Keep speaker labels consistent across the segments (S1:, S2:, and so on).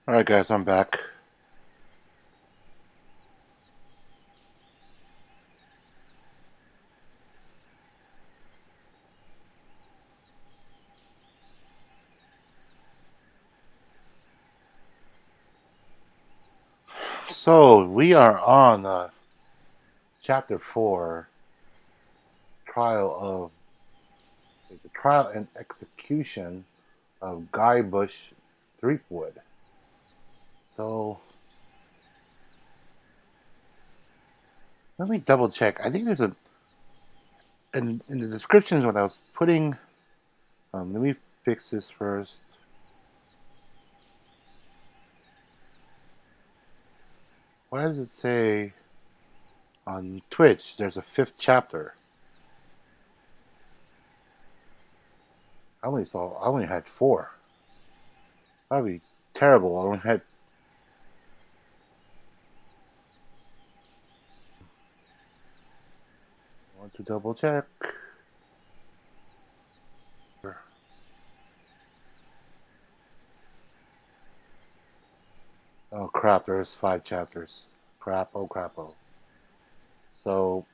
S1: Alright guys, I'm back. So we are on chapter 4, trial the trial and execution of Guybrush Threepwood. So let me double check. I think there's a in the descriptions when I was putting let me fix this first. Why does it say on Twitch there's a 5th chapter? I only had 4. That'd be terrible. I only had want to double check. Oh crap, there's 5 chapters. Crap, oh crap, oh. So,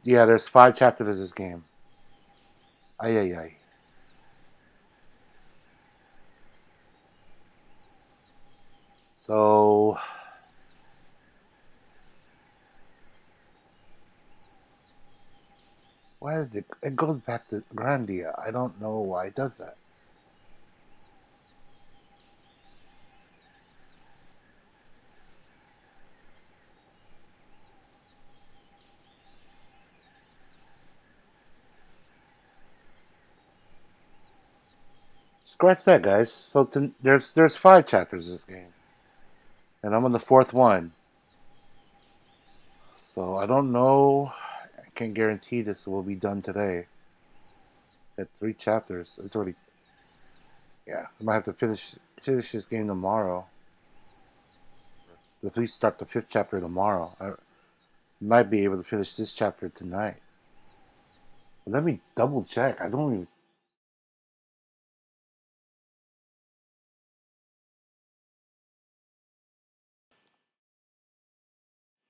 S1: yeah, there's 5 chapters of this game. Ay, ay, ay. So, why did it goes back to Grandia. I don't know why it does that. Scratch that, guys. So there's 5 chapters of this game, and I'm on the 4th one. So I don't know. I can't guarantee this will be done today. At 3 chapters, it's already. Yeah, I might have to finish this game tomorrow. At least start the 5th chapter tomorrow. I might be able to finish this chapter tonight. But let me double check. I don't even.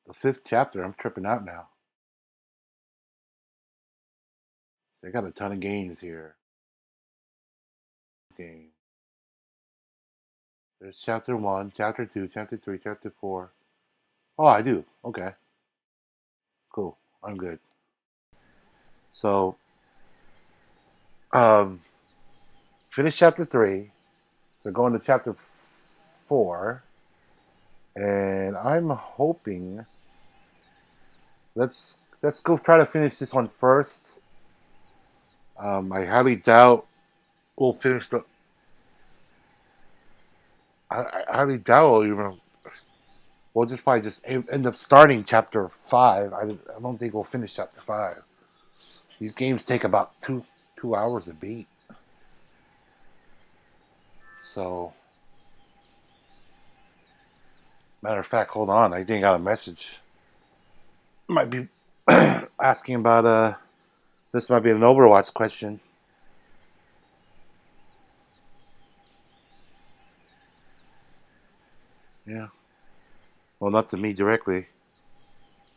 S1: The 5th chapter. I'm tripping out now. They got a ton of games here. Game. There's chapter 1, chapter 2, chapter 3, chapter 4. Oh, I do. Okay. Cool. I'm good. So, um, finish chapter 3. So going to chapter 4, and I'm hoping let's go try to finish this one first. I highly doubt we'll finish the. I highly doubt we'll even. We'll just probably just end up starting chapter 5. I don't think we'll finish chapter 5. These games take about 2 hours a beat. So, matter of fact, hold on. I think I got a message. Might be asking about this might be an Overwatch question. Yeah. Well, not to me directly.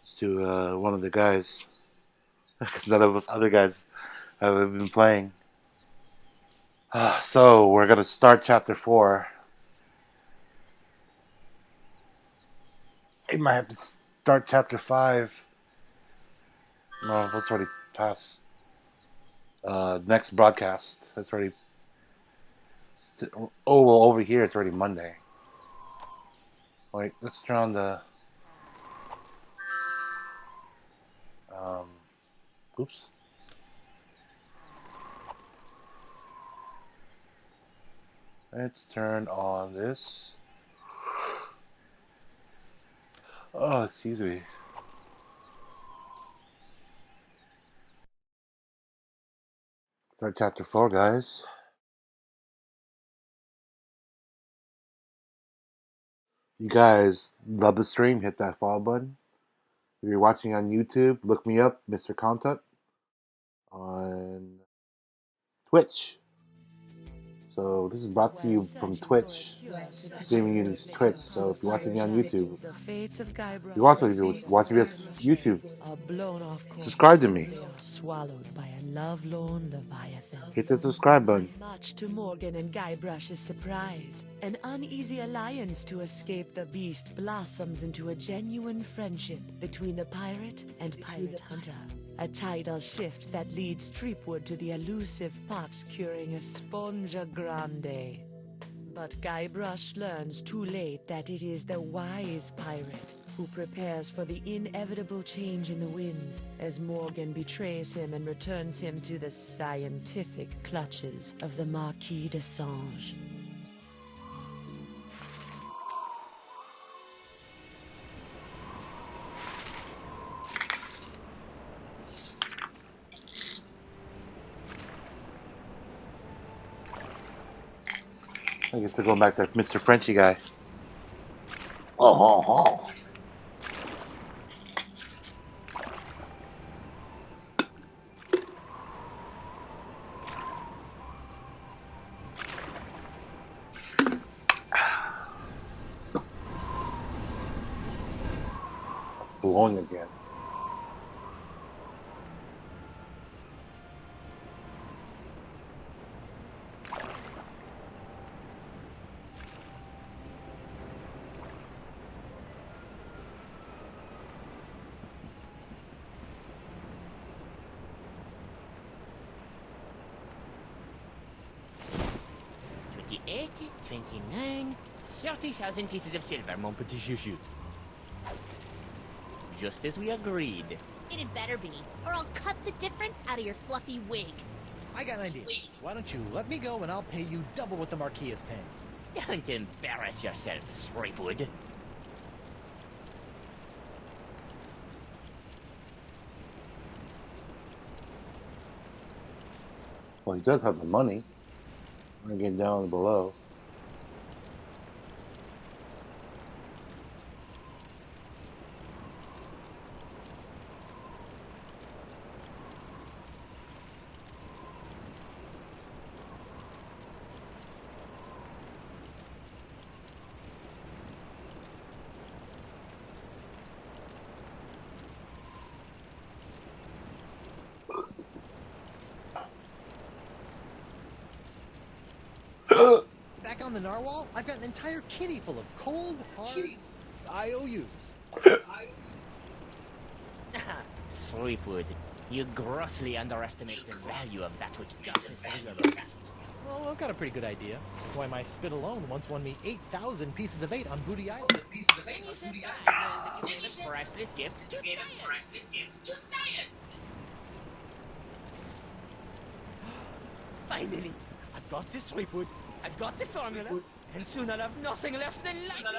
S1: It's to one of the guys. Because none of us other guys have been playing. So we're gonna start chapter 4. I might have to start chapter 5. No, that's already past. Next broadcast. That's already. Oh well, over here it's already Monday. Wait, let's turn on the. Um, oops. Let's turn on this. Oh, excuse me. Start chapter 4, guys. You guys love the stream, hit that follow button. If you're watching on YouTube, look me up, Mr. Content, on Twitch. So this is brought to you from Twitch, streaming using Twitch. So if you're watching me on YouTube,
S2: The fates of Guybrush,
S1: you also, if you're watching me on YouTube,
S2: are blown off course.
S1: subscribe to me.
S2: They are swallowed by a lovelorn leviathan.
S1: Hit the subscribe button.
S2: Much to Morgan and Guybrush's surprise, an uneasy alliance to escape the beast blossoms into a genuine friendship between the pirate and pirate hunter. A tidal shift that leads Threepwood to the elusive Pops curing Esponja Grande. But Guybrush learns too late that it is the wise pirate who prepares for the inevitable change in the winds as Morgan betrays him and returns him to the scientific clutches of the Marquis de Sange.
S1: I guess they're going back to Mr. Frenchy guy. Oh. Blowing again.
S3: $28, $29, 30,000 pieces of silver, mon petit chouchou. Just as we agreed.
S4: It had better be, or I'll cut the difference out of your fluffy wig.
S5: I got an idea. Why don't you let me go and I'll pay you double what the Marquis is paying.
S3: Don't embarrass yourself, Threepwood.
S1: Well, he does have the money. I'm gonna get down below.
S5: Back on the narwhal, I've got an entire kitty full of cold, hard IOUs.
S3: Threepwood, you grossly underestimate the value of that which gushes through your mouth.
S5: Well, I've got a pretty good idea. Why my spit alone once won me 8,000 pieces of 8 on Booty Island.
S3: Then you should die, knowing that you gave a priceless gift to science. Finally, I've got this Threepwood, I've got the formula, and soon I'll have nothing left in life. I'm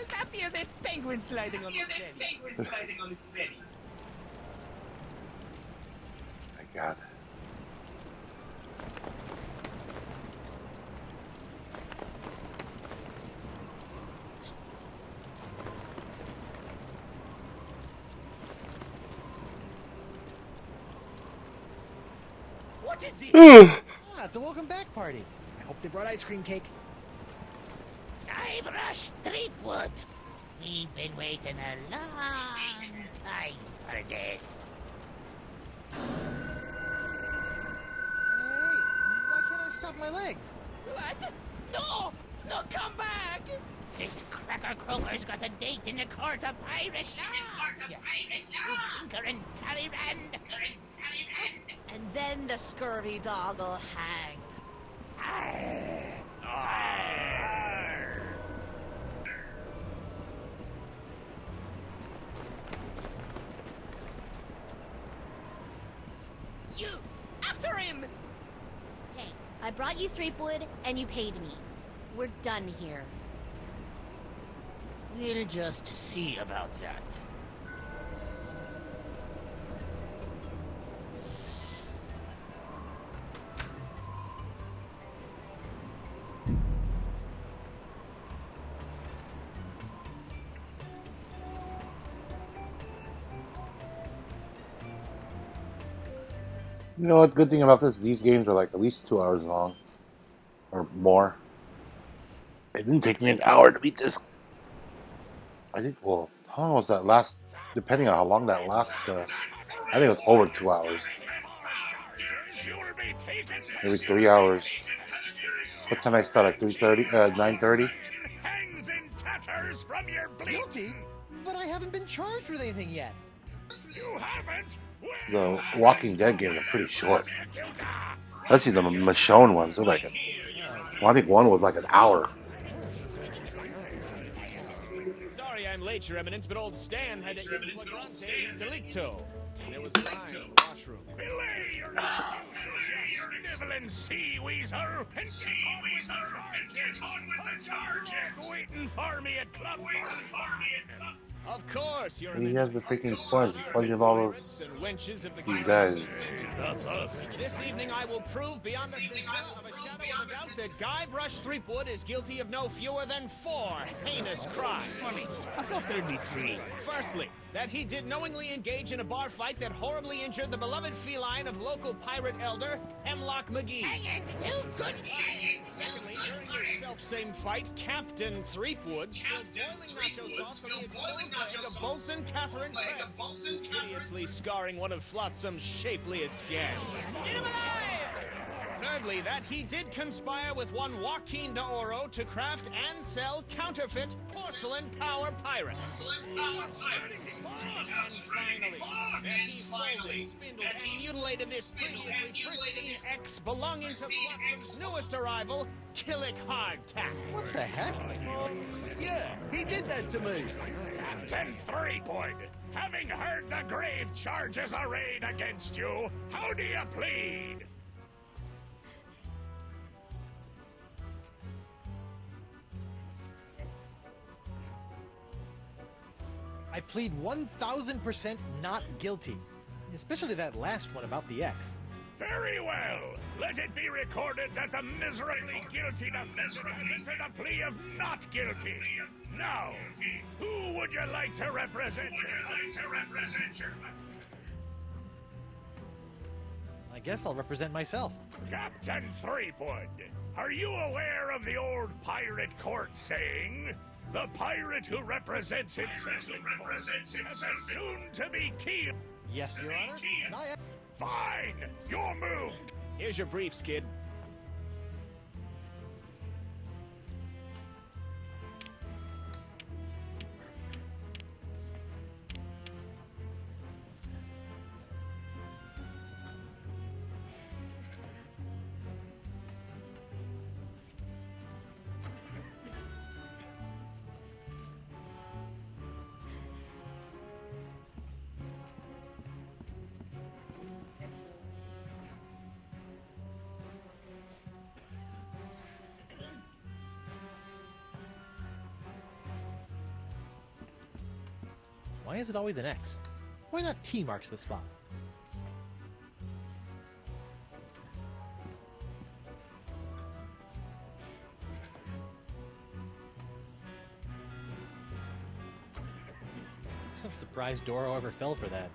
S3: as happy as a penguin sliding on its belly.
S1: My God.
S3: What is it?
S5: Ah, it's a welcome back party. I hope they brought ice cream cake.
S3: Guybrush, Threepwood. We've been waiting a long time for this.
S5: Hey, why can't I stop my legs?
S3: What? No! No, come back! This cracker croaker's got a date in the court of pirate law! Tinker and Talleyrand!
S4: And then the scurvy dog'll hang.
S3: You! After him!
S4: Hey, I brought you Threepwood, and you paid me. We're done here.
S3: We'll just see about that.
S1: You know what? Good thing about this, these games are like at least 2 hours long. or more. It didn't take me an hour to beat this. I think. Well, how long was that last? Depending on how long that lasts. I think it was over 2 hours. Maybe 3 hours. What time I start? Like 3:30, 9:30.
S6: Hangs in tatters from your
S5: Guilty? But I haven't been charged with anything yet.
S6: You haven't?
S1: The Walking Dead games are pretty short. Let's see the Michonne ones. They're like, well, I think one was like an hour.
S3: Sorry I'm late, Your Eminence, but old Stan had to in flagrante delicto. There was time in the washroom.
S6: Belay your excuses, you sniveling sea weasel, and get on with the charge. Waiting for me at club.
S3: Of course, Your
S1: He
S3: Eminence.
S1: has the freaking sponge. Sponge of all those
S3: And wenches of the
S1: these guys.
S6: That's us.
S3: This evening I will prove beyond the scintilla of a shadow of a doubt that Guybrush Threepwood is guilty of no fewer than 4 heinous crimes.
S6: I thought there'd be 3.
S3: Firstly, that he did knowingly engage in a bar fight that horribly injured the beloved feline of local pirate elder, Hemlock McGee. Secondly, during this self-same fight, Captain Threepwood spilled boiling nacho sauce from the exposed leg of Bosun Catherine Krebs, hideously scarring one of Flotsam's shapeliest gams. Thirdly, that he did conspire with one Joaquin de Oro to craft and sell counterfeit porcelain power pirates. And finally, that he folded, spindled, and mutilated this previously pristine ex belonging to Flotsam's newest arrival, Killick Hardtack.
S5: What the heck?
S6: Yeah, he did that to me. Captain Threepwood, having heard the grave charges arrayed against you, how do you plead?
S5: I plead 1000% not guilty. Especially that last one about the X.
S6: Very well. Let it be recorded that the miserably guilty defendant has entered a plea of not guilty. Now, who would you like to represent you?
S5: I guess I'll represent myself.
S6: Captain Threepwood, are you aware of the old pirate court saying? The pirate who represents himself in court has a soon-to-be keel.
S5: Yes, Your Honor.
S6: Fine, you're moved.
S3: Here's your brief, Skid.
S5: Why is it always an X? Why not T marks the spot? I'm surprised Doro ever fell for that.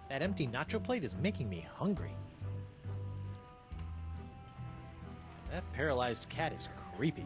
S5: That empty nacho plate is making me hungry. That paralyzed cat is creepy.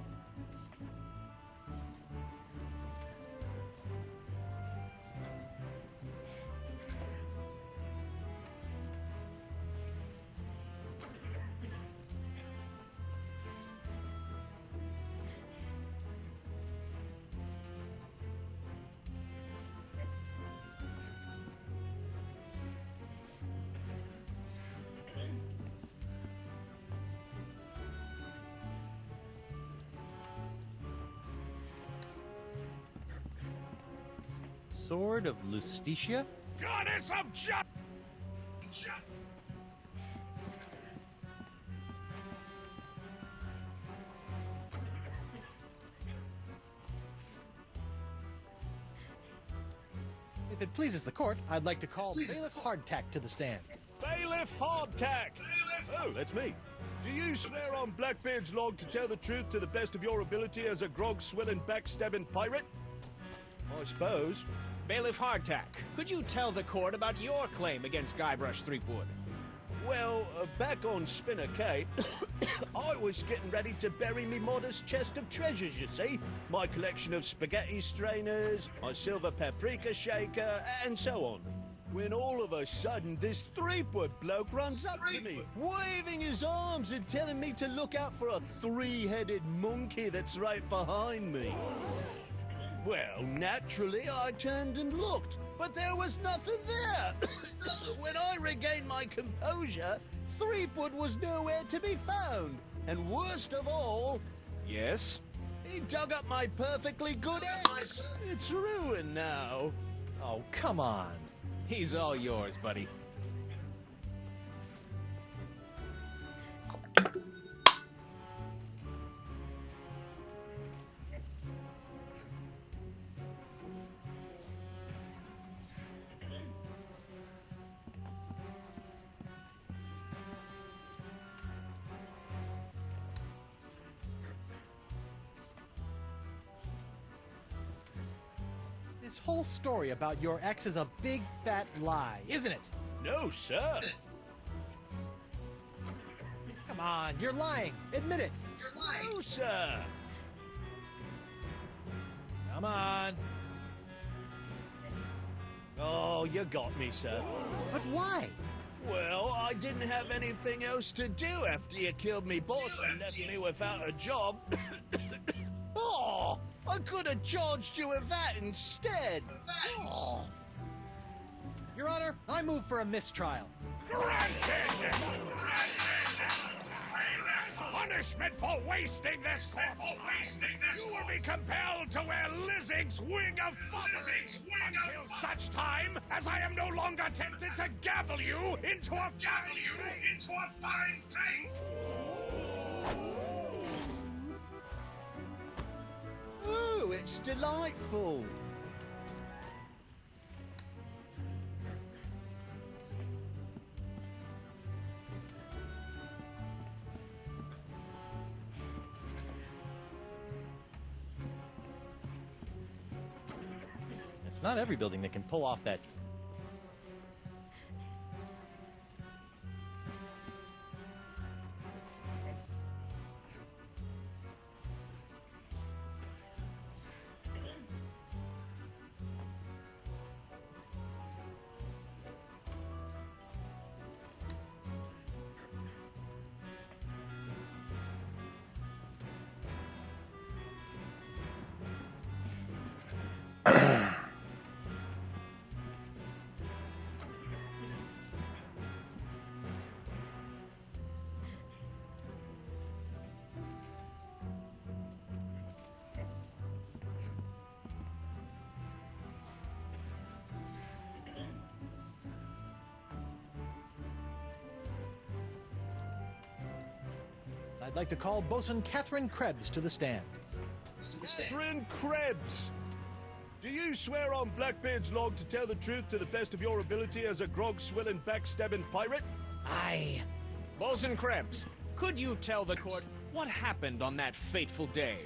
S5: Sword of Lustitia?
S6: Goddess of justice.
S5: If it pleases the court, I'd like to call Bailiff Hardtack to the stand.
S6: Bailiff Hardtack. Oh, that's me.
S3: Do you swear on Blackbeard's log to tell the truth to the best of your ability as a grog-swilling, backstabbing pirate? I suppose.
S7: Bailiff Hardtack, could you tell the court about your claim against Guybrush Threepwood?
S3: Well, back on Spinner Cay, I was getting ready to bury me modest chest of treasures, you see. My collection of spaghetti strainers, my silver paprika shaker, and so on. When all of a sudden, this Threepwood bloke runs up to me, waving his arms and telling me to look out for a three-headed monkey that's right behind me. Well, naturally, I turned and looked, but there was nothing there. When I regained my composure, Threepwood was nowhere to be found. And worst of all...
S7: Yes?
S3: He dug up my perfectly good axe. It's ruined now.
S5: Oh, come on.
S7: He's all yours, buddy.
S5: This whole story about your ex is a big fat lie, isn't it?
S3: No, sir.
S5: Come on, you're lying. Admit it.
S3: No, sir.
S5: Come on.
S3: Oh, you got me, sir.
S5: But why?
S3: Well, I didn't have anything else to do after you killed me boss and left me without a job. Oh, I could have charged you with that instead. Oh.
S5: Your Honor, I move for a mistrial.
S6: Granted! Punishment for wasting this corpse. You will be compelled to wear Lizzig's wing of foppery until such time as I am no longer tempted to gavel you into a fine place.
S3: Oh, it's delightful.
S5: It's not every building that can pull off that. I'd like to call Bosun Catherine Krebs to the stand.
S3: Catherine Krebs. Do you swear on Blackbeard's log to tell the truth to the best of your ability as a grog-swilling, backstabbing pirate?
S7: Aye. Bosun Krebs, could you tell the court what happened on that fateful day?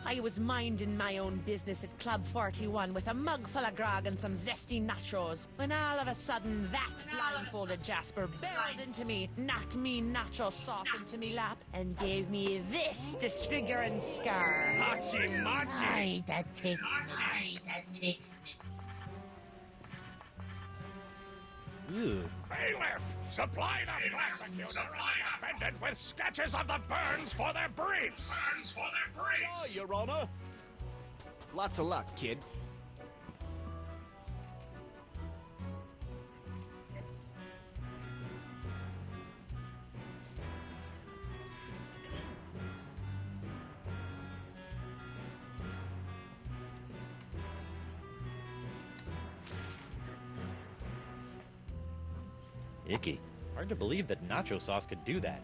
S2: I was minding my own business at Club 41 with a mug full of grog and some zesty nachos, when all of a sudden that blindfolded Jasper barreled into me, knocked me nacho sauce into me lap, and gave me this disfiguring scar.
S6: Hachi-machi!
S8: Aye, that takes me.
S5: Ew.
S6: Bailiff, supply the prosecutor and the defendant with sketches of the burns for their briefs.
S3: Ah, Your Honor.
S7: Lots of luck, kid.
S5: Icky. Hard to believe that nacho sauce could do that.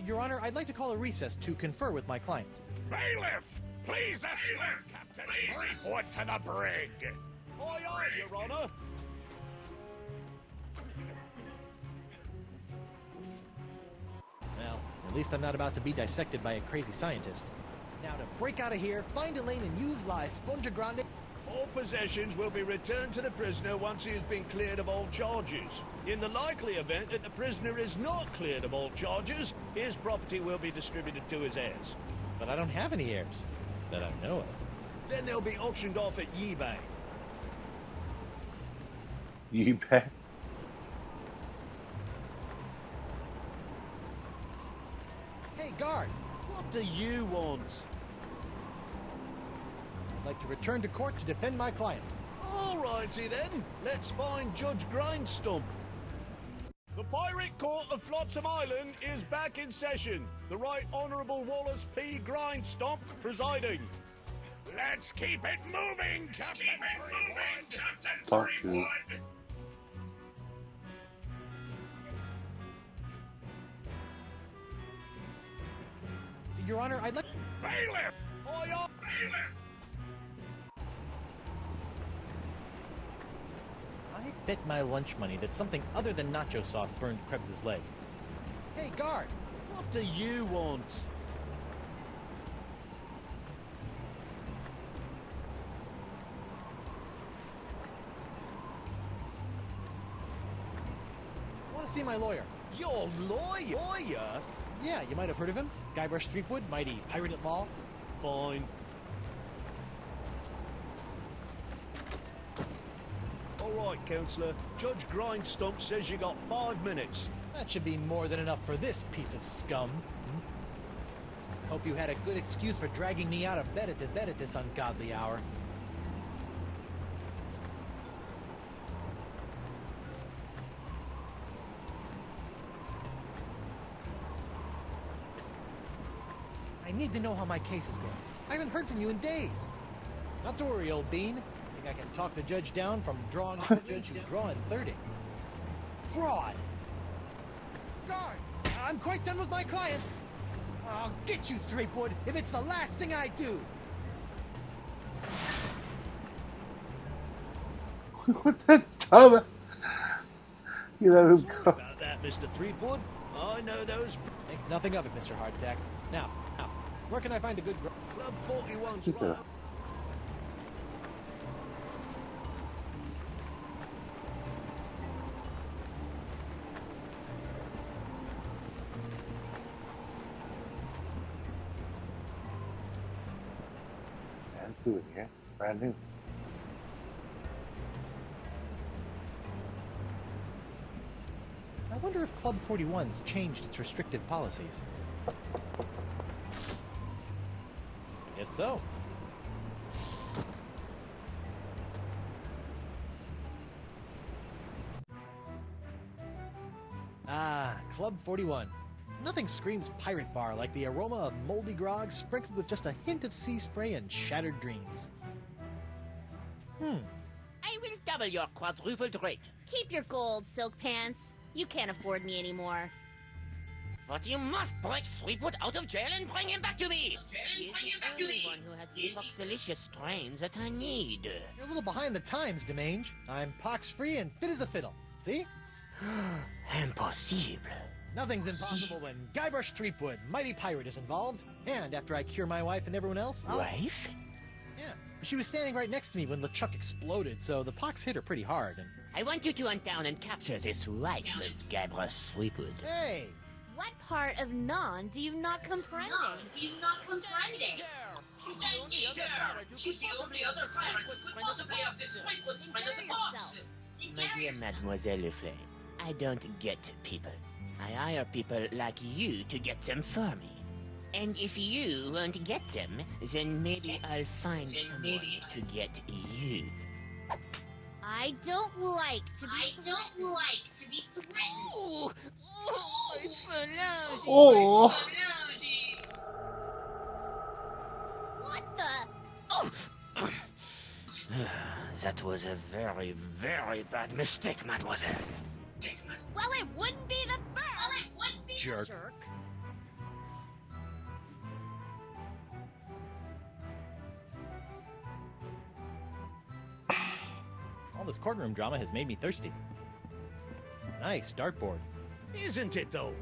S5: Your Honor, I'd like to call a recess to confer with my client.
S6: Bailiff, please escort Captain Threepwood to the brig.
S3: Aye, aye, Your Honor.
S5: Well, at least I'm not about to be dissected by a crazy scientist. Now to break out of here, find a lane and use La Esponja Grande.
S3: All possessions will be returned to the prisoner once he has been cleared of all charges. In the likely event that the prisoner is not cleared of all charges, his property will be distributed to his heirs.
S5: But I don't have any heirs that I know of.
S3: Then they'll be auctioned off at eBay.
S1: You bet.
S5: Hey, guard!
S3: What do you want?
S5: I'd like to return to court to defend my client.
S3: Alrighty then, let's find Judge Grindstump. The Pirate Court of Flotsam Island is back in session. The Right Honourable Wallace P. Grindstump presiding.
S6: Let's keep it moving, Captain Threepwood.
S1: Talk to.
S5: Your Honor, I'd like...
S6: Bailiff!
S3: Aye, aye.
S5: I bet my lunch money that something other than nacho sauce burned Krebs' leg. Hey, guard!
S3: What do you want?
S5: I want to see my lawyer.
S3: Your lawyer?
S5: Yeah, you might have heard of him. Guybrush Threepwood, mighty pirate at law.
S3: Fine. Alright, Counselor. Judge Grindstump says you got 5 minutes.
S5: That should be more than enough for this piece of scum. Hope you had a good excuse for dragging me out of bed at this ungodly hour. I need to know how my case is going. I haven't heard from you in days. Not to worry, old bean. Think I can talk the judge down from drawing the judge who draw in 30. Fraud! Guard! I'm quite done with my client. I'll get you, Threepwood, if it's the last thing I do.
S1: What the dumb? You let him
S3: Sorry
S1: go.
S3: about that, Mr. Threepwood. I know those...
S5: Think nothing of it, Mr. Hardtack. Now, where can I find a good...
S3: Club 41's
S1: He said,
S3: right.
S1: and souvenir, brand new.
S5: I wonder if Club 41's changed its restrictive policies. Guess so. Ah, Club 41. Nothing screams pirate bar like the aroma of moldy grog sprinkled with just a hint of sea spray and shattered dreams.
S9: I will double your quadrupled rate.
S4: Keep your gold, Silk Pants. You can't afford me anymore.
S9: But you must break Threepwood out of jail and bring him back to me. He is the only one who has the voxelicious strains that I need.
S5: You're a little behind the times, Demange. I'm pox-free and fit as a fiddle. See?
S9: Impossible.
S5: Nothing's impossible when Guybrush Threepwood, mighty pirate, is involved. And after I cure my wife and everyone else,
S9: Wife?
S5: Yeah. She was standing right next to me when LeChuck exploded, so the pox hit her pretty hard. And
S9: I want you to hunt down and capture this wife of Guybrush Threepwood.
S5: hey,
S4: What part of non do you not comprehend?
S9: She's the only other pirate who possibly have this Threepwood friend at the box. My dear Mademoiselle Leflay, I don't get people. I hire people like you to get them for me. And if you won't get them, then maybe I'll find someone to get you.
S4: I don't like to be
S9: Oh,
S1: Oh,
S4: What the?
S9: that was a very, very bad mistake, mademoiselle.
S4: Well, it wouldn't be the first.
S5: jerk. this courtroom drama has made me thirsty. Nice dartboard.
S6: Isn't it, though?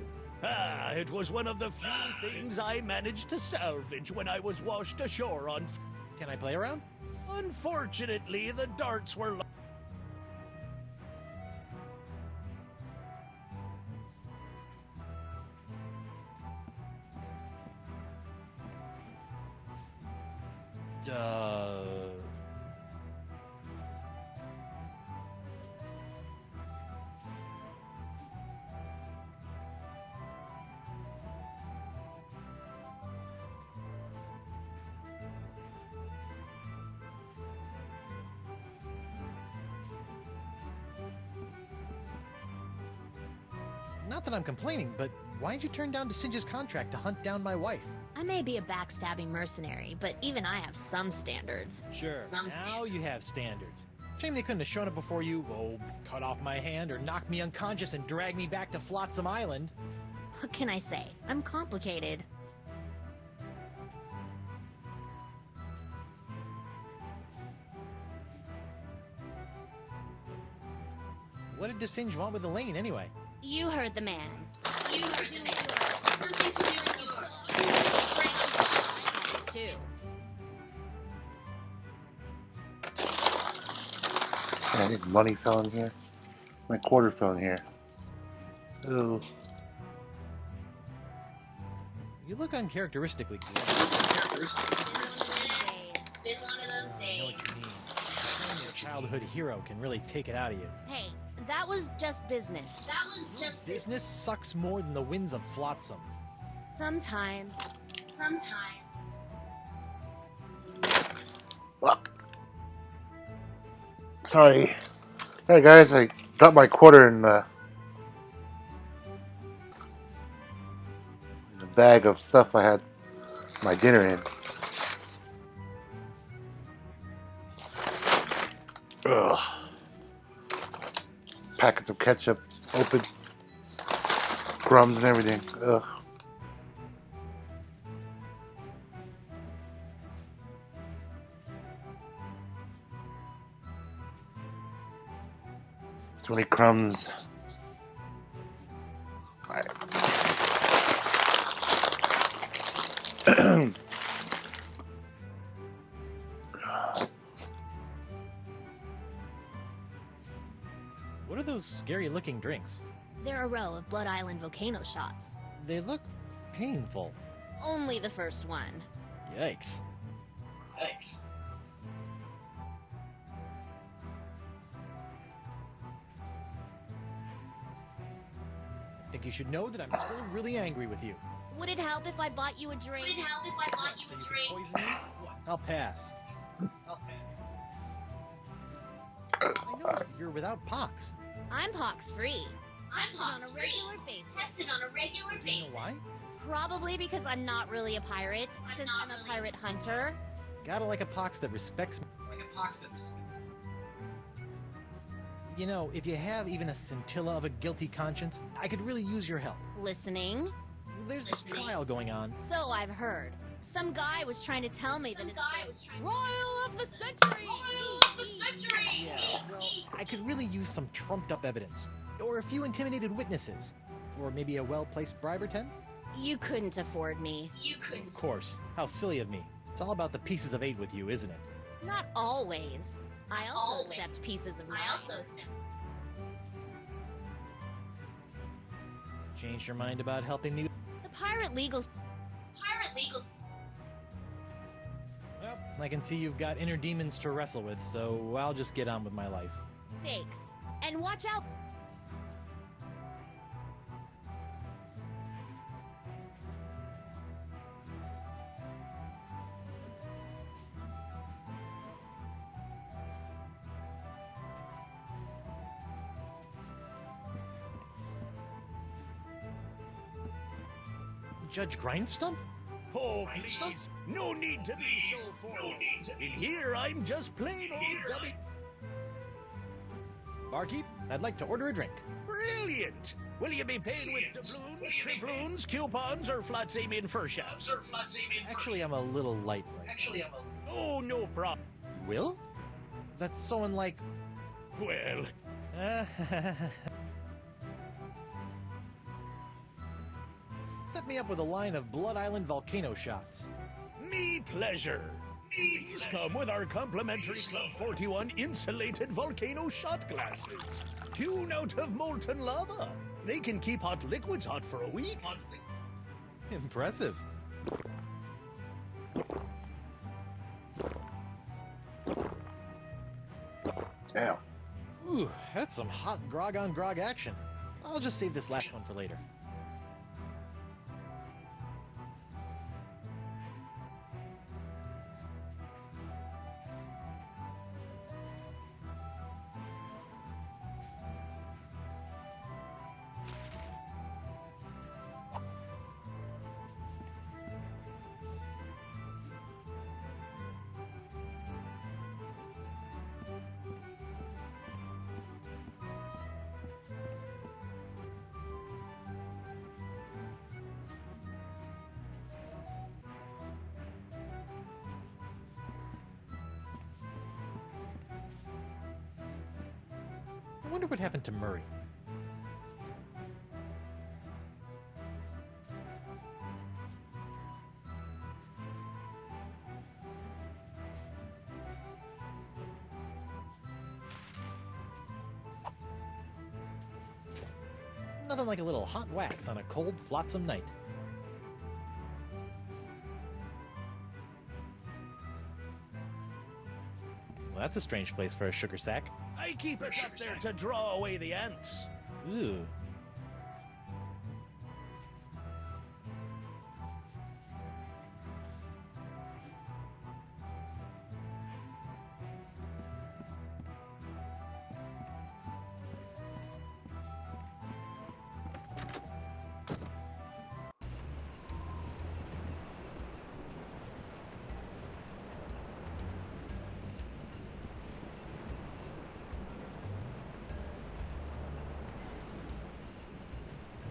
S6: Ah, it was one of the few things I managed to salvage when I was washed ashore on...
S5: Can I play around?
S6: Unfortunately, the darts were...
S5: Not that I'm complaining, but why did you turn down Singe's contract to hunt down my wife?
S4: I may be a backstabbing mercenary, but even I have some standards.
S5: Sure, now you have standards. Shame they couldn't have shown up before you, cut off my hand or knock me unconscious and drag me back to Flotsam Island.
S4: What can I say? I'm complicated.
S5: What did DeSinge want with Elaine, anyway?
S4: You heard the man.
S10: You heard the man. Something to do with your...
S4: Too.
S1: I think money fell in here. My quarter fell in here. Ooh.
S5: You look uncharacteristically good.
S10: Been one of those
S5: I know
S10: days.
S5: what you mean. Playing your childhood hero can really take it out of you.
S4: Hey, that was just business.
S10: That was just
S5: Business sucks more than the winds of Flotsam.
S4: Sometimes.
S10: sometime.
S1: Fuck. Sorry. Hey guys, I got my quarter in the bag of stuff I had my dinner in. Ugh. Packets of ketchup, open, crumbs and everything. Ugh. Too many crumbs. All right.
S5: What are those scary-looking drinks?
S4: They're a row of Blood Island volcano shots.
S5: They look painful.
S4: Only the first one.
S5: Yikes.
S10: Thanks.
S5: I think you should know that I'm still really angry with you.
S4: Would it help if I bought you a drink?
S10: Would it help if I bought you
S5: So
S10: a
S5: you can
S10: drink?
S5: poison me? I'll pass. I noticed that you're without pox.
S4: I'm pox-free.
S10: I'm
S4: Tested on a
S10: pox-free.
S4: regular basis.
S10: Tested on a regular
S5: Do you know
S10: basis.
S5: why?
S4: Probably because I'm not really a pirate, since
S10: not
S4: I'm a
S10: really.
S4: pirate hunter.
S5: Gotta like a pox that respects me.
S10: Like a pox that was...
S5: You know, if you have even a scintilla of a guilty conscience, I could really use your help.
S4: Listening?
S5: There's this trial going on.
S4: So I've heard. Some guy was trying to tell me that
S10: Some
S4: it's
S10: guy
S4: the
S10: was trying
S4: Royal of the Century!
S10: Royal of the century!
S5: Yeah, well, I could really use some trumped-up evidence. Or a few intimidated witnesses. Or maybe a well-placed bribe or 10?
S4: You couldn't afford me.
S10: You couldn't.
S5: Of course. How silly of me. It's all about the pieces of 8 with you, isn't it?
S4: Not always. I also
S10: Always.
S4: accept pieces of
S10: I
S4: mine.
S10: also accept.
S5: Changed your mind about helping me?
S4: The pirate legal...
S10: Pirate legal...
S5: Well, I can see you've got inner demons to wrestle with, so I'll just get on with my life.
S4: Thanks. And watch out...
S5: Judge Grindstump?
S6: Oh, please. No need to be so formal. In here, I'm just plain old W.
S5: Barkeep, I'd like to order a drink.
S6: Brilliant! Will you be paid with doubloons, triploons, coupons, or flat-same in fur shafts?
S5: Actually, I'm a little light right.
S6: Oh, no problem.
S5: Will? That's so unlike...
S6: Well,
S5: Set me up with a line of Blood Island volcano shots.
S6: me pleasure. These come with our complimentary Club 41 insulated volcano shot glasses. Hewn out of molten lava. They can keep hot liquids hot for a week.
S5: Impressive.
S1: Damn.
S5: Ooh, that's some hot grog on grog action. I'll just save this last one for later. I wonder what happened to Murray. Nothing like a little hot wax on a cold, flotsam night. Well, that's a strange place for a sugar sack.
S6: I keep it up there to draw away the ants.
S5: Ooh.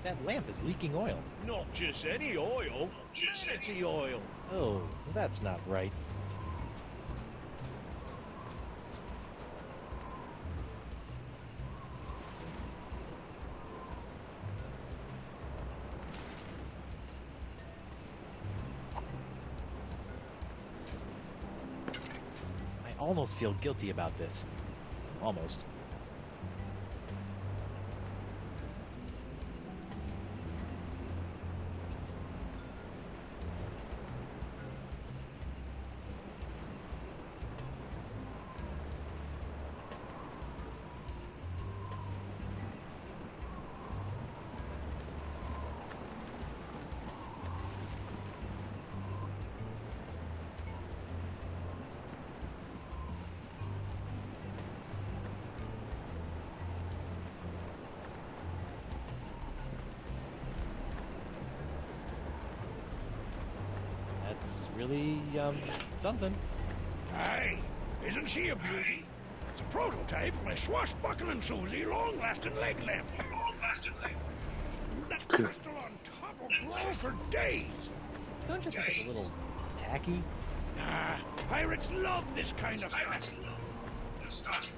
S5: That lamp is leaking oil.
S6: Not just any oil, vanity oil.
S5: Oh, that's not right. I almost feel guilty about this. Almost. Really, something.
S6: Aye, isn't she a beauty? It's a prototype of my swashbuckling Susie long-lasting leg lamp. That crystal on top will glow for days.
S5: Don't you think it's a little tacky?
S6: Nah, pirates love this kind of stuff.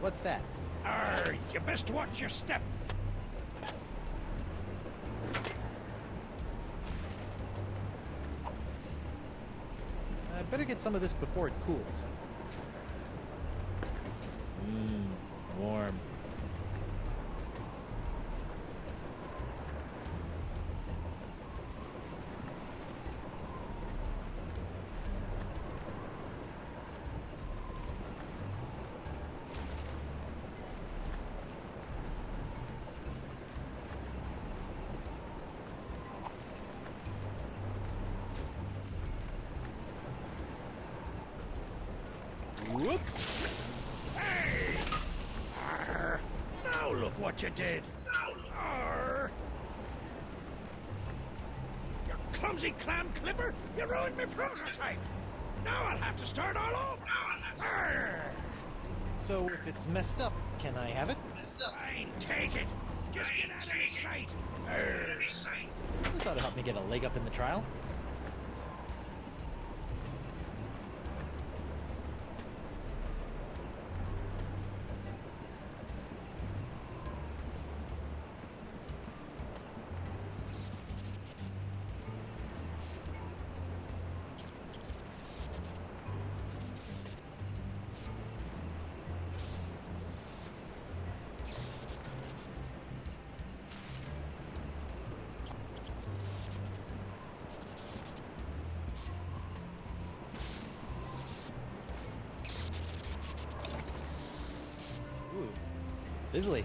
S5: What's that?
S6: Arr, you best watch your step.
S5: I'd better get some of this before it cools. Warm.
S6: Whoops! Hey! Arr! Now look what you did! Arr! You clumsy clam clipper! You ruined my prototype! Now I'll have to start all over! Arr!
S5: So if it's messed up, can I have it?
S6: Fine, take it. Just get out of his sight.
S5: This ought to help me get a leg up in the trial. Ooh, sizzly.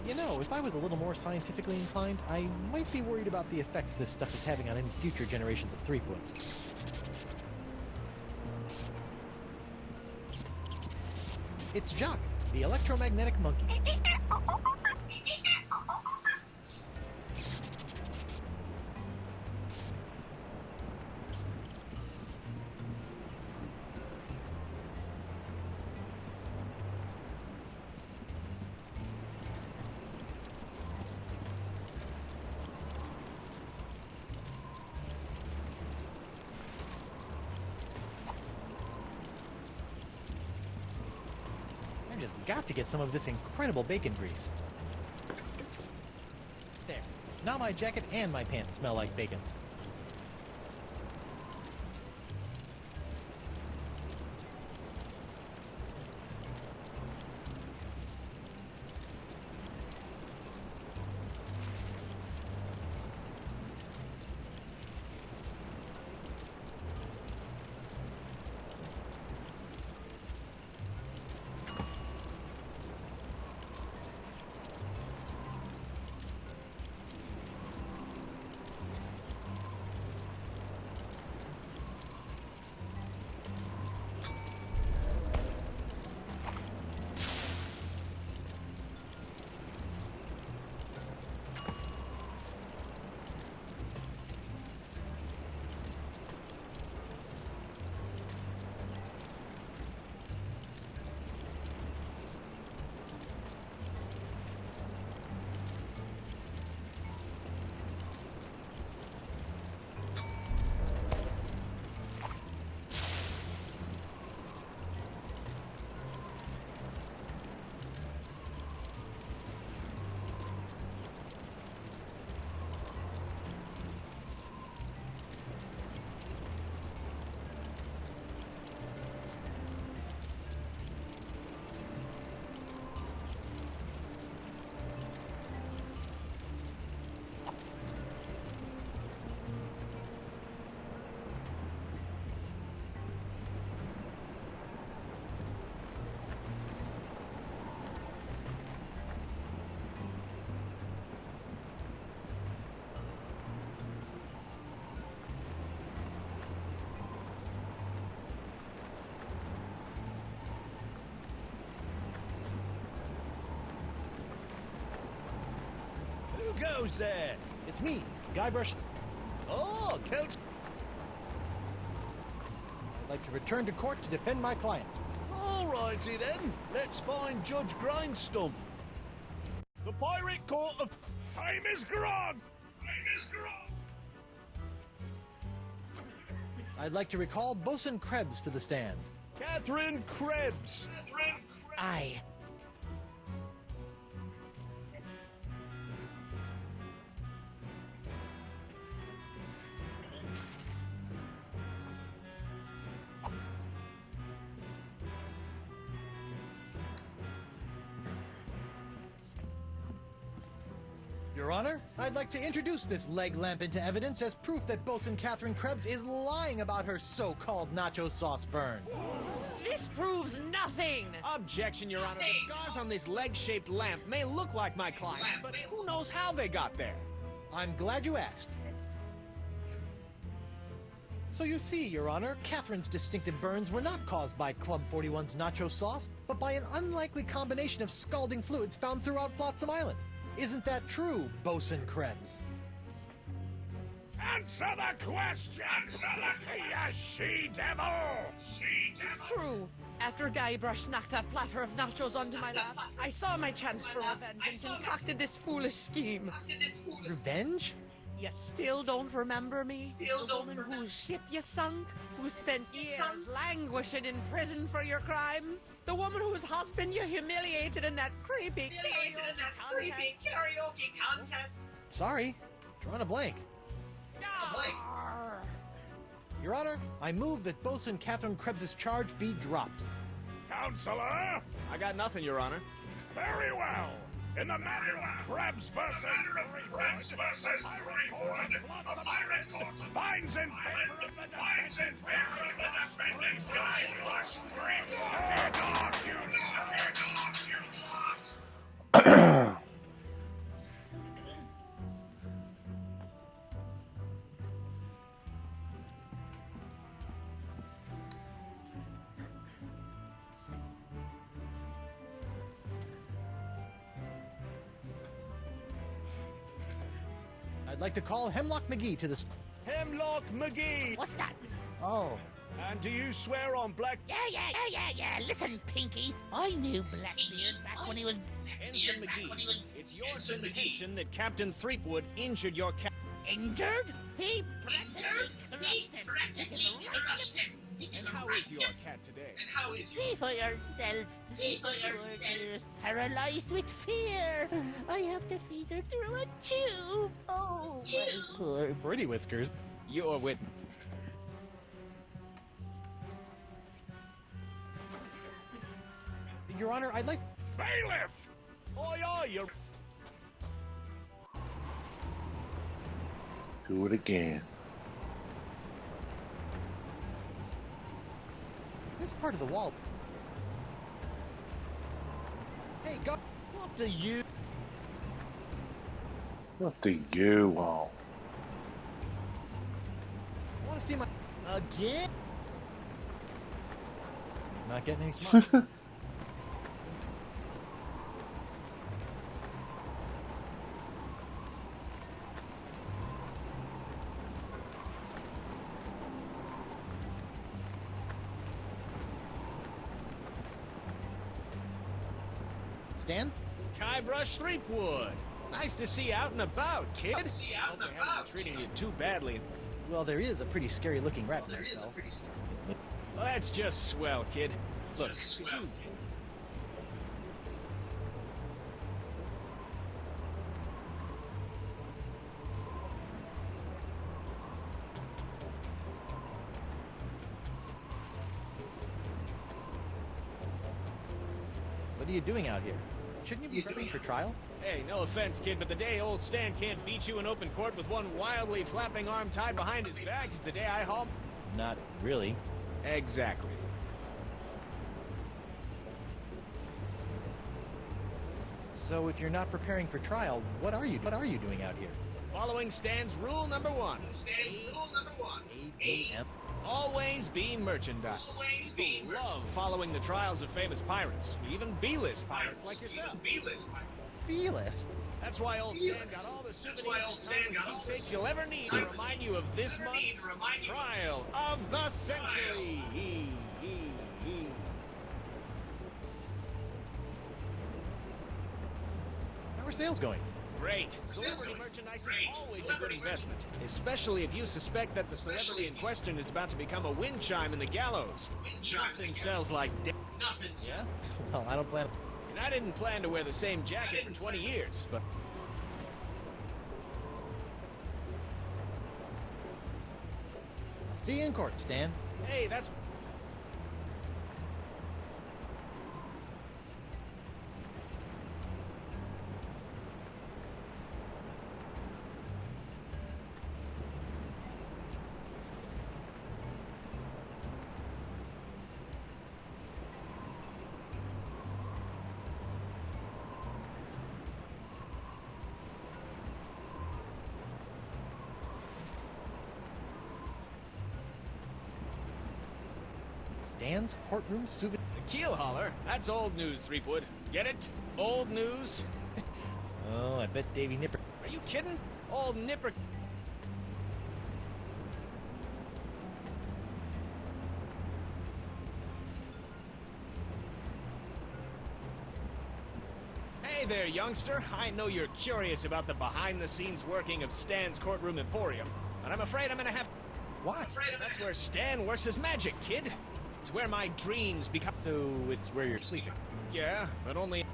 S5: You know, if I was a little more scientifically inclined, I might be worried about the effects this stuff is having on any future generations of Threepwoods. It's Jock, the electromagnetic monkey. I've just got to get some of this incredible bacon grease. There. Now my jacket and my pants smell like bacon.
S3: Who goes there?
S5: It's me, Guybrush.
S3: Oh, Coach.
S5: I'd like to return to court to defend my client.
S3: All righty then. Let's find Judge Grindstone. The Pirate Court of...
S6: Time is grog! Time is grog!
S5: I'd like to recall Bosun Krebs to the stand.
S3: Catherine Krebs.
S2: Aye.
S5: Your Honor, I'd like to introduce this leg lamp into evidence as proof that Bosun Catherine Krebs is lying about her so-called nacho sauce burn.
S2: This proves nothing!
S7: Objection, Your Honor. The scars on this leg-shaped lamp may look like my client's, but who knows how they got there?
S5: I'm glad you asked. So you see, Your Honor, Catherine's distinctive burns were not caused by Club 41's nacho sauce, but by an unlikely combination of scalding fluids found throughout Flotsam Island. Isn't that true, Bosun Krebs?
S6: Answer the question! Answer the question! You she-devil!
S2: It's true. After Guybrush knocked that platter of nachos onto my lap, I saw my chance for revenge and concocted this foolish scheme.
S5: Revenge?
S2: You still don't remember me? The woman whose ship you sunk? Who spent years languishing in prison for your crimes? The woman whose husband you humiliated in that creepy karaoke contest?
S5: Sorry, drawing a blank.
S2: Arr.
S5: Your Honor, I move that Bosun Catherine Krebs' charge be dropped.
S6: Counselor?
S7: I got nothing, Your Honor.
S6: Very well. In the matter of Krebs versus Threepwood, a pirate court finds in favor of the defendant, Guybrush. Get off, you slut!
S5: I'd like to call Hemlock McGee to the...
S7: Hemlock McGee!
S8: What's that?
S5: Oh.
S7: And do you swear on Black...
S8: Yeah. Listen, Pinky. I knew Blackbeard back when he was...
S7: Ensign McGee, it's your contention that Captain Threepwood injured your cat.
S8: Injured? He practically crushed him.
S7: And how is your cat today?
S8: See for yourself. Threepwood is paralyzed with fear. I have to feed her through a tube. Oh, my poor...
S5: Pretty whiskers.
S7: You're with...
S5: Your Honor, I'd like...
S6: Bailiff!
S7: Oh, you're...
S1: Do it again.
S5: This part of the wall... Hey, go... What do you...
S1: What do you want?
S5: Want to see my... Again? Not getting any smart. Stan?
S7: Guybrush Threepwood. Nice to see you out and about, kid. Hope they haven't been treating you too badly.
S5: Well, there is a pretty scary-looking rat in there, so...
S7: Well, that's just swell, kid. Look, could you...
S5: What are you doing out here? Shouldn't you be prepping for trial?
S7: Hey, no offense, kid, but the day old Stan can't beat you in open court with one wildly flapping arm tied behind his back is the day I haul...
S5: Not really.
S7: Exactly.
S5: So if you're not preparing for trial, what are you doing out here?
S7: Following Stan's rule number one.
S5: A.M.
S7: Always be merchandise. People love following the trials of famous pirates, even B-list pirates like yourself.
S5: B-list?
S7: That's why old Stan got all the souvenirs and timeless keepsakes you'll ever need to remind you of this month's trial of the century.
S5: How are sales going?
S7: Great. Celebrity merchandise is always a good investment, especially if you suspect that the celebrity in question is about to become a wind chime in the gallows. Nothing sells like
S5: Yeah? Well, I don't plan...
S7: And I didn't plan to wear the same jacket for 20 years, but...
S5: I'll see you in court, Stan.
S7: Hey, that's...
S5: Stan's courtroom souvenir...
S7: Keel hauler. That's old news, Threepwood. Get it? Old news?
S5: Oh, I bet Davy Nipper...
S7: Are you kidding? Old Nipper... Hey there, youngster. I know you're curious about the behind-the-scenes working of Stan's courtroom emporium, but I'm afraid I'm gonna have...
S5: Why?
S7: That's where Stan works his magic, kid. It's where my dreams become...
S5: So it's where you're sleeping.
S7: Yeah, but only...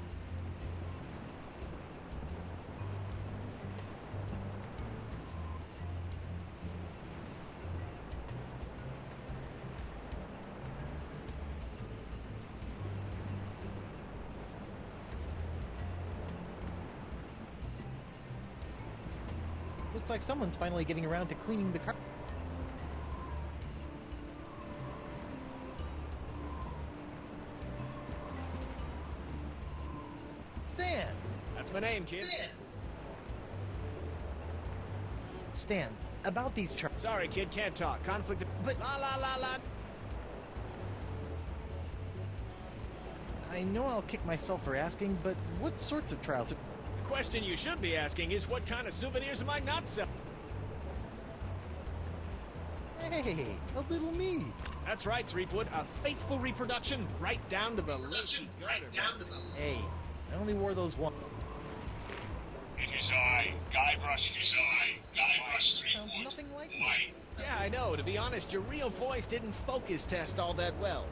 S5: Looks like someone's finally getting around to cleaning the car. Stan!
S7: That's my name, kid.
S5: Stan, about these charges.
S7: Sorry, kid, can't talk. Conflict of... But la la la la...
S5: I know I'll kick myself for asking, but what sorts of trials?
S7: The question you should be asking is what kind of souvenirs am I not selling?
S5: Hey, a little me.
S7: That's right, Threepwood. A faithful reproduction, right down to the lacy garter.
S5: Hey, I only wore those once.
S6: It is I, Guybrush. It is I, Guybrush.
S5: Sounds nothing like me.
S7: Yeah, I know. To be honest, your real voice didn't focus test all that well.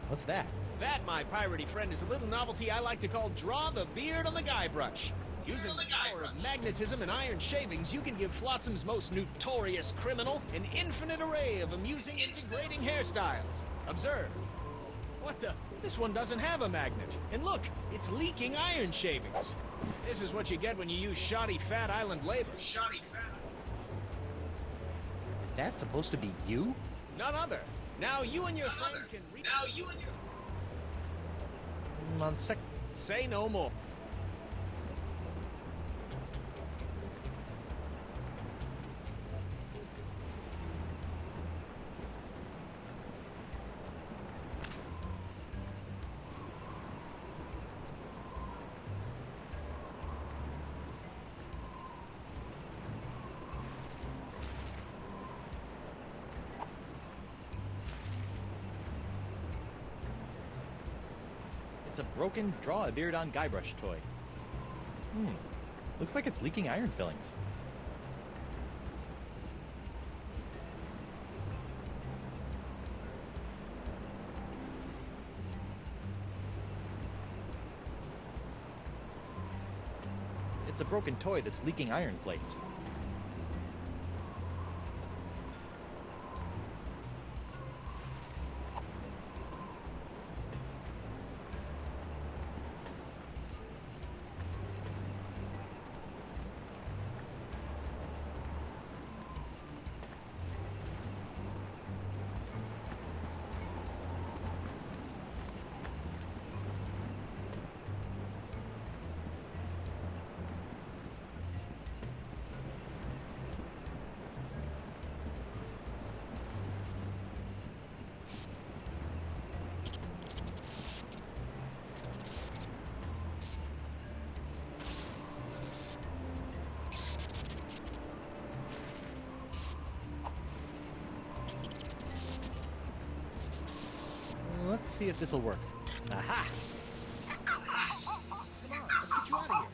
S5: What's that?
S7: That, my piratey friend, is a little novelty I like to call Draw the Beard on the Guybrush. Using the power of magnetism and iron shavings, you can give Flotsam's most notorious criminal an infinite array of amusing, integrating hairstyles. Observe. What the? This one doesn't have a magnet. And look, it's leaking iron shavings. This is what you get when you use shoddy Fat Island labor.
S5: That's supposed to be you?
S7: None other. Now you and your friends can
S5: On sec.
S7: Say no more.
S5: It's a broken Draw a Beard on Guybrush toy. Looks like it's leaking iron fillings. It's a broken toy that's leaking iron flakes. Let's see if this'll work. Aha! Come on, let's get you out of here.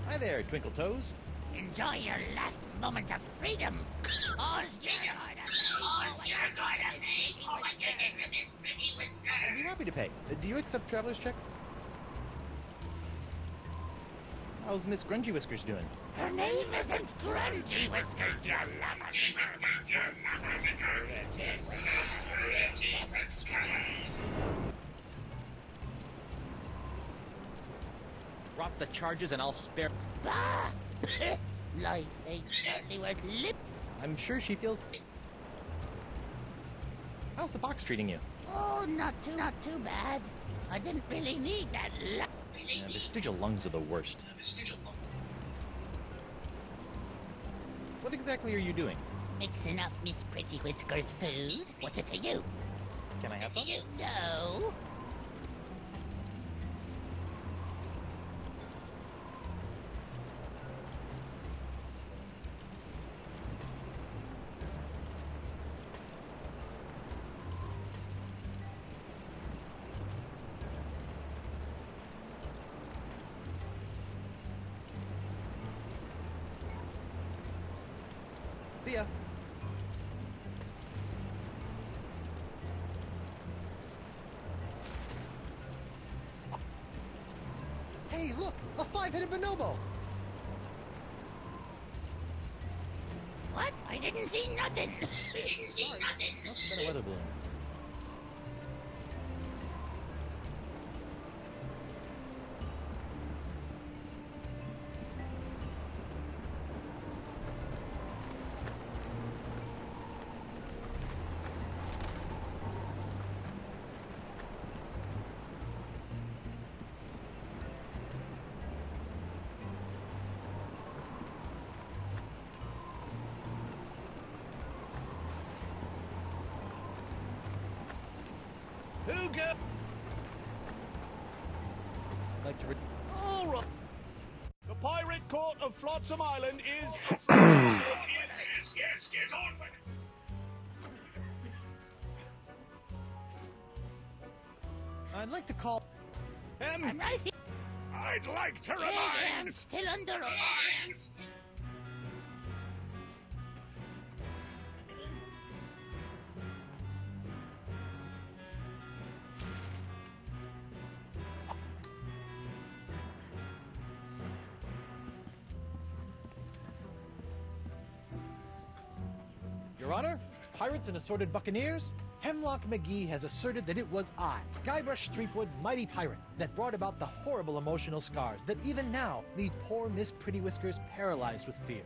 S5: Hi there, Twinkle Toes.
S8: Enjoy your last moments of freedom. All's you're gonna make.
S5: I'd be happy to pay. Do you accept traveler's checks? How's Miss Grungy Whiskers doing?
S8: Her name isn't Grungy Whiskers, you lumpy.
S5: Drop the charges and I'll spare...
S8: Bah! Life ain't hardly worth lip.
S5: I'm sure she feels... How's the box treating you?
S8: Oh, not too bad. I didn't really need that luck.
S5: Yeah, vestigial lungs are the worst. What exactly are you doing?
S8: mixing up Miss Pretty Whiskers' food. What's it to you?
S5: Can I have some?
S8: No.
S5: See ya. Hey, look! A five-headed bonobo!
S8: What? I didn't see nothing.
S5: Must have been a weather balloon.
S3: Who go?
S5: Like to
S3: All right. The pirate court of Flotsam Island is.
S6: Yes, get on with it.
S5: I'd like to call...
S8: I'm right here.
S6: I'd like to
S8: Yeah, I'm
S6: remind...
S8: still under arrest.
S5: Your Honor, pirates and assorted buccaneers, Hemlock McGee has asserted that it was I, Guybrush Threepwood, mighty pirate, that brought about the horrible emotional scars that even now leave poor Miss Pretty Whiskers paralyzed with fear.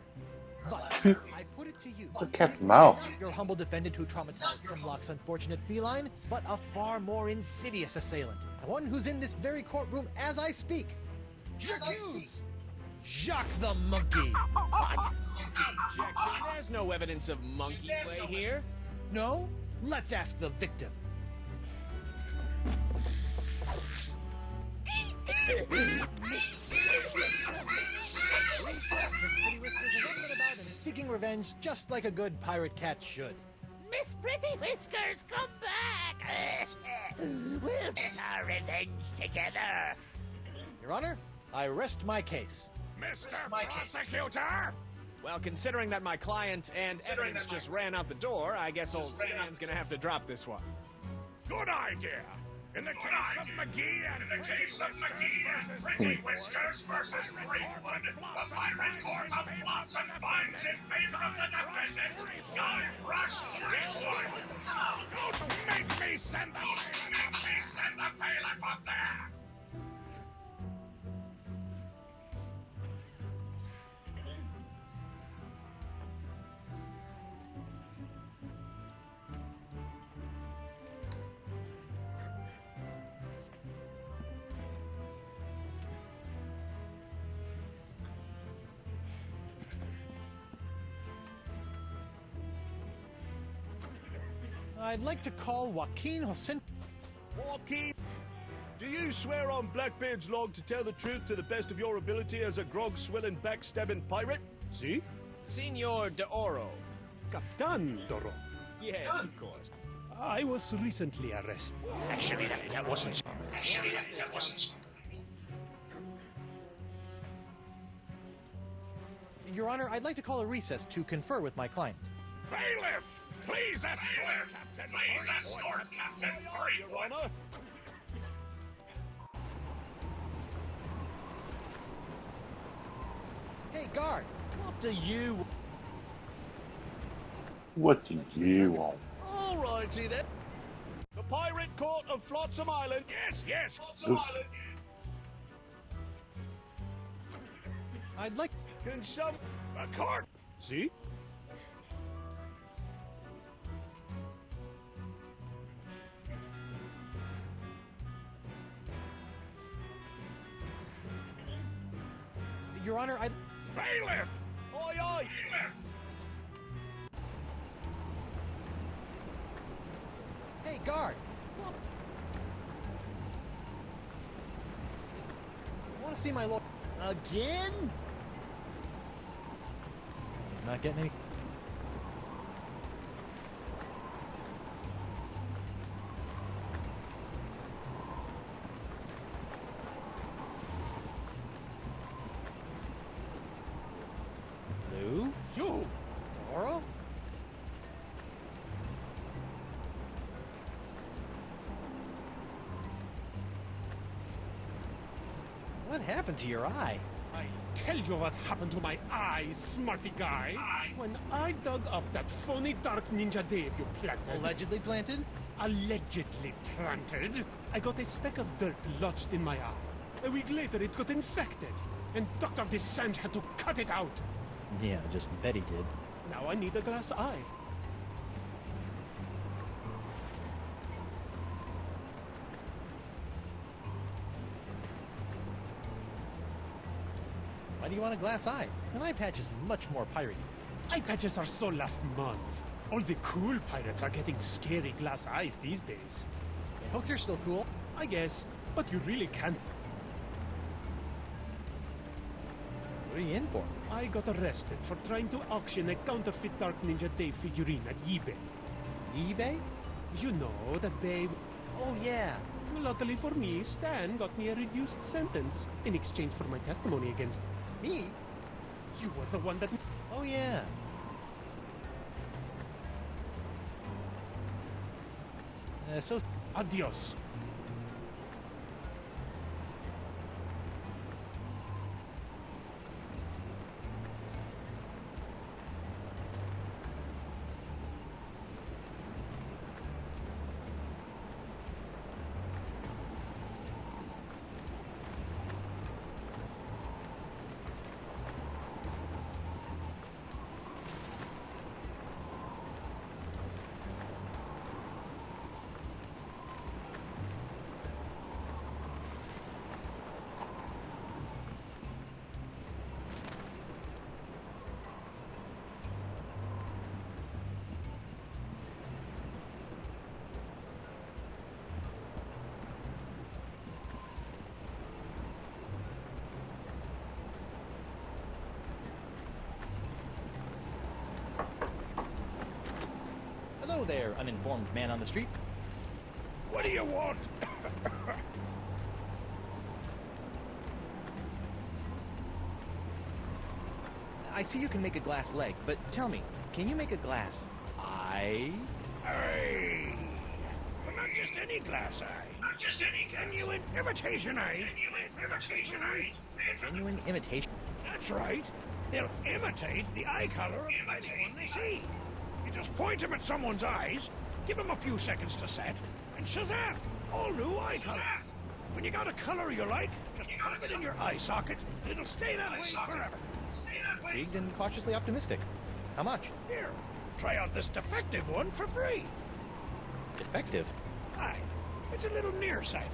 S5: But I put it to you,
S1: The cat's mouth.
S5: not your humble defendant who traumatized Hemlock's unfortunate feline, but a far more insidious assailant, one who's in this very courtroom as I speak. J'accuse Jacques the Monkey. What?
S7: Objection. There's no evidence of monkey play here.
S5: No? Let's ask the victim. Miss Pretty Whiskers is up and about and seeking revenge just like a good pirate cat should.
S8: Miss Pretty Whiskers, come back. We'll get our revenge together.
S5: Your Honor, I rest my case.
S6: Mr. Prosecutor!
S7: Well, considering that my client and evidence just ran out the door, I guess old Stan's gonna have to drop this one.
S6: Good idea. In the case of McGee and Pretty Whiskers versus Threepwood, the pirate court of Flotsam finds in favor of the defendant, Guybrush Threepwood. Don't make me send the bailiff up there.
S5: I'd like to call Joaquin José.
S3: Joaquin, do you swear on Blackbeard's log to tell the truth to the best of your ability as a grog-swilling, backstabbing pirate? See?
S7: Senor De Oro.
S11: Captain Doro.
S7: Yes, of course.
S11: I was recently arrested.
S6: Actually, that wasn't.
S5: Your Honor, I'd like to call a recess to confer with my client.
S6: Bailiff, please escort Captain Threepwood.
S5: Hey, guard, what do you...
S1: What do you want?
S3: All righty then. The pirate court of Flotsam Island.
S6: Yes.
S1: Oof.
S5: I'd like...
S3: Can some...
S6: The court.
S3: See?
S5: Your Honor, I'd...
S6: Bailiff.
S3: Aye, aye.
S5: Guard! Want to see my lawyer? Again? Not getting any... Lou?
S11: You!
S5: Doro? What happened to your eye?
S11: I tell you what happened to my eye, smarty guy. When I dug up that phony Dark Ninja Dave you planted.
S5: Allegedly planted?
S11: Allegedly planted. I got a speck of dirt lodged in my eye. A week later it got infected. And Dr. Descent had to cut it out.
S5: Yeah, just Betty did.
S11: Now I need a glass eye.
S5: Why do you want a glass eye? An eye patch is much more piratey.
S11: Eye patches are so last month. All the cool pirates are getting scary glass eyes these days.
S5: And hooks are still cool.
S11: I guess, but you really can't.
S5: What are you in for?
S11: I got arrested for trying to auction a counterfeit Dark Ninja Dave figurine at eBay.
S5: eBay?
S11: You know, that babe.
S5: Oh, yeah.
S11: Luckily for me, Stan got me a reduced sentence in exchange for my testimony against
S5: Me?
S11: you. Were the one that...
S5: Oh, yeah. So...
S11: Adios.
S5: Hello there, uninformed man on the street.
S6: What do you want?
S5: I see you can make a glass leg, but tell me, can you make a glass eye?
S6: Aye. But not just any glass eye. Not just any genuine imitation eye. Imitation eye.
S5: Genuine imitation?
S6: That's right. They'll imitate the eye color of the one they see. You just point them at someone's eyes, give them a few seconds to set, and shazam! All new eye color. When you got a color you like, just pop it in your eye socket, and it'll stay that way forever.
S5: Intrigued and cautiously optimistic. How much?
S6: Here, try out this defective one for free.
S5: Defective?
S6: Aye, it's a little nearsighted,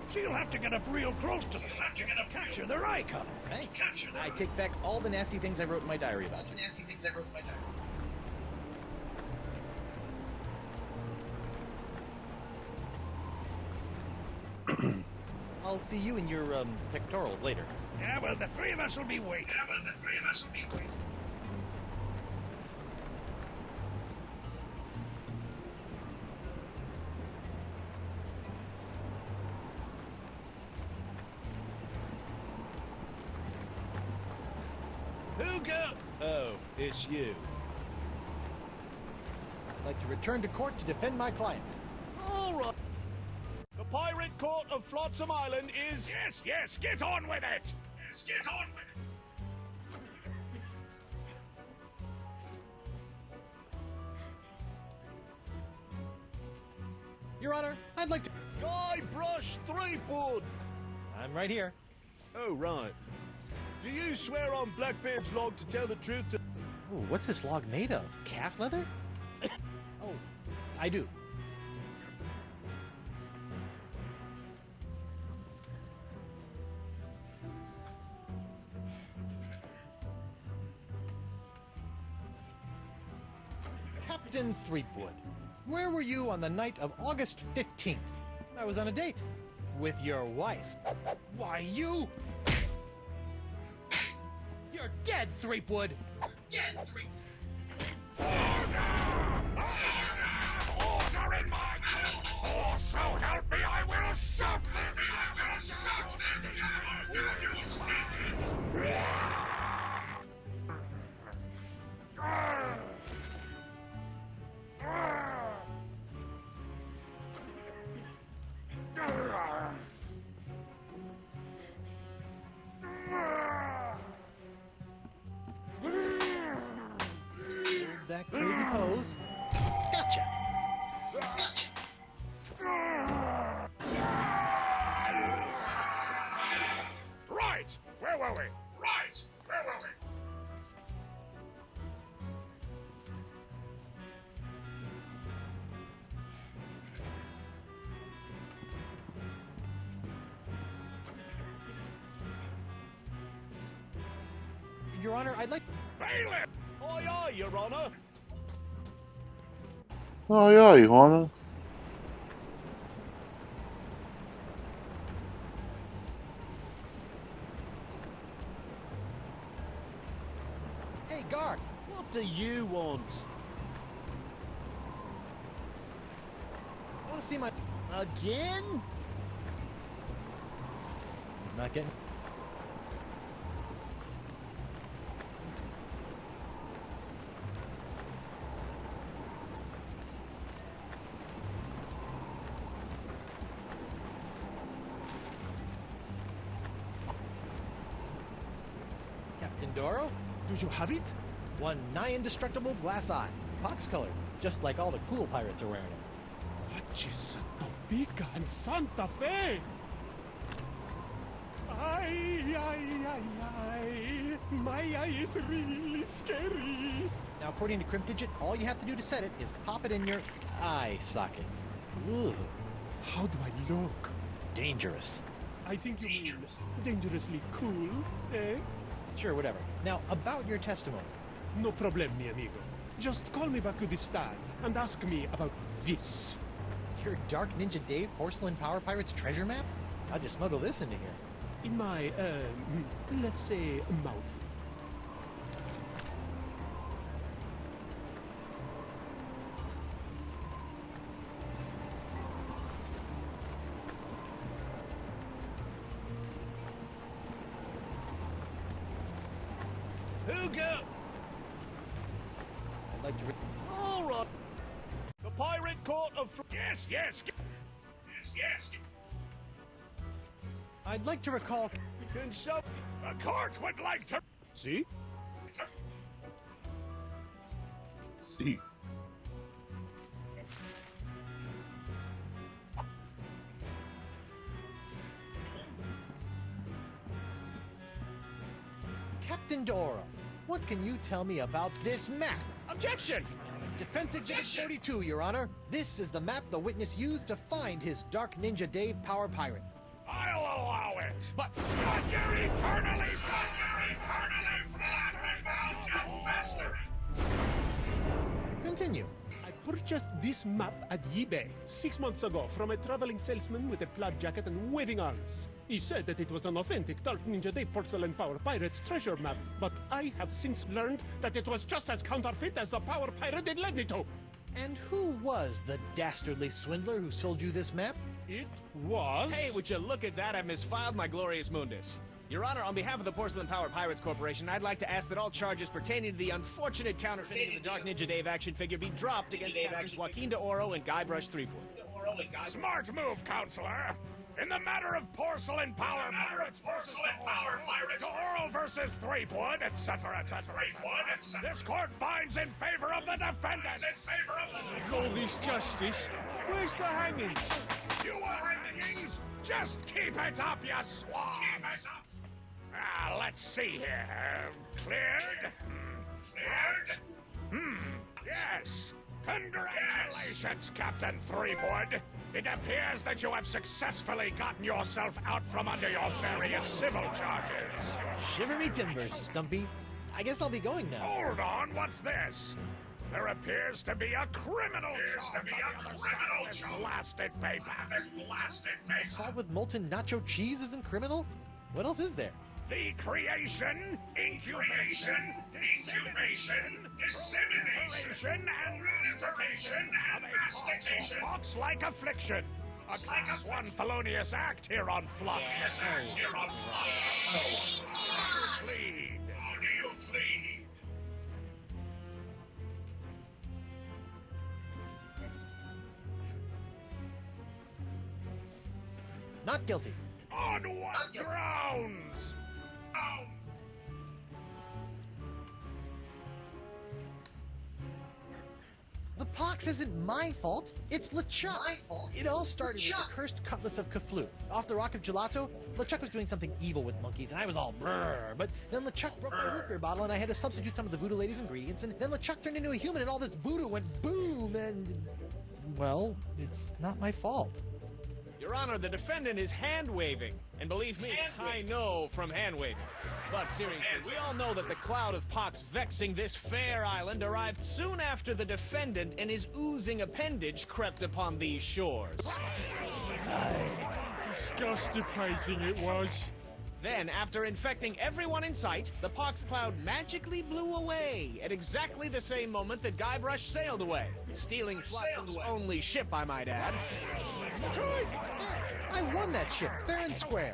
S6: so you'll have to get up real close to the subject to capture their eye color.
S5: Hey, I take back all the nasty things I wrote in my diary about you. I'll see you in your, pectorals later.
S6: Yeah, well, the three of us will be waiting. Who go? Oh, it's you.
S5: I'd like to return to court to defend my client.
S3: All right. The Pirate Court of Flotsam Island is...
S6: Yes, get on with it! Get on with it!
S5: Your Honor, I'd like to...
S3: Guybrush Threepwood!
S5: I'm right here.
S3: Oh, right. Do you swear on Blackbeard's log to tell the truth to...
S5: Oh, what's this log made of? Calf leather? Oh, I do. Captain Threepwood. Where were you on the night of August 15th? I was on a date. With your wife. Why, you... You're dead, Threepwood!
S10: Dead, Threepwood.
S6: Order in my court! Oh, so help me, I will shoot this
S5: That crazy pose. Gotcha!
S6: Right! Where were we? Right! Where were we?
S5: Your Honor, I'd like...
S6: Bailiff!
S7: Aye, aye, Your Honor.
S1: Oh yeah, you wanna?
S5: Hey, guard!
S7: What do you want?
S5: I want to see my...
S7: Again?
S5: Not getting... Captain Doro?
S11: Do you have it?
S5: One nigh indestructible glass eye. Fox colored, just like all the cool pirates are wearing it.
S11: Achis, Topeka and Santa Fe! Ay, ay, ay, ay. My eye is really scary.
S5: Now, according to Cryptdigit, all you have to do to set it is pop it in your eye socket. Ooh,
S11: How do I look?
S5: dangerous.
S11: I think you mean dangerously cool, eh?
S5: Sure, whatever. Now, about your testimony.
S11: No problem, mi amigo. Just call me back to the stand and ask me about this.
S5: Your Dark Ninja Dave Porcelain Power Pirates treasure map? I'll just smuggle this into here.
S11: In my, let's say, mouth.
S7: Who go?
S5: I'd like to...
S7: All right. The Pirate Court of...
S6: Yes, yes. Yes, yes.
S5: I'd like to recall...
S7: Can show...
S6: The court would like to...
S11: See?
S1: See.
S5: Captain Doro, what can you tell me about this map?
S7: Objection!
S5: Defense Exhibit 42, Your Honor. This is the map the witness used to find his Dark Ninja Dave Power Pirate.
S6: I'll allow it.
S7: But...
S6: You're eternally master.
S5: Continue.
S11: I purchased this map at eBay 6 months ago from a traveling salesman with a plaid jacket and waving arms. He said that it was an authentic Dark Ninja Dave Porcelain Power Pirates treasure map, but I have since learned that it was just as counterfeit as the Power Pirate it led me to.
S5: And who was the dastardly swindler who sold you this map?
S11: It was...
S7: Hey, would you look at that? I've misfiled my Glorious Mundus. Your Honor, on behalf of the Porcelain Power Pirates Corporation, I'd like to ask that all charges pertaining to the unfortunate counterfeiting of the Dark Ninja Dave action figure be dropped against Captains Joaquin de Oro and Guybrush Threepwood.
S6: Smart move, counselor. In the matter of porcelain power pirates de Oro versus Threepwood, etc., etc., this court finds in favor of the defendant.
S7: All this justice? Where's the hangings?
S6: You want hangings? Just keep it up, you swab. Let's see here. Cleared? Yes. Congratulations, Captain Threepwood. It appears that you have successfully gotten yourself out from under your various civil charges.
S5: Shiver me timbers, Stumpy. I guess I'll be going now.
S6: Hold on, what's this? There appears to be a criminal charge on the other side of this blasted paper.
S5: Salt with molten nacho cheese isn't criminal? What else is there?
S6: The creation, incubation, dissemination, and mastication of a pox-like affliction. A Class 1 felonious act here on Flux. Plead.
S5: Not guilty.
S6: On what grounds?
S5: The pox isn't my fault. It's LeChuck's. It all started with the cursed cutlass of Kaflu. Off the Rock of Gelato, LeChuck was doing something evil with monkeys, and I was all brrr. But then LeChuck broke my root beer bottle, and I had to substitute some of the voodoo lady's ingredients, and then LeChuck turned into a human, and all this voodoo went boom, and... well, it's not my fault.
S7: Your Honor, the defendant is hand-waving. And believe me, I know from hand-waving. But seriously, we all know that the cloud of pox vexing this fair island arrived soon after the defendant and his oozing appendage crept upon these shores.
S11: Disgusting it was.
S7: Then, after infecting everyone in sight, the pox cloud magically blew away at exactly the same moment that Guybrush sailed away, stealing Flotsam's only ship, I might add.
S5: I won that ship, fair and square.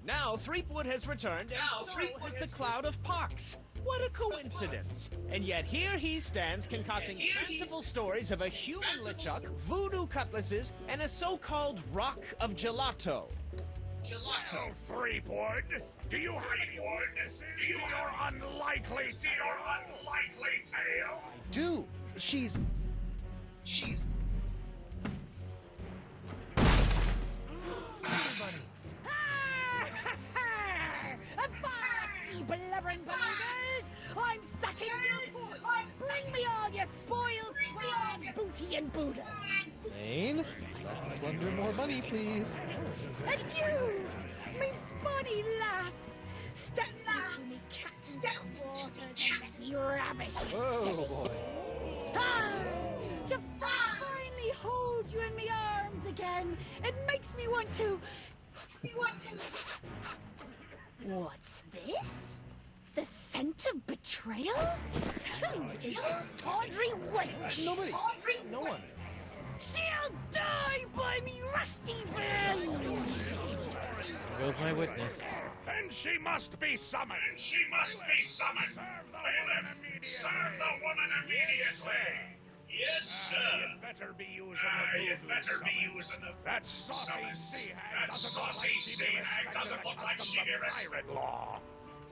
S7: Now, Threepwood has returned, and so has the cloud of pox. What a coincidence. And yet here he stands concocting fanciful stories of a human LeChuck, voodoo cutlasses, and a so-called Rock of Gelato.
S6: Oh, Threepwood, do you have any witnesses to your unlikely tale?
S5: Do. She's...
S12: Avast, ye blubbering belugas! I'm sucking you forth! Bring me all your spoils, swans, booty, and boodle!
S5: Lane, less plunder, more money, please.
S12: And you, me bonny lass, step into me cat's quarters and let me ravish your silly.
S5: boy.
S12: Ah, to finally hold you in me arms again, it makes me want to... What's this? The scent of betrayal? Who is this tawdry wench?
S5: Nobody. No one.
S12: She'll die by me rusty blade!
S5: There goes my witness.
S6: Then she must be summoned. Serve the woman immediately. Yes, sir. You'd better be using the that saucy sea hag doesn't look like she be respected pirate law.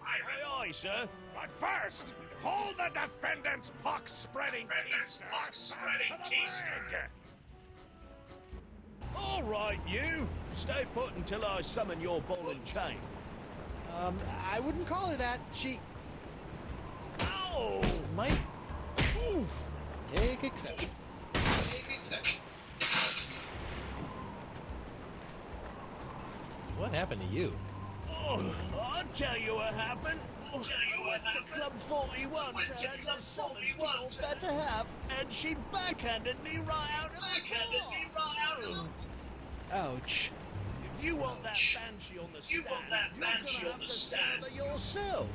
S6: Aye, sir. But first, call the defendant's pox-spreading keister.
S3: All right, you. Stay put until I summon your ball and chain.
S5: I wouldn't call her that. She...
S3: Ow!
S5: might... Oof. Take exception. What happened to you?
S3: Oh, I'll tell you what happened. I went to Club 41 to hand my summons to your better half, and she backhanded me right out of the car.
S5: Ouch.
S3: If you want that banshee on the stand, you're gonna have to serve her yourself.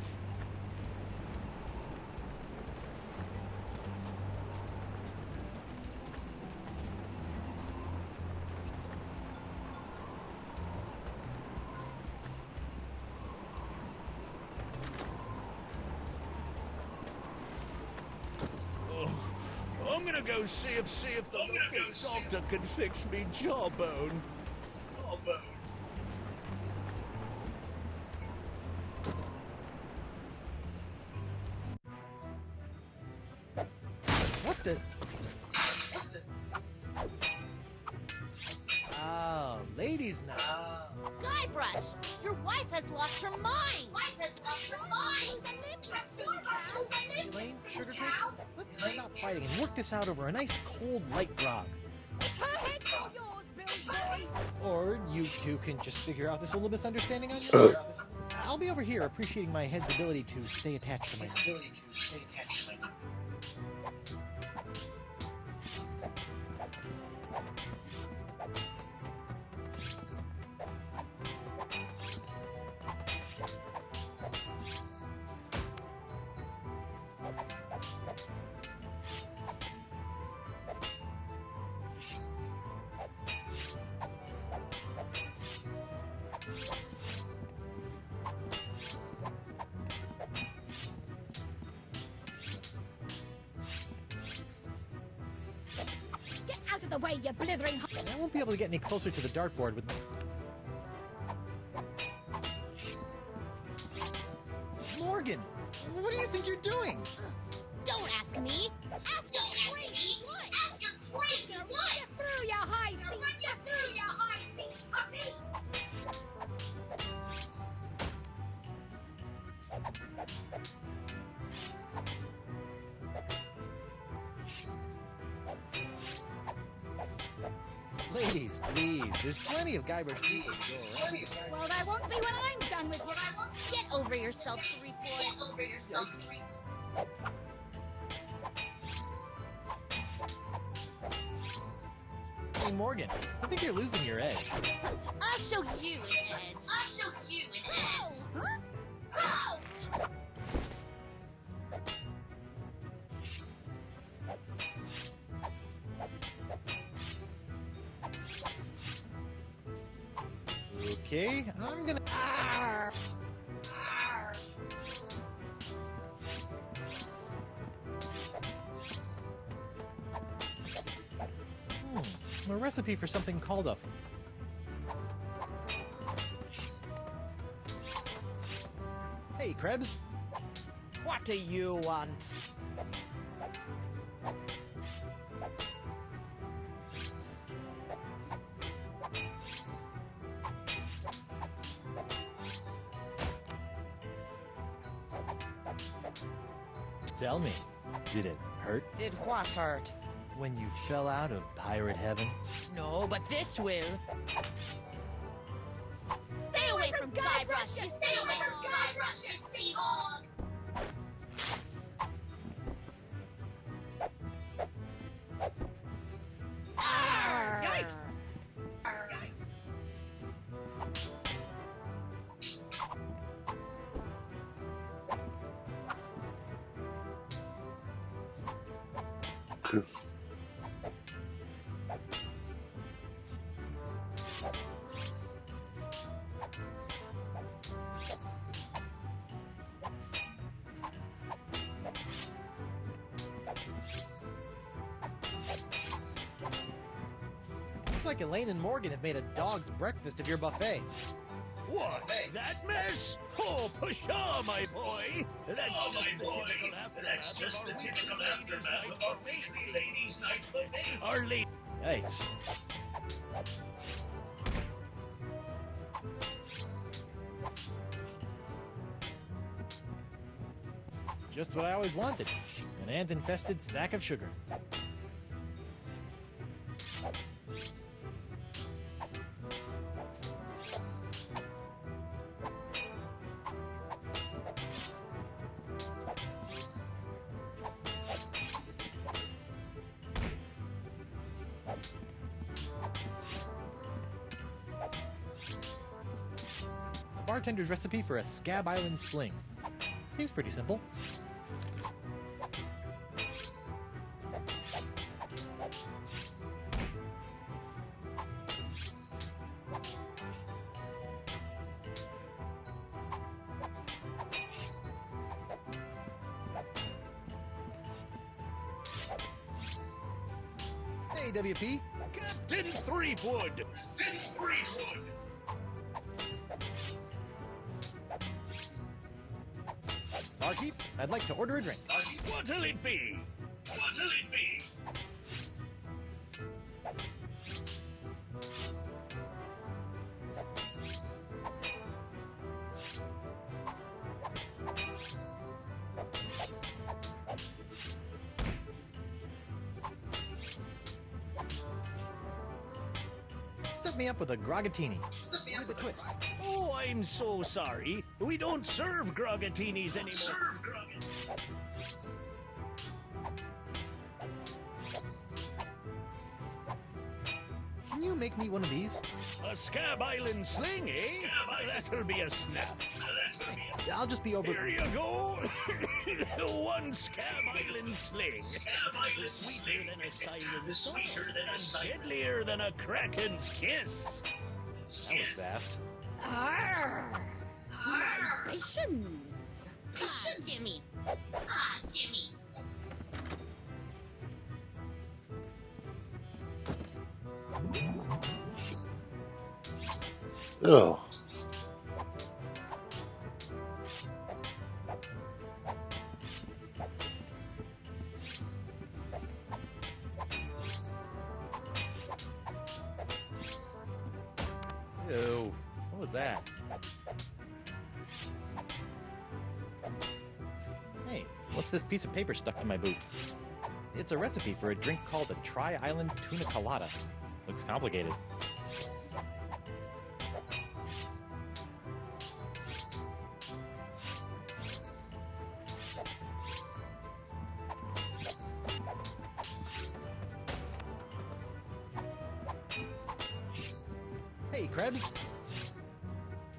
S3: I'm gonna go see if the local doctor can fix me jawbone.
S5: What the... Oh, ladies now.
S4: Guybrush, your wife has lost her mind!
S5: Elaine, sugar cake, let's stop fighting and work this out over a nice cold light grog.
S12: Her head's all yours, Billy boy!
S5: Or you two can just figure out this little misunderstanding on your own. I'll be over here appreciating my head's ability to stay attached to my
S12: of the way, you blithering...
S5: I won't be able to get any closer to the dartboard with... Morgan! What do you think you're doing?
S4: Don't ask me. Ask your queen.
S10: Ask your queen what?
S12: Get through, you high seas!
S10: Run you through, you high seas puppy!
S5: Ladies, please. There's plenty of Guybrush people to go around.
S12: Well, there won't be when I'm done with you.
S4: Get over yourself, Threepwood.
S10: Get over yourself, Threepwood.
S5: Hey, Morgan, I think you're losing your edge.
S4: I'll show you an edge.
S10: I'll show you an edge.
S12: Huh?
S10: Ow!
S5: Okay, I'm gonna...
S10: Arr!
S5: A recipe for something called a... Hey, Krebs.
S7: What do you want?
S5: Tell me, did it hurt
S2: Did what hurt?
S5: when you fell out of pirate heaven?
S2: No, but this will.
S4: Stay away from Guybrush, you
S10: Stay away from Guybrush, you sea hog!
S12: Arr!
S5: Looks like Elaine and Morgan have made a dog's breakfast of your buffet.
S6: What? That mess? Oh, pshaw, my boy. That's just the typical aftermath of our weekly ladies' night buffet. Our lady.
S5: Yikes. Just what I always wanted. An ant-infested sack of sugar. Bartender's recipe for a Scab Island sling. Seems pretty simple. Hey, WP.
S6: Captain Threepwood.
S5: Barkeep, I'd like to order a drink.
S6: What'll it be?
S5: Set me up with a grogatini. With a twist.
S6: Oh, I'm so sorry. We don't serve grogatinis anymore.
S5: Can you make me one of these?
S6: A Scab Island sling, eh? That'll be a snap.
S5: I'll just be over...
S6: Here you go. One Scab Island sling. Sweeter than a siren's song, and deadlier than a kraken's kiss.
S5: That was fast.
S12: Arr! Patience!
S4: Gimme.
S10: Gimme.
S1: Ugh.
S5: Ew. What was that? Hey, what's this piece of paper stuck to my boot? It's a recipe for a drink called a Tri-Island Tuna Colada. Looks complicated. Hey, Krebs.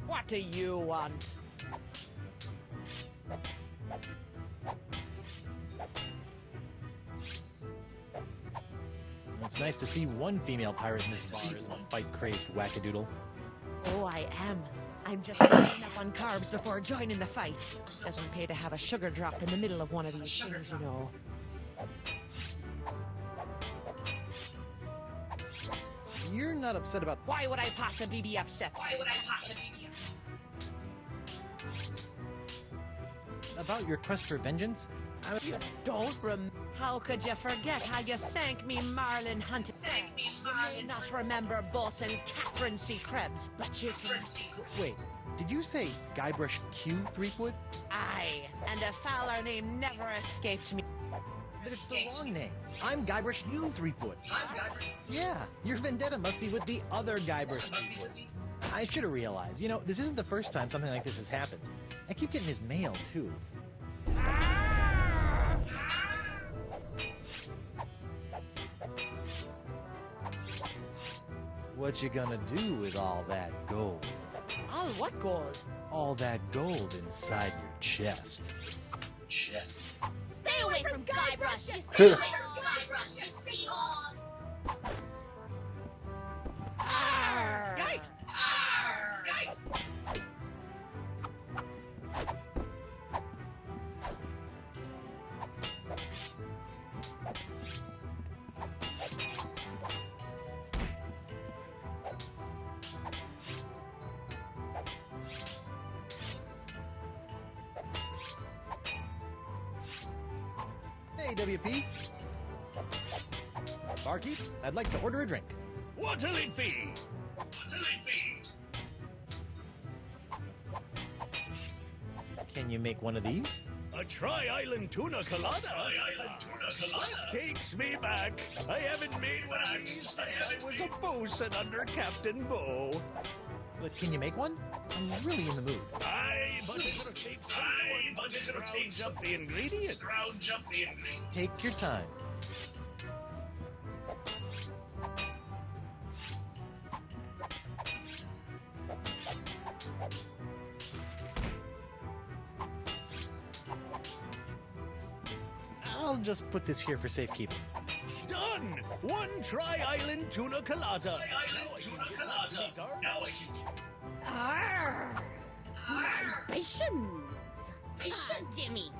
S12: What do you want?
S5: It's nice to see one female pirate in this bar is one fight-crazed wackadoodle.
S2: Oh, I am. I'm just loading up on carbs before joining the fight. Doesn't pay to have a sugar drop in the middle of one of these things, you know.
S5: You're not upset about...
S2: Why would I possibly be upset?
S5: About your quest for vengeance?
S2: You don't How could you forget how you sank me marlin hunting? You may not remember Bosun Catherine C. Krebs, but you can...
S5: Wait, did you say Guybrush Q. Threepwood?
S2: Aye, and a fowler name never escaped me.
S5: But it's the wrong name. I'm Guybrush U. Threepwood. Yeah, your vendetta must be with the other Guybrush Threepwood. I should have realized. You know, this isn't the first time something like this has happened. I keep getting his mail, too. What you gonna do with all that gold?
S2: All what gold?
S5: All that gold inside your chest.
S4: Stay away from Guybrush, you
S10: Stay away from Guybrush, you seahorn!
S2: Right.
S5: Hey, WP. Barkeep, I'd like to order a drink.
S6: What'll it be?
S5: Can you make one of these?
S6: A Tri-Island Tuna Colada? That takes me back. I haven't made one of these since I was a bosun under Captain Bo.
S5: But can you make one? I'm really in the mood.
S6: Aye, but it'll take someone to scrounge up the ingredients.
S5: Take your time. I'll just put this here for safekeeping.
S6: Done! One Tri-Island Tuna Colada. Now I can...
S12: Arr! My patience!
S4: Jimmy.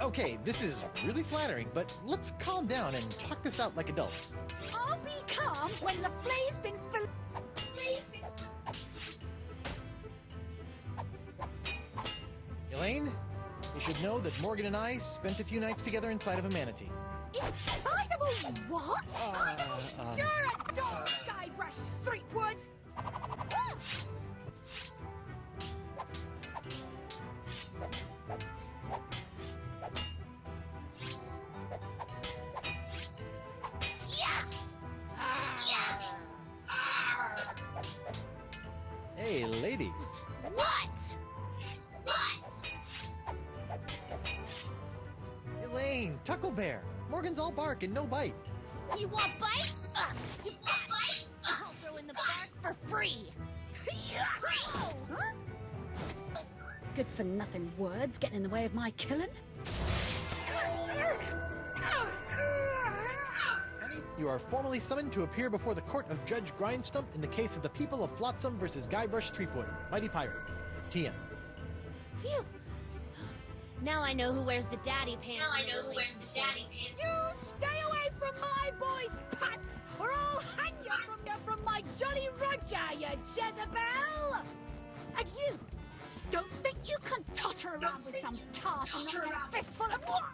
S5: Okay, this is really flattering, but let's calm down and talk this out like adults.
S12: I'll be calm when the flay's been filled.
S5: Elaine, you should know that Morgan and I spent a few nights together inside of a manatee.
S12: Inside of a what? You're a dog, Guybrush Threepwood!
S5: Hey, ladies.
S4: What?
S5: Elaine, Tucklebear. Morgan's all bark and no bite.
S4: You want bite? You want bite? I'll throw in the bark for free.
S12: Huh? Good for nothing words getting in the way of my killing.
S5: Honey, you are formally summoned to appear before the court of Judge Grindstump in the case of the people of Flotsam versus Guybrush Threepwood, Mighty Pirate. TM.
S4: Phew. Now I know who wears the daddy pants.
S12: You stay away from my boy's pants, or I'll hang you from my Jolly Roger, you Jezebel! And you, don't think you can totter around with some tart and not get a fistful of what?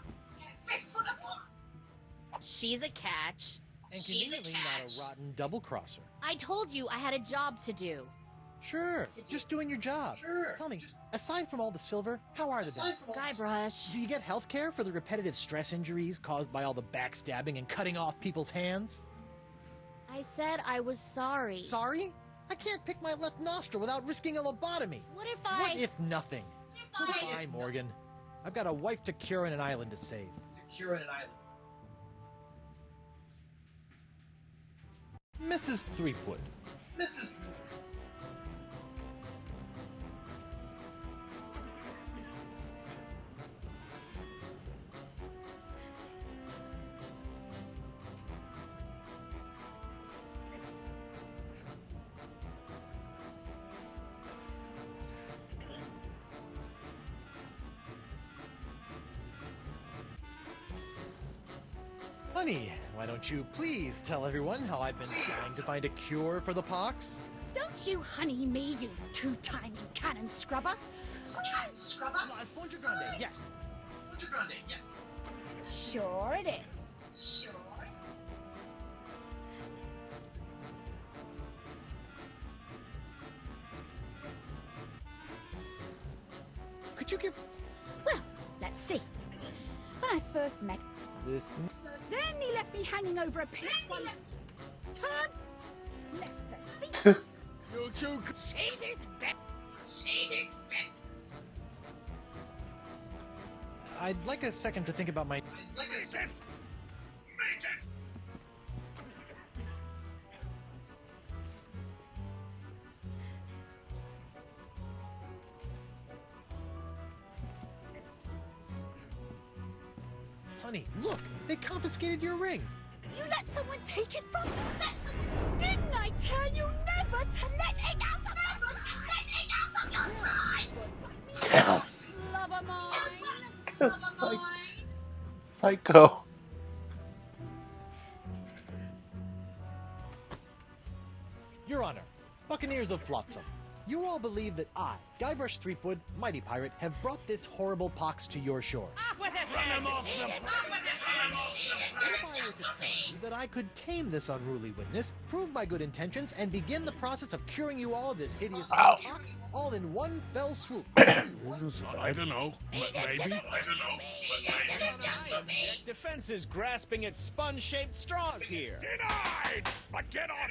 S4: She's a catch.
S5: And conveniently not a rotten double-crosser.
S4: I told you I had a job to do.
S5: Sure, just doing your job. Tell me, aside from all the silver, how are the days?
S4: Guybrush.
S5: Do you get health care for the repetitive stress injuries caused by all the backstabbing and cutting off people's hands?
S4: I said I was sorry.
S5: Sorry? I can't pick my left nostril without risking a lobotomy.
S4: What if
S5: What if nothing? Goodbye, Morgan. I've got a wife to cure and an island to save. Mrs. Threepwood. Honey, why don't you please tell everyone how I've been trying to find a cure for the pox?
S12: Don't you honey me, you two-timing cannon scrubber.
S5: La Esponja Grande, yes.
S12: Sure it is.
S5: Could you give
S12: Well, let's see. When I first met
S5: this...
S12: then he left me hanging over a pit while turned, left the seat.
S8: Save his bet.
S5: I'd like a second to think about my... Honey, look! They confiscated your ring!
S12: You let someone take it from me? Didn't I tell you never to let it out of your sight? Love of mine.
S1: Psycho.
S5: Your Honor, Buccaneers of Flotsam, you all believe that I, Guybrush Threepwood, Mighty Pirate, have brought this horrible pox to your shores.
S12: Off with it!
S6: Run him off the...
S5: What if I were to tell you that I could tame this unruly witness, prove my good intentions, and begin the process of curing you all of this hideous pox, all in one fell swoop?
S6: I don't know. Maybe.
S7: Defense is grasping at sponge-shaped straws here.
S6: Denied! But get on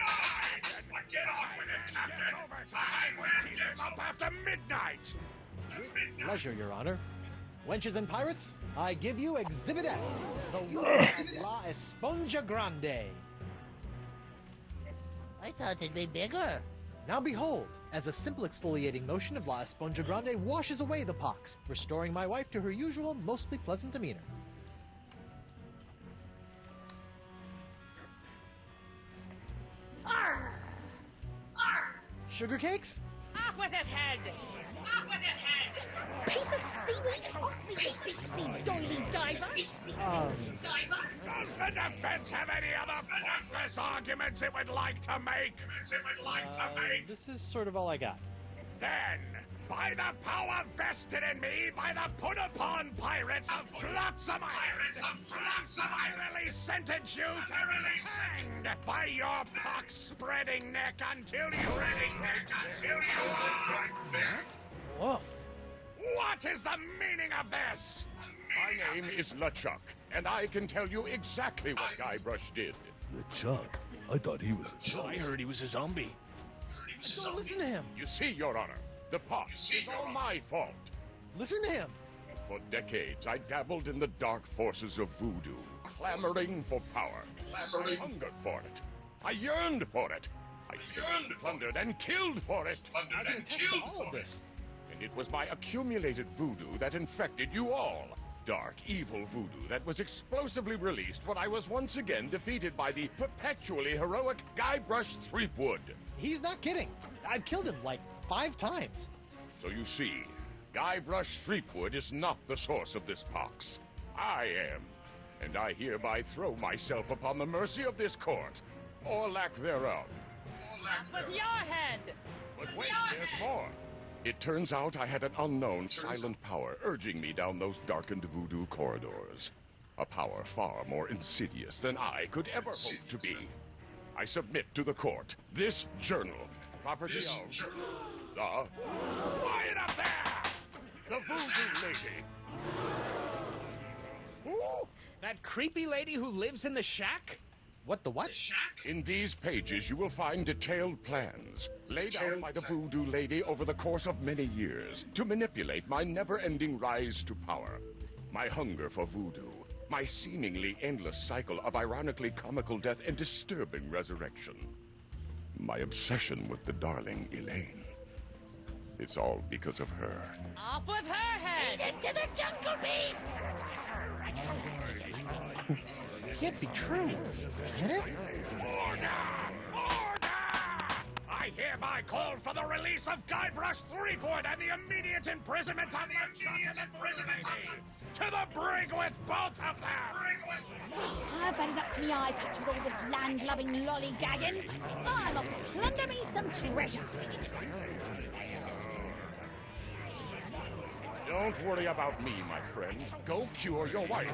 S6: with it, Captain. It's overtime. We'll keep him up after midnight.
S5: Pleasure, Your Honor. Wenches and pirates, I give you Exhibit S, the Will of La Esponja Grande.
S8: I thought it'd be bigger.
S5: Now behold, as a simple exfoliating motion of La Esponja Grande washes away the pox, restoring my wife to her usual, mostly pleasant demeanor.
S12: Arr!
S5: Sugar cakes?
S12: Off with it, head! Piece of seaweed off me, you deep-sea doily diver!
S6: Does the defense have any other pointless arguments it would like to make?
S5: This is sort of all I got.
S6: Then, by the power vested in me by the put-upon pirates of Flotsam Island, I really sentence you to be hanged by your pox-spreading neck until you are...
S5: Woof.
S6: What is the meaning of this? My name is LeChuck, and I can tell you exactly what Guybrush did.
S13: LeChuck? I thought he was a zombie. I heard he was a zombie.
S5: Don't listen to him.
S6: You see, Your Honor, the pox is all my fault.
S5: Listen to him.
S6: For decades, I dabbled in the dark forces of voodoo, clamoring for power. I hungered for it. I yearned for it. I killed, plundered, and killed for it.
S5: I can attest to all of this.
S6: And it was my accumulated voodoo that infected you all. dark, evil voodoo that was explosively released when I was once again defeated by the perpetually heroic Guybrush Threepwood.
S5: He's not kidding. I've killed him like 5 times.
S6: So you see, Guybrush Threepwood is not the source of this pox. I am. And I hereby throw myself upon the mercy of this court, or lack thereof.
S12: With your head!
S6: But wait, there's more. It turns out I had an unknown silent power urging me down those darkened voodoo corridors. A power far more insidious than I could ever hope to be. I submit to the court this journal, property of the... Quiet up there! The voodoo lady!
S7: Ooh, that creepy lady who lives in the shack?
S5: What the what?
S6: In these pages, you will find detailed plans laid out by the voodoo lady over the course of many years to manipulate my never-ending rise to power. My hunger for voodoo, my seemingly endless cycle of ironically comical death and disturbing resurrection. My obsession with the darling Elaine. It's all because of her.
S12: Off with her head!
S8: Lead him to the jungle beast!
S5: It can't be true. Can it?
S6: Order! Order! I hereby call for the release of Guybrush Threepwood and the immediate imprisonment of the lady. To the brig with both of them!
S12: I've had it up to me eye patch with all this land-loving lollygagging. I'm off to plunder me some treasure.
S6: Don't worry about me, my friend. Go cure your wife.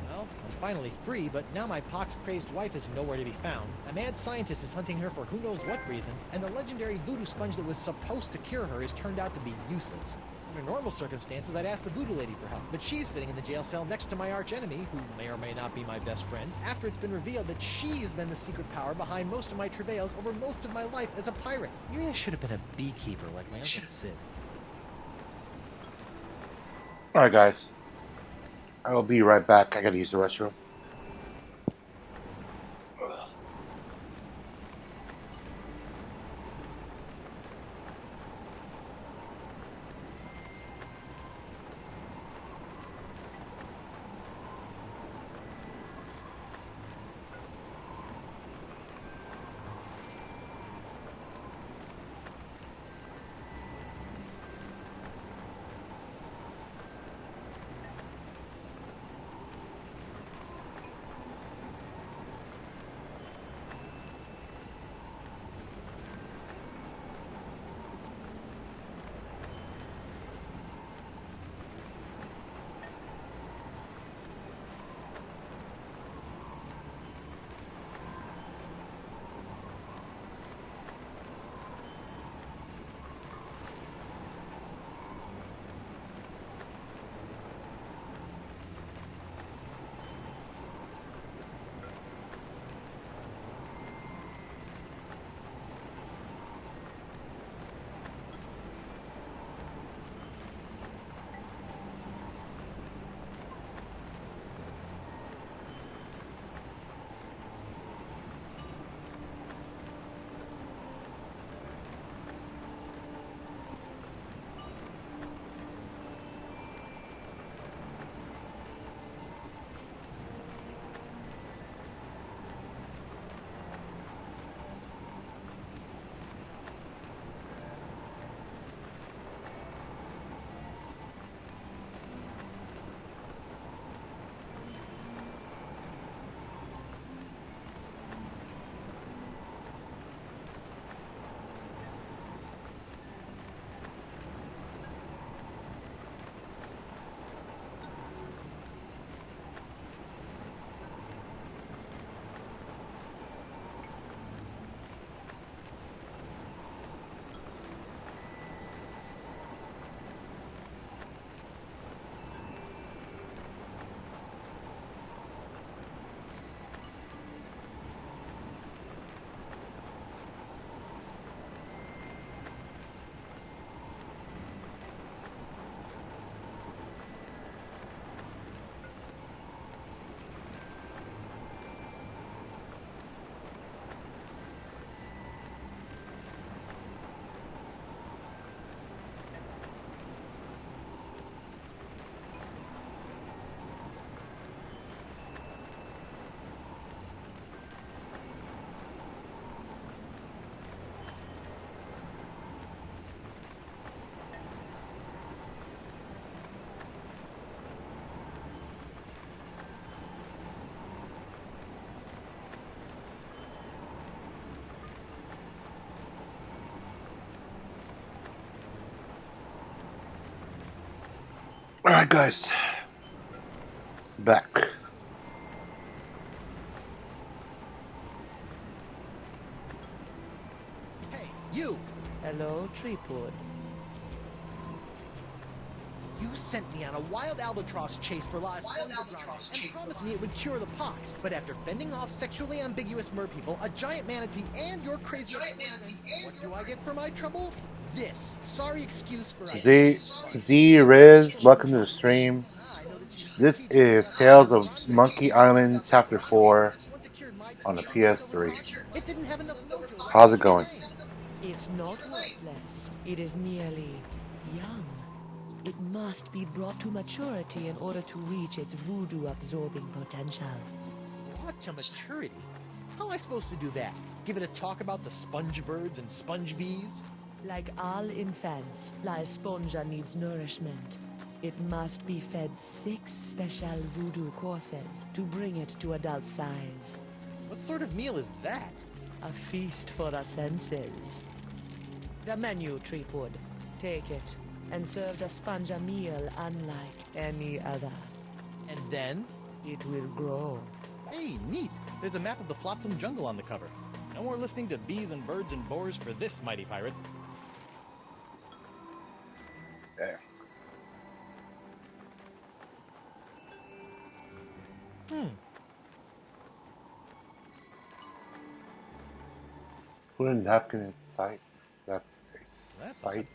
S5: Well, I'm finally free, but now my pox-crazed wife is nowhere to be found. A mad scientist is hunting her for who knows what reason, and the legendary voodoo sponge that was supposed to cure her has turned out to be useless. Under normal circumstances, I'd ask the voodoo lady for help, but she's sitting in the jail cell next to my archenemy, who may or may not be my best friend, after it's been revealed that she's been the secret power behind most of my travails over most of my life as a pirate. Maybe I should have been a beekeeper like my Uncle Sid.
S1: Alright, guys. I will be right back. I gotta use the restroom. Alright, guys. Back.
S5: Hey, you!
S2: Hello, Threepwood.
S5: You sent me on a wild albatross chase for last and promised me it would cure the pox. But after fending off sexually ambiguous merpeople, a giant manatee, and your crazy what do I get for my trouble? This. Sorry excuse for
S1: Z Riz, welcome to the stream. This is Tales of Monkey Island Chapter 4 on the PS3. How's it going?
S2: It's not worthless. It is merely young. It must be brought to maturity in order to reach its voodoo-absorbing potential.
S5: What to maturity? How am I supposed to do that? Give it a talk about the sponge birds and sponge bees?
S2: Like all infants, La Esponja needs nourishment. It must be fed 6 special voodoo courses to bring it to adult size.
S5: What sort of meal is that?
S2: A feast for the senses. The menu, Threepwood. Take it, and serve the sponge a meal unlike any other.
S5: And then?
S2: It will grow.
S5: Hey, neat. There's a map of the Flotsam Jungle on the cover. No more listening to bees and birds and boars for this mighty pirate.
S1: Okay. Put a napkin in sight. That's a sight.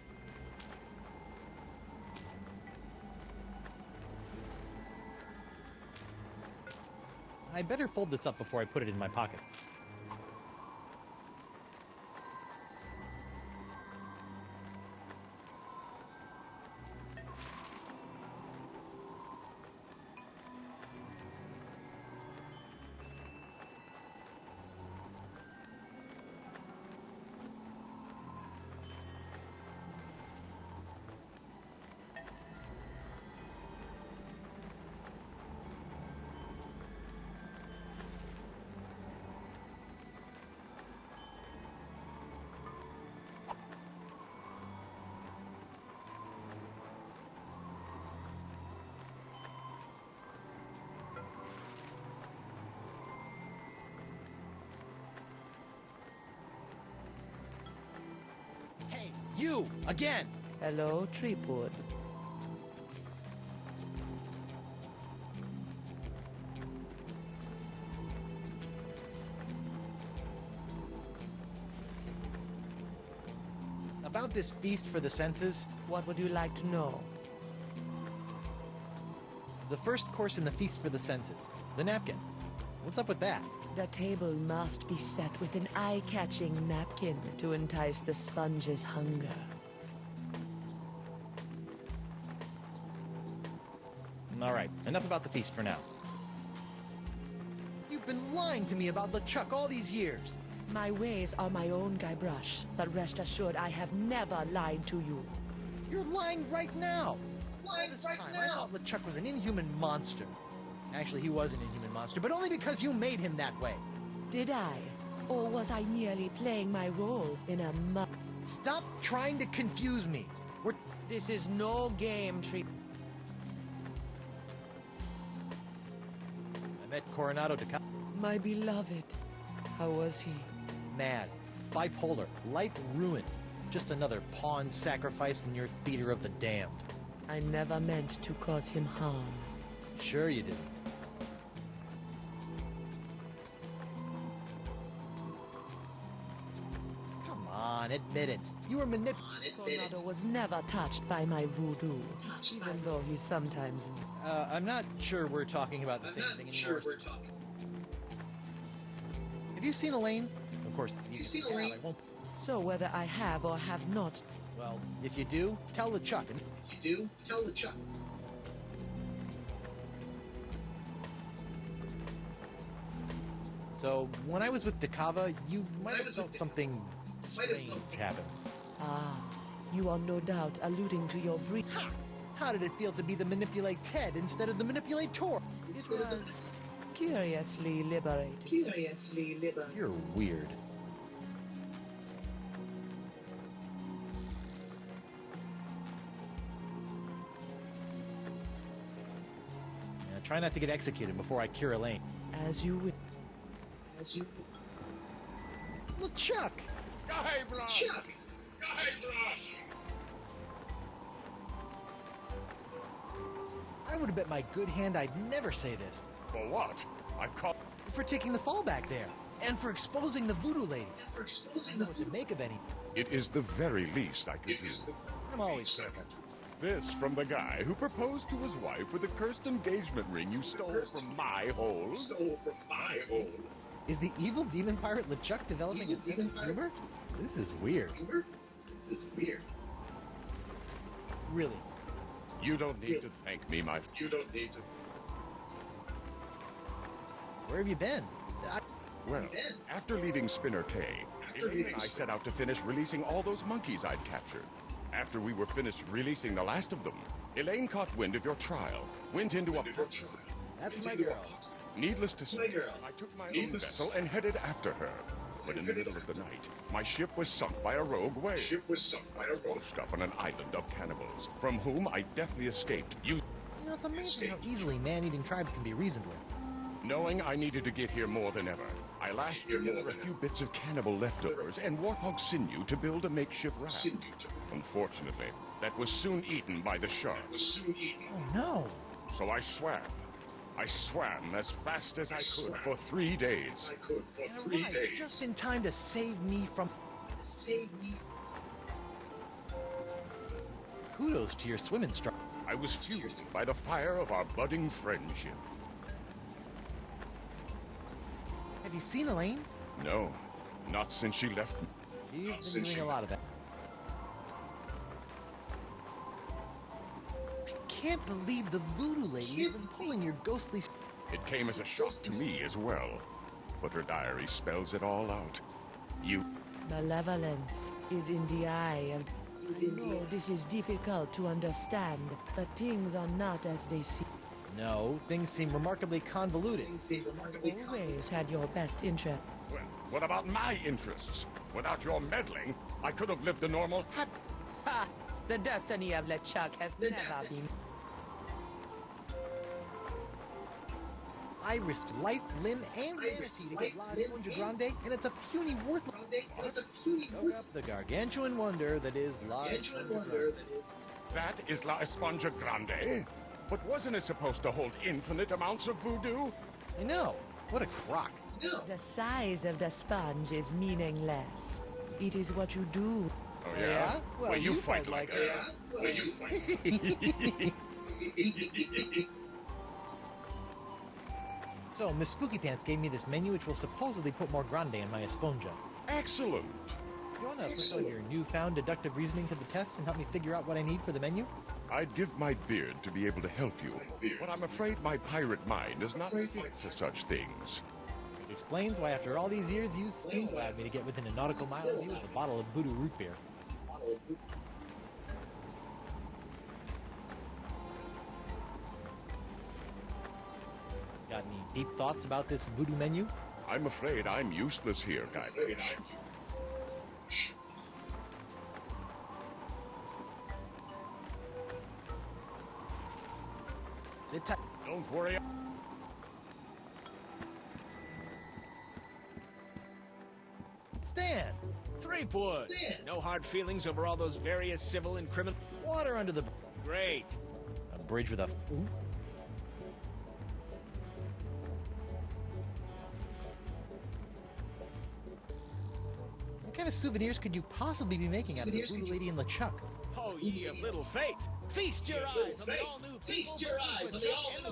S5: I better fold this up before I put it in my pocket. You! Again!
S2: Hello, Threepwood.
S5: About this feast for the senses,
S2: What would you like to know?
S5: the first course in the feast for the senses, the napkin. What's up with that?
S2: The table must be set with an eye-catching napkin to entice the sponge's hunger.
S5: Alright, enough about the feast for now. You've been lying to me about LeChuck all these years.
S2: My ways are my own, Guybrush, but rest assured I have never lied to you.
S5: You're lying right now! I thought LeChuck was an inhuman monster. Actually, he was an inhuman monster, but only because you made him that way.
S2: Did I? Or was I merely playing my role in a
S5: Stop trying to confuse me.
S2: This is no game,
S5: I met Coronado de
S2: My beloved. How was he?
S5: Mad. Bipolar. Life ruined. Just another pawn sacrificed in your theater of the damned.
S2: I never meant to cause him harm.
S5: Sure you did. Come on, admit it. You were manipulated.
S2: Coronado was never touched by my voodoo, even though he sometimes...
S5: I'm not sure we're talking about the same thing anymore. Have you seen Elaine? Of course, you seen Elaine? I won't...
S2: So whether I have or have not...
S5: Well, if you do, tell LeChuck. So, when I was with Dakava, you might have felt something strange happen.
S2: Ah, you are no doubt alluding to your breach.
S5: How did it feel to be the Manipulate Ted instead of the Manipulator?
S2: It was curiously liberating.
S5: You're weird. Try not to get executed before I cure Elaine.
S2: As you would.
S5: Look, Chuck!
S6: Guybrush!
S5: I would have bet my good hand I'd never say this.
S6: For what? I've caught...
S5: For taking the fall back there. And for exposing the voodoo lady. I don't know what to make of any.
S6: It is the very least I could do.
S5: I'm always careful.
S6: This from the guy who proposed to his wife with a cursed engagement ring you stole from my hold.
S5: Is the evil demon pirate LeChuck developing a sense of humor? This is weird. Really?
S6: You don't need to thank me, my...
S5: Where have you been?
S6: Well, after leaving Spinner K, Elaine and I set out to finish releasing all those monkeys I'd captured. After we were finished releasing the last of them, Elaine caught wind of your trial, went into a...
S5: That's my girl.
S6: Needless to say, I took my own vessel and headed after her. But in the middle of the night, my ship was sunk by a rogue whale. Pushed up on an island of cannibals, from whom I deftly escaped.
S5: You know, it's amazing how easily man-eating tribes can be reasoned with.
S6: Knowing I needed to get here more than ever, I lashed together a few bits of cannibal leftovers and warthog sinew to build a makeshift raft. Unfortunately, that was soon eaten by the sharks.
S5: Oh no!
S6: So I swam. I swam as fast as I could for 3 days.
S5: Just in time to save me from... Kudos to your swim instructor.
S6: I was fueled by the fire of our budding friendship.
S5: Have you seen Elaine?
S6: No, not since she left me.
S5: She's been doing a lot of that. I can't believe the voodoo lady has been pulling your ghostly...
S6: It came as a shock to me as well. But her diary spells it all out.
S2: Malevolence is in the eye of... I know this is difficult to understand, but things are not as they seem.
S5: No, things seem remarkably convoluted.
S2: Always had your best interest.
S6: Well, what about my interests? Without your meddling, I could have lived a normal...
S2: Ha! The destiny of LeChuck has never been...
S5: I risked life, limb, and vanity to get La Esponja Grande, and it's a puny worthless... Look up the gargantuan wonder that is La Esponja Grande.
S6: That is La Esponja Grande? But wasn't it supposed to hold infinite amounts of voodoo?
S5: I know. What a crock.
S2: The size of the sponge is meaningless. It is what you do.
S6: Oh, yeah?
S5: Well,
S6: you fight like her.
S5: So, Miss Spooky Pants gave me this menu which will supposedly put more grande in my esponja.
S6: Excellent.
S5: You want to put some of your newfound deductive reasoning to the test and help me figure out what I need for the menu?
S6: I'd give my beard to be able to help you, but I'm afraid my pirate mind is not fit for such things.
S5: It explains why after all these years you schemes allowed me to get within a nautical mile of you with a bottle of voodoo root beer. Got any deep thoughts about this voodoo menu?
S6: I'm afraid I'm useless here, Guybrush.
S5: Sit tight.
S6: Don't worry.
S5: Stan!
S7: Threepwood! No hard feelings over all those various civil and criminal...
S5: Water under the...
S7: Great.
S5: A bridge with a... Ooh. What kind of souvenirs could you possibly be making out of the Voodoo Lady and LeChuck?
S7: Oh, ye of little faith! Feast your eyes on the all-new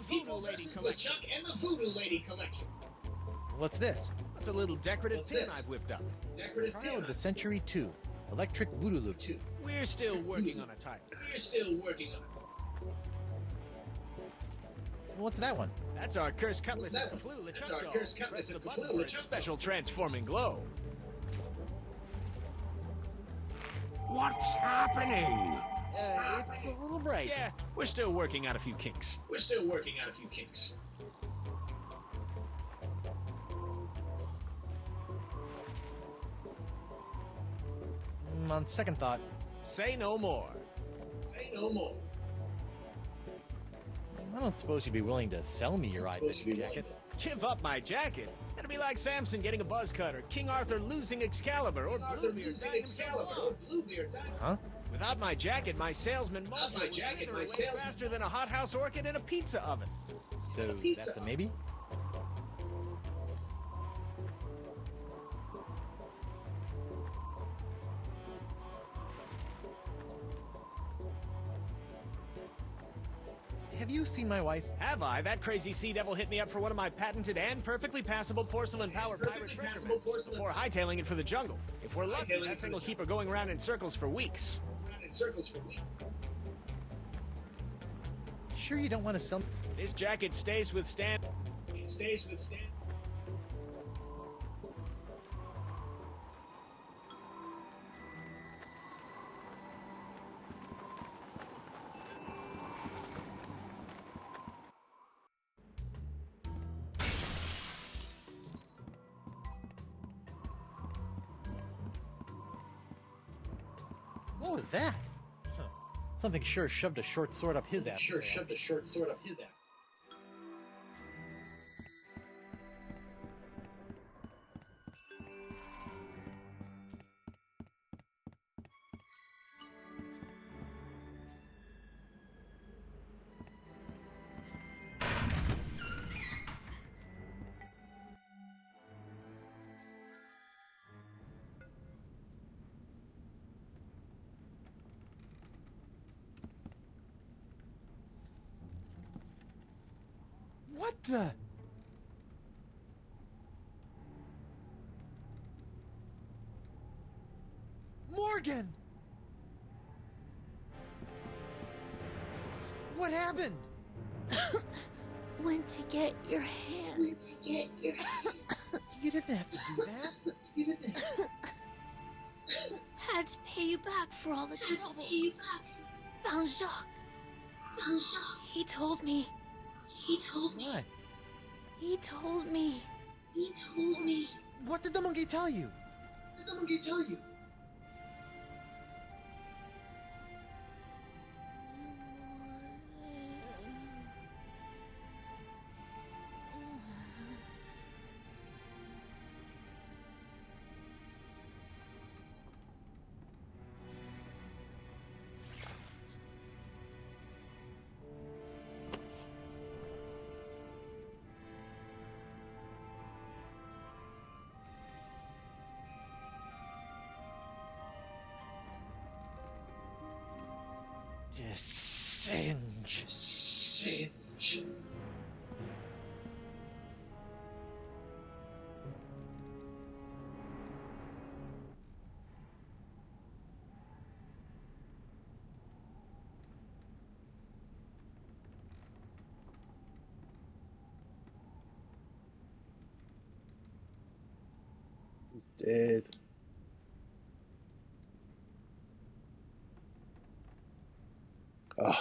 S7: Voodoo Lady collection.
S5: What's this?
S7: It's a little decorative pin I've whipped up.
S5: Trial of the Century 2. Electric Voodoo Loop.
S7: We're still working on a title.
S5: What's that one?
S7: That's our cursed cutlass of the flu LeChuck doll. Press the button for its special transforming glow.
S6: What's happening?
S5: It's a little bright.
S7: Yeah, we're still working out a few kinks.
S5: On second thought,
S7: Say no more.
S5: I don't suppose you'd be willing to sell me your eye-bitten jacket.
S7: Give up my jacket? That'd be like Samson getting a buzz cut, or King Arthur losing Excalibur, or Bluebeard dying himself alone.
S5: Huh?
S7: Without my jacket, my salesman mojo would wither away faster than a hothouse orchid in a pizza oven.
S5: So that's a maybe? Have you seen my wife?
S7: Have I? That crazy sea devil hit me up for one of my patented and perfectly passable porcelain power pirate treasure maps before hightailing it for the jungle. If we're lucky, that thing will keep her going around in circles for weeks.
S5: Sure you don't want to sell...
S7: This jacket stays with Stan.
S5: What was that? Huh. Something sure shoved a short sword up his ass. What the? Morgan! What happened?
S14: Went to get your hand.
S5: You didn't have to do that.
S14: Had to pay you back for all the trouble. Found Jacques. He told me.
S5: What?
S14: He told me.
S5: What did the monkey tell you? Singe.
S1: He's dead. Ugh.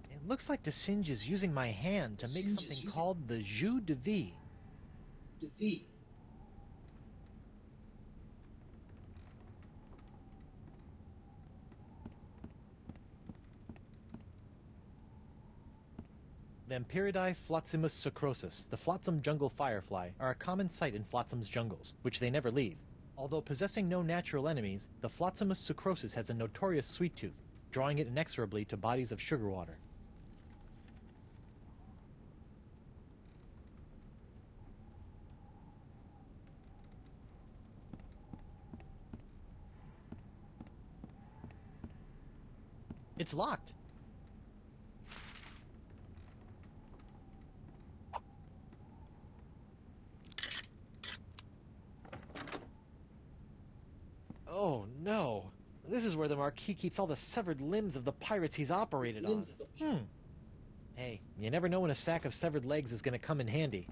S5: It looks like Desinge is using my hand to make something called the Jus de Vie. Vampiridae flotzimus sucrosus, the flotsam jungle firefly, are a common sight in flotsams jungles, which they never leave. Although possessing no natural enemies, the flotzimus sucrosus has a notorious sweet tooth, drawing it inexorably to bodies of sugar water. It's locked. Oh, no. This is where the Marquis keeps all the severed limbs of the pirates he's operated on. Hey, you never know when a sack of severed legs is going to come in handy.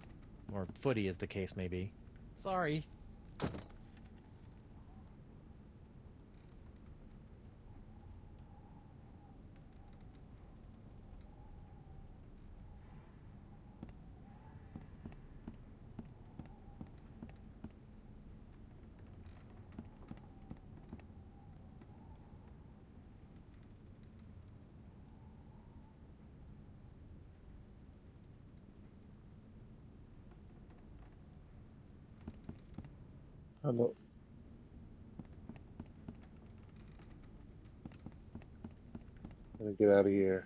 S5: Or footy, as the case may be. Sorry.
S1: Hello. I'm gonna get out of here.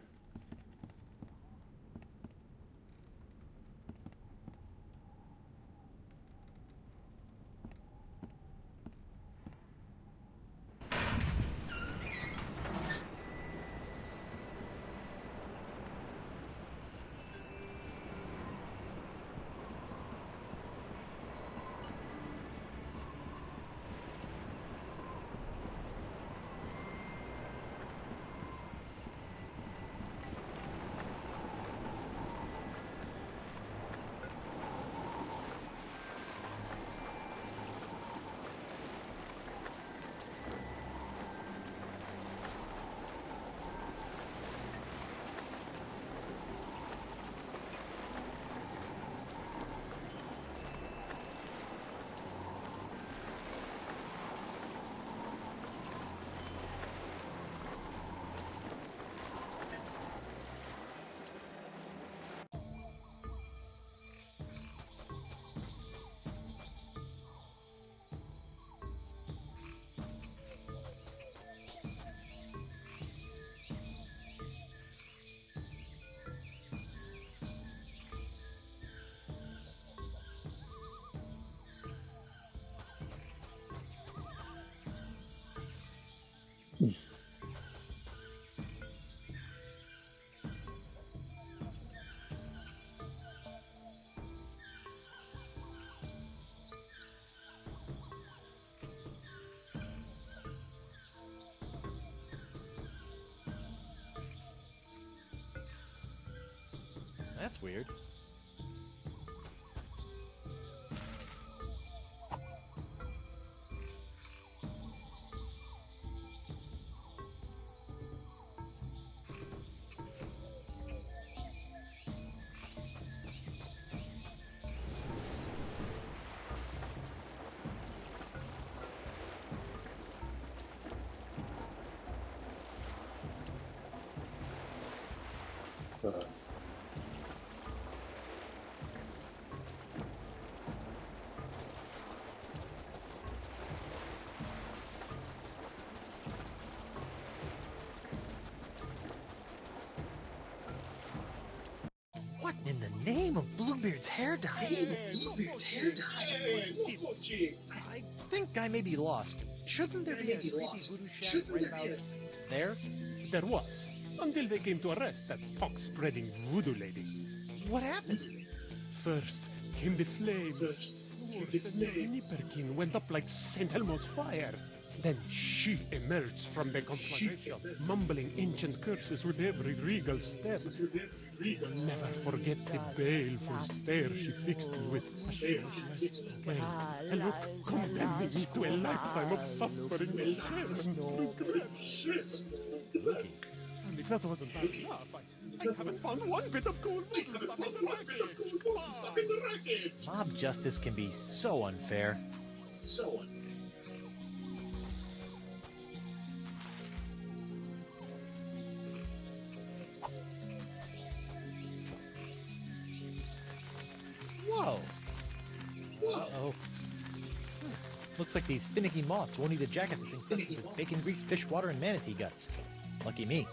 S5: That's weird. What in the name of Bluebeard's hair dye? I think I may be lost. Shouldn't there be a creepy voodoo shack right about there?
S11: There was, until they came to arrest that talk-spreading voodoo lady.
S5: What happened?
S11: First came the flames. Poor Senorita Perkin went up like St. Elmo's fire. Then she emerged from the conflagration, mumbling ancient curses with every regal step. I'll never forget the baleful stare she fixed me with questions like, and look, condemning me to a lifetime of suffering, shame, and regret. And if that wasn't bad enough, I haven't found one bit of gold left on the wreckage.
S5: Mob justice can be so unfair. Whoa! Uh-oh. Looks like these finicky moths won't eat a jacket that's infested with bacon grease, fish water, and manatee guts. Lucky me.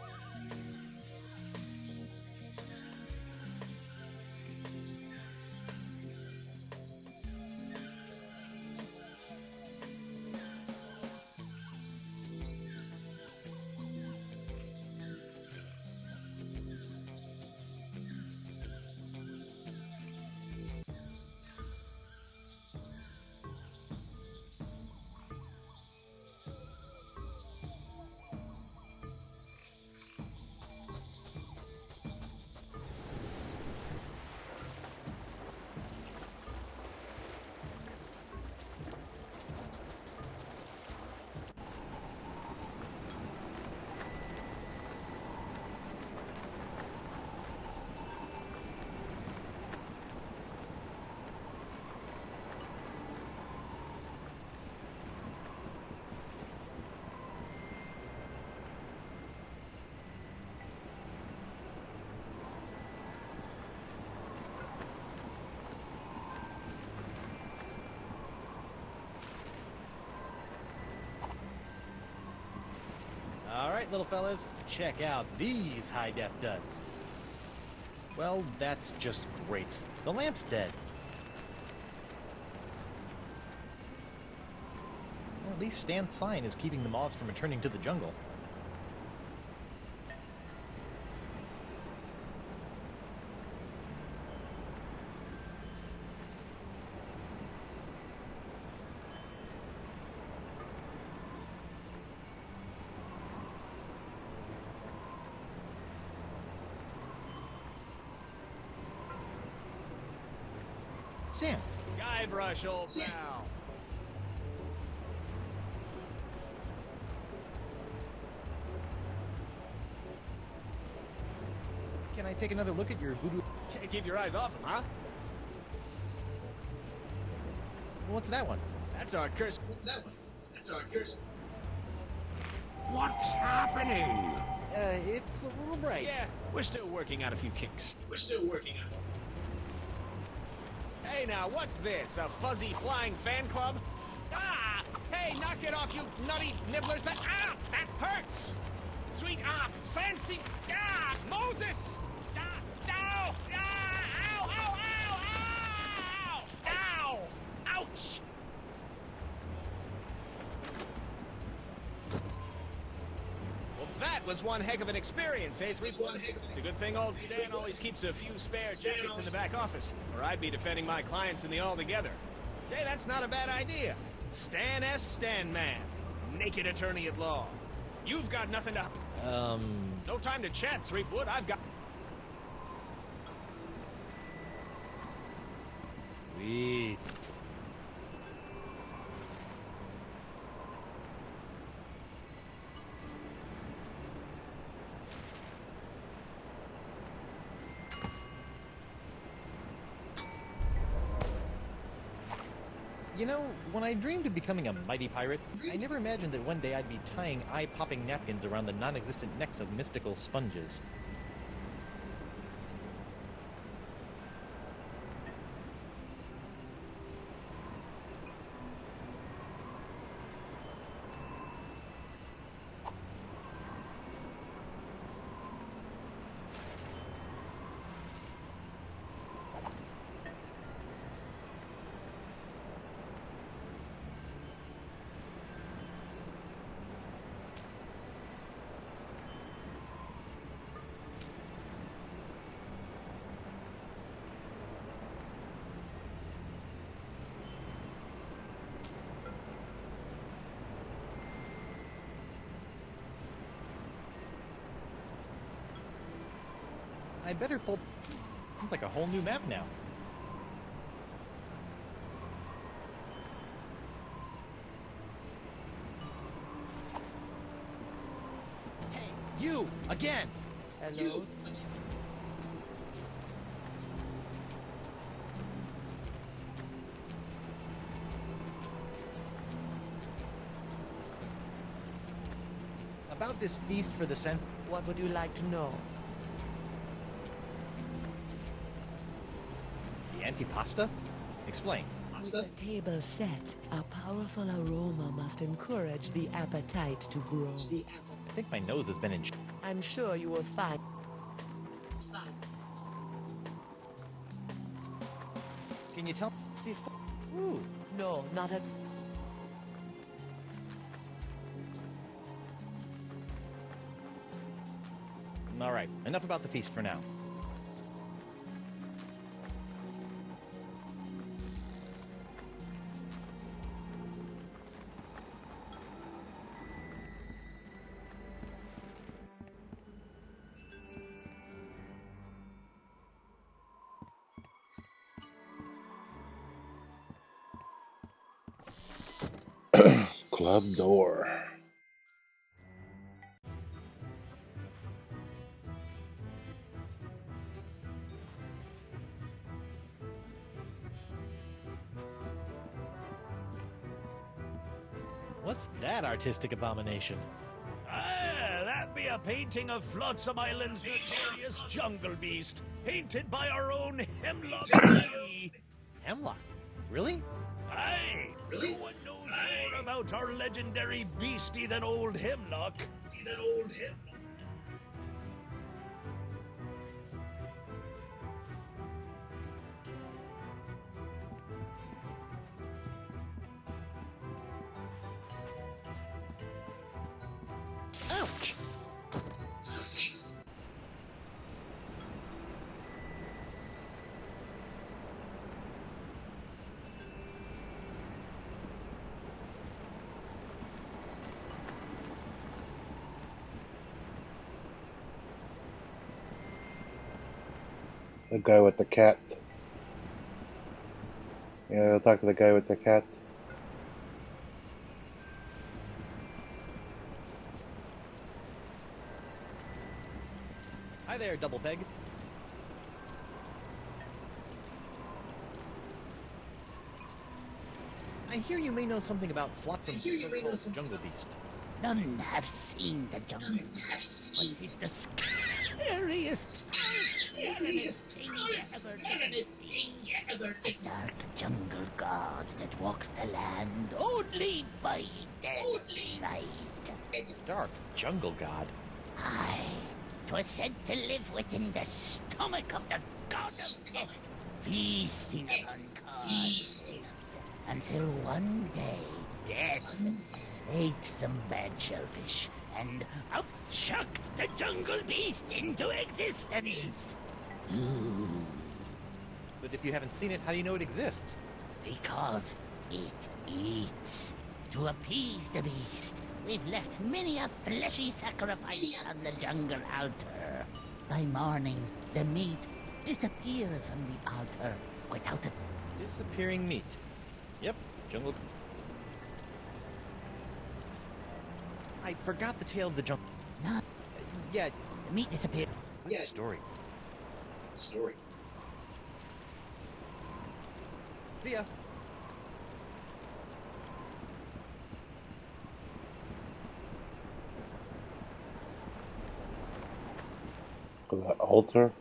S5: right, little fellas, check out these high-def duds. Well, that's just great. The lamp's dead. Well, at least Stan's sign is keeping the moths from returning to the jungle. Stan.
S7: Guybrush, old pal.
S5: Can I take another look at your voodoo?
S7: Can't keep your eyes off him, huh?
S5: What's that one?
S7: That's our curse.
S6: What's happening?
S5: It's a little bright.
S7: Yeah, we're still working out a few kinks. Hey now, what's this? A fuzzy flying fan club? Ah! Hey, knock it off, you nutty nibblers! That hurts! Sweet fancy Moses! Ow! Ow! Ow! Ow! Ow! Ouch! Well, that was one heck of an experience, eh, Threepwood? It's a good thing old Stan always keeps a few spare jackets in the back office, or I'd be defending my clients in the Altogether. Say, that's not a bad idea. Stan S. Stan Man, naked attorney at law. You've got nothing to... No time to chat, Threepwood. I've got...
S5: Sweet. You know, when I dreamed of becoming a mighty pirate, I never imagined that one day I'd be tying eye-popping napkins around the non-existent necks of mystical sponges. I better fold... It's like a whole new map now. Hey, you! Again!
S2: Hello?
S5: About this feast for the cent...
S2: What would you like to know?
S5: Antipasta? Explain.
S2: With the table set, a powerful aroma must encourage the appetite to grow.
S5: I think my nose has been in...
S2: I'm sure you will find...
S5: Can you tell...
S2: Before...
S5: Ooh.
S2: No, not at...
S5: Alright, enough about the feast for now.
S1: Club door.
S5: What's that artistic abomination?
S6: Ah, that be a painting of Flotsam Island's notorious jungle beast, painted by our own Hemlock Tree.
S5: Hemlock? Really?
S6: Aye, no one knows more about our legendary beastie than old Hemlock.
S7: Ouch!
S1: The guy with the cat. Yeah, I'll talk to the guy with the cat.
S5: Hi there, Double Peg. I hear you may know something about Flotsam's so-called jungle beast.
S8: None have seen the jungle. But it is the scariest, scariest thing you ever did see. A dark jungle god that walks the land only by daylight.
S5: Dark jungle god?
S8: Aye. 'Twas said to live within the stomach of the god of death, feasting upon corpses, until one day death ate some bad shellfish and out-chucked the jungle beast into existence.
S5: But if you haven't seen it, how do you know it exists?
S8: Because it eats. To appease the beast, we've left many a fleshy sacrifice on the jungle altar. By morning, the meat disappears from the altar without a...
S5: Disappearing meat. Yep, jungle... I forgot the tale of the jungle.
S8: No.
S5: Yeah,
S8: the meat disappeared.
S5: Good story. See ya.
S1: For the altar.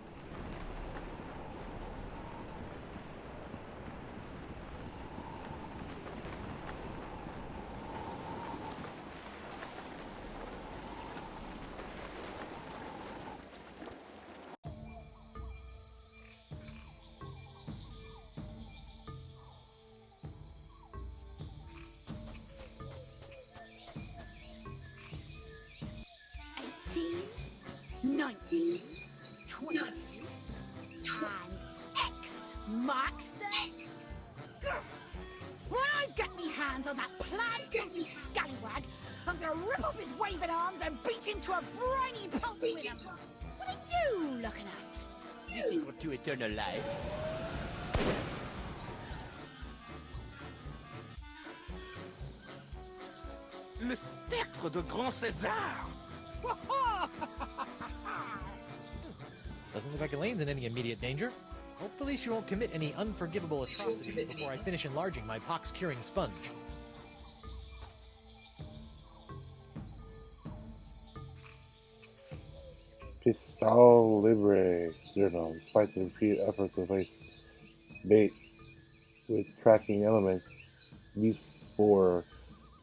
S12: Teen, 19, 20, and X marks the... When I get me hands on that plaid-coated scallywag, I'm gonna rip off his waving arms and beat him to a briny pulp with him. What are you looking at?
S9: You think we're to eternal life?
S6: Le spectre de Grand César!
S5: Doesn't look like Elaine's in any immediate danger. Hopefully she won't commit any unforgivable atrocities before I finish enlarging my pox-curing sponge.
S1: Pistol Libre Journal. Despite the repeated efforts to replace bait with tracking elements, Beast 4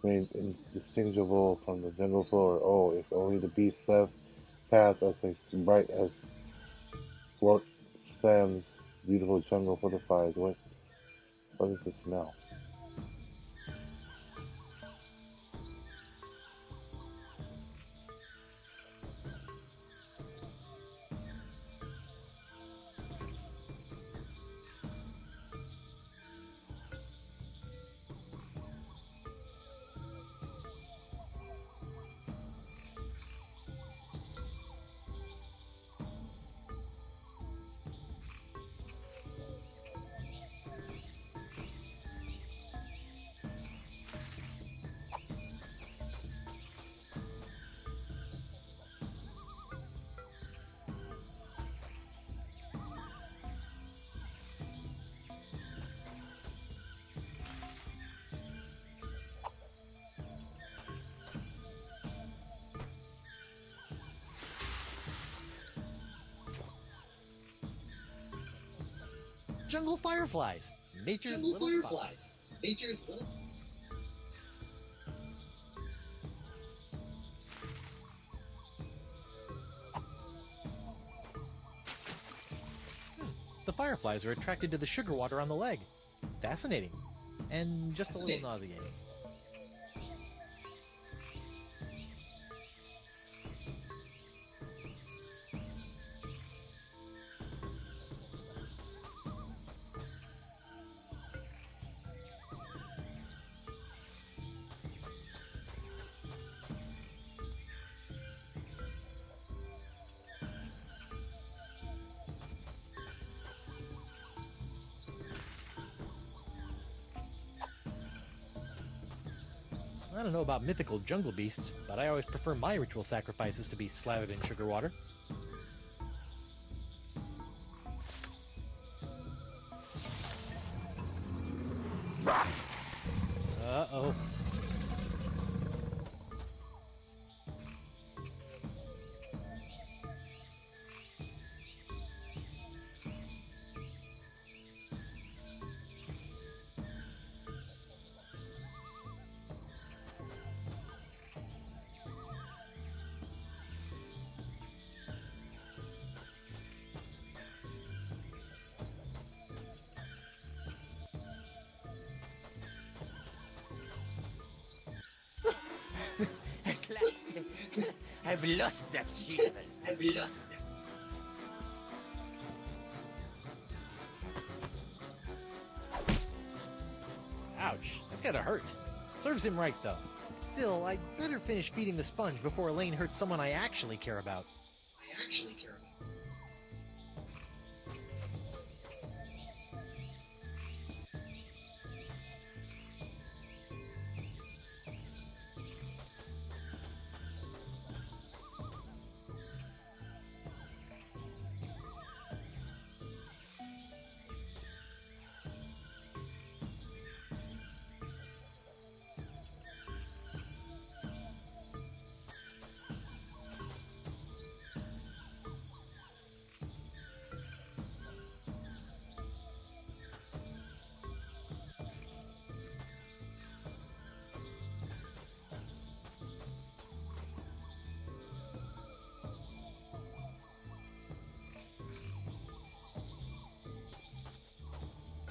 S1: remains indistinguishable from the jungle floor. Oh, if only the beast left path as bright as Fort Sam's beautiful jungle fortifies. What is the smell?
S5: Jungle fireflies. Nature's little fireflies.
S15: Nature's little.
S5: The fireflies are attracted to the sugar water on the leg. Fascinating. And just a little nauseating. I don't know about mythical jungle beasts, but I always prefer my ritual sacrifices to be slathered in sugar water. Uh-oh.
S9: At last, I've lost that shield. I've lost it.
S5: Ouch, that's gotta hurt. Serves him right, though. Still, I'd better finish feeding the sponge before Elaine hurts someone I actually care about.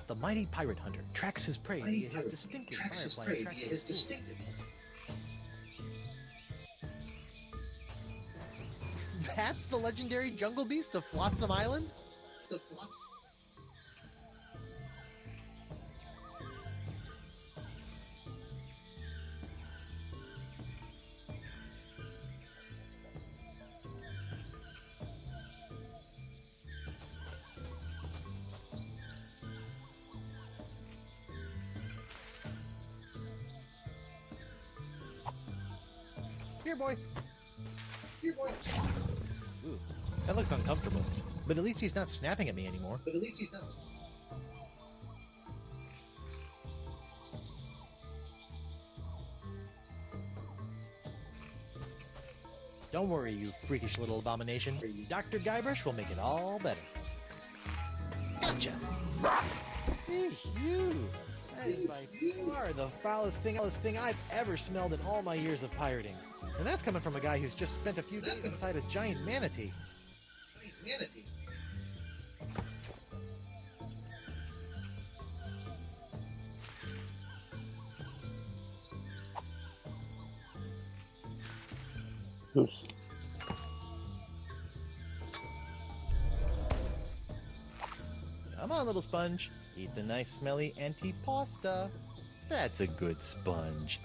S5: The mighty pirate hunter tracks his prey via his distinctive firefly attractive. That's the legendary jungle beast of Flotsam Island? Here, boy. Here, boy. Ooh, that looks uncomfortable. But at least he's not snapping at me anymore. Don't worry, you freakish little abomination. Dr. Guybrush will make it all better. Gotcha! You! That is by far the foulest thing I've ever smelled in all my years of pirating. And that's coming from a guy who's just spent a few days inside a giant manatee.
S1: Oops.
S5: Come on, little sponge. Eat the nice smelly antipasta. That's a good sponge.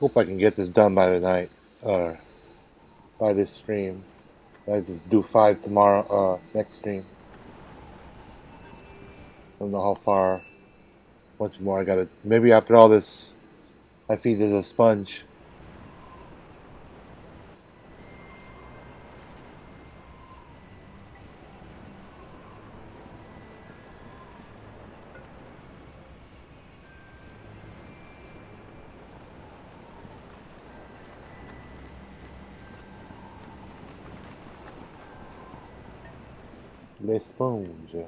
S1: Hope I can get this done by the night, or by this stream. I just do 5 tomorrow, next stream. don't know how far. Once more, I gotta. Maybe after all this, I feed it a sponge. L'esponge.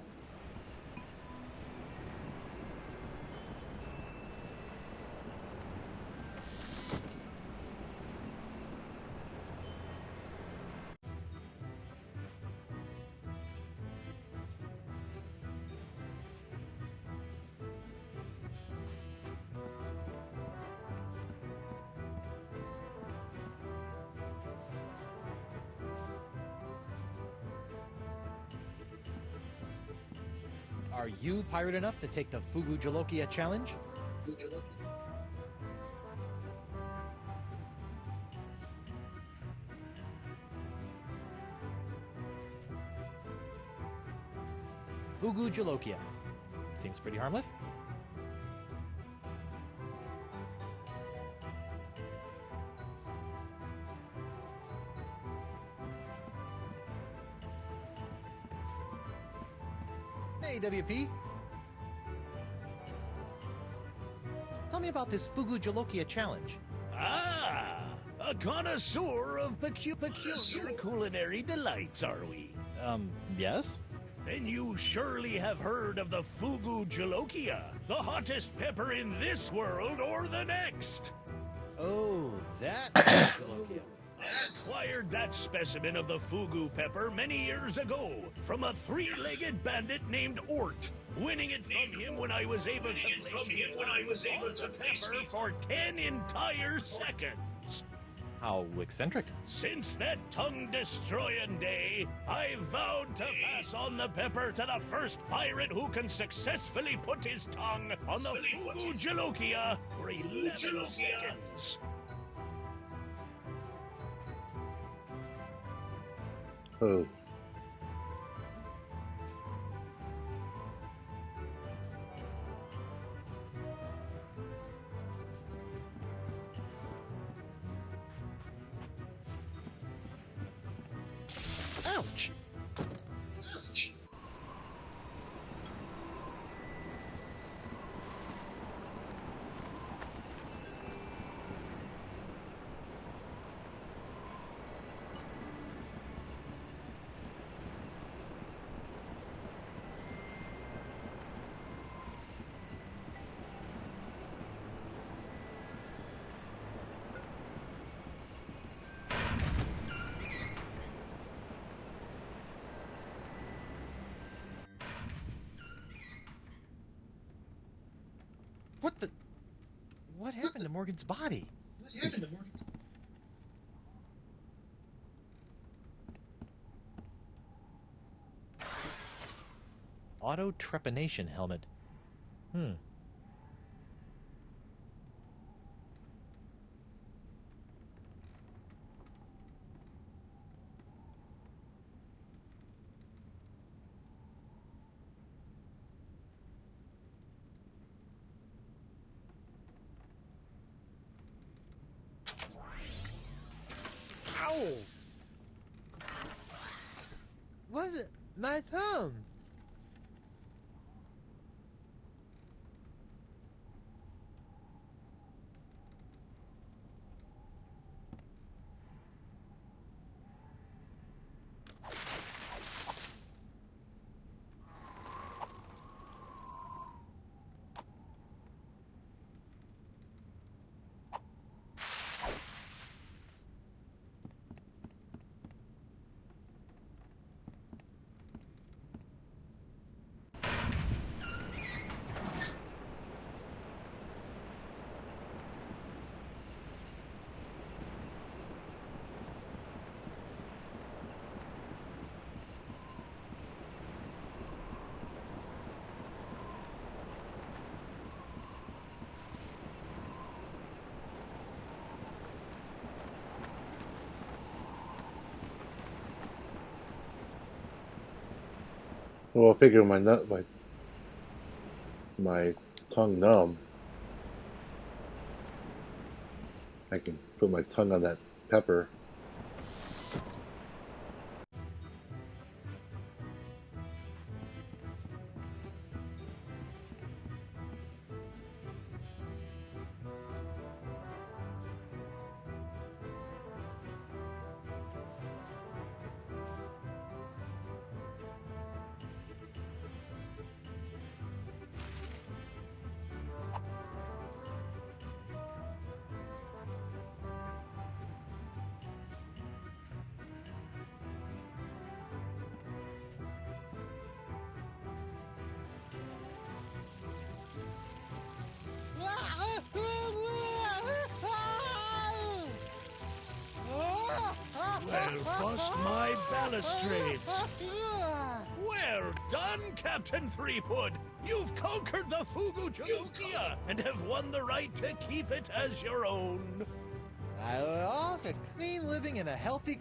S5: Are you pirate enough to take the Fugu Jalokia challenge? Fugu Jalokia. Seems pretty harmless. Hey, WP. Tell me about this Fugu Jalokia challenge.
S6: Ah, a connoisseur of peculiar culinary delights, are we?
S5: Yes?
S6: Then you surely have heard of the Fugu Jalokia, the hottest pepper in this world or the next.
S5: Oh, that Jalokia.
S6: I acquired that specimen of the Fugu pepper many years ago from a three-legged bandit named Ort, winning it from him when I was able to place the pepper for 10 entire seconds.
S5: How eccentric.
S6: Since that tongue-destroying day, I vowed to pass on the pepper to the first pirate who can successfully put his tongue on the Fugu Jalokia for 11 seconds.
S1: Oh.
S5: Ouch! What happened to Morgan's body? Auto trepanation helmet. Ow! What? My thumb!
S1: Well, I figure my nut, my my tongue numb, I can put my tongue on that pepper.
S6: Well, bust my balustrades. Well done, Captain Threepwood. You've conquered the Fugu Chalukia and have won the right to keep it as your own.
S5: A clean living and a healthy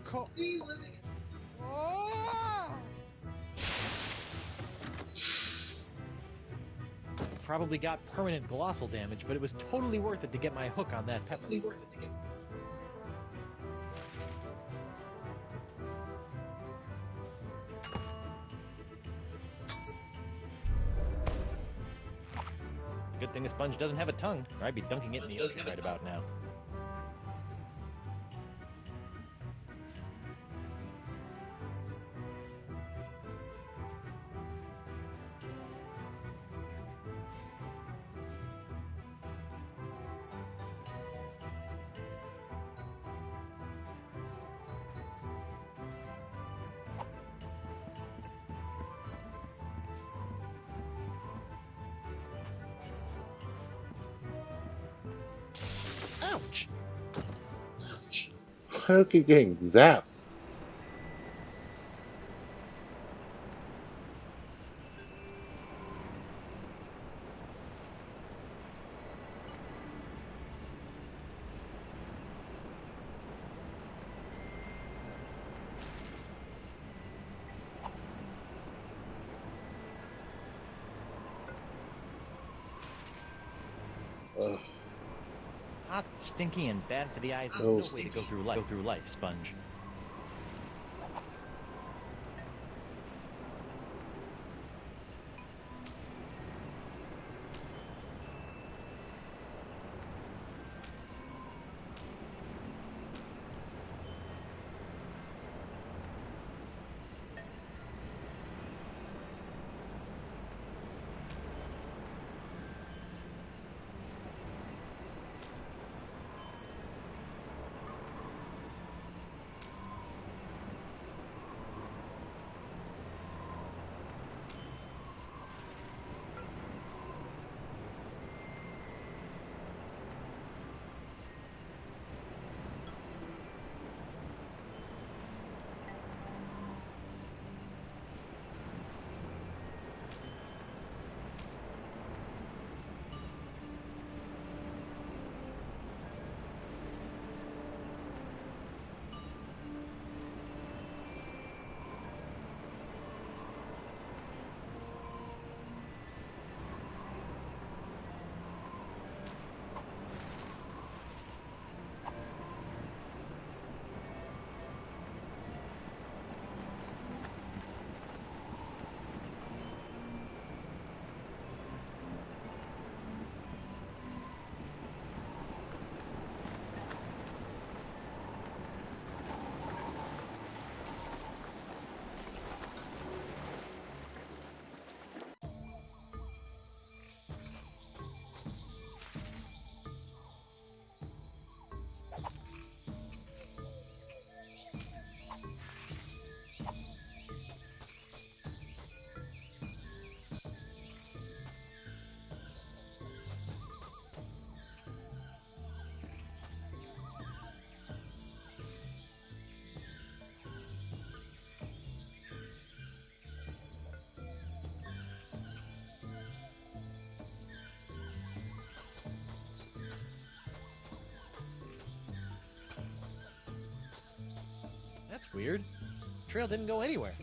S5: Probably got permanent glossal damage, but it was totally worth it to get my hook on that pepper. Good thing the sponge doesn't have a tongue, or I'd be dunking it in the ocean right about now. Ouch!
S1: I keep getting zapped. Ugh.
S5: Hot, stinky, and bad for the eyes is
S1: Oh.
S5: no way to go through life, Sponge. That's weird. Trail didn't go anywhere.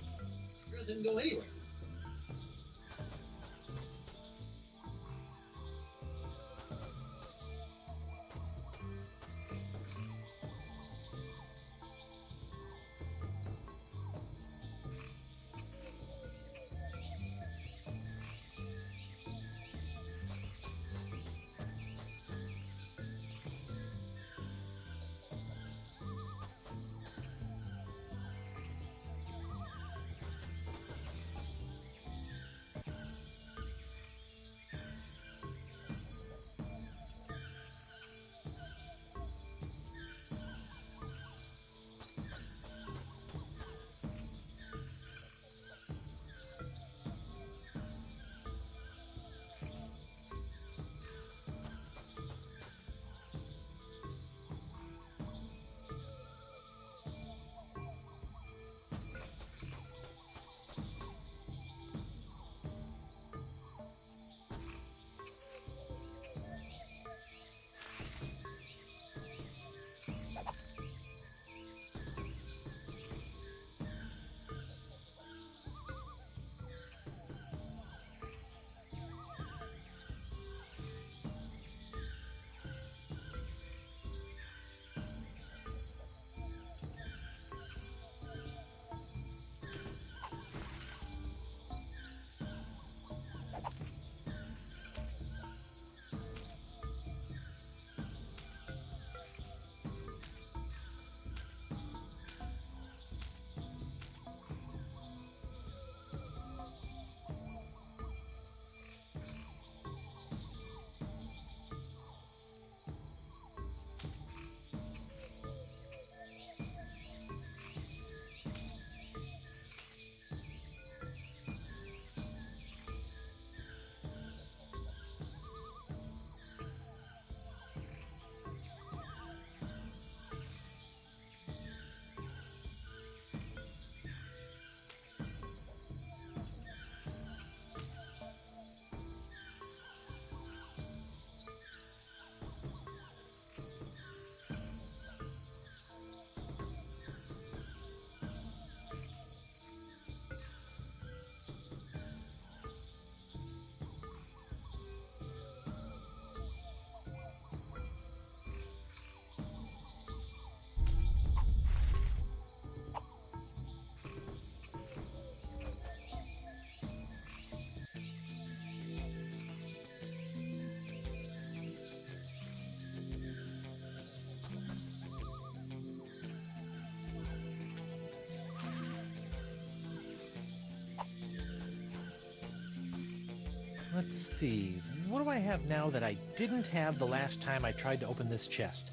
S5: Let's see. What do I have now that I didn't have the last time I tried to open this chest?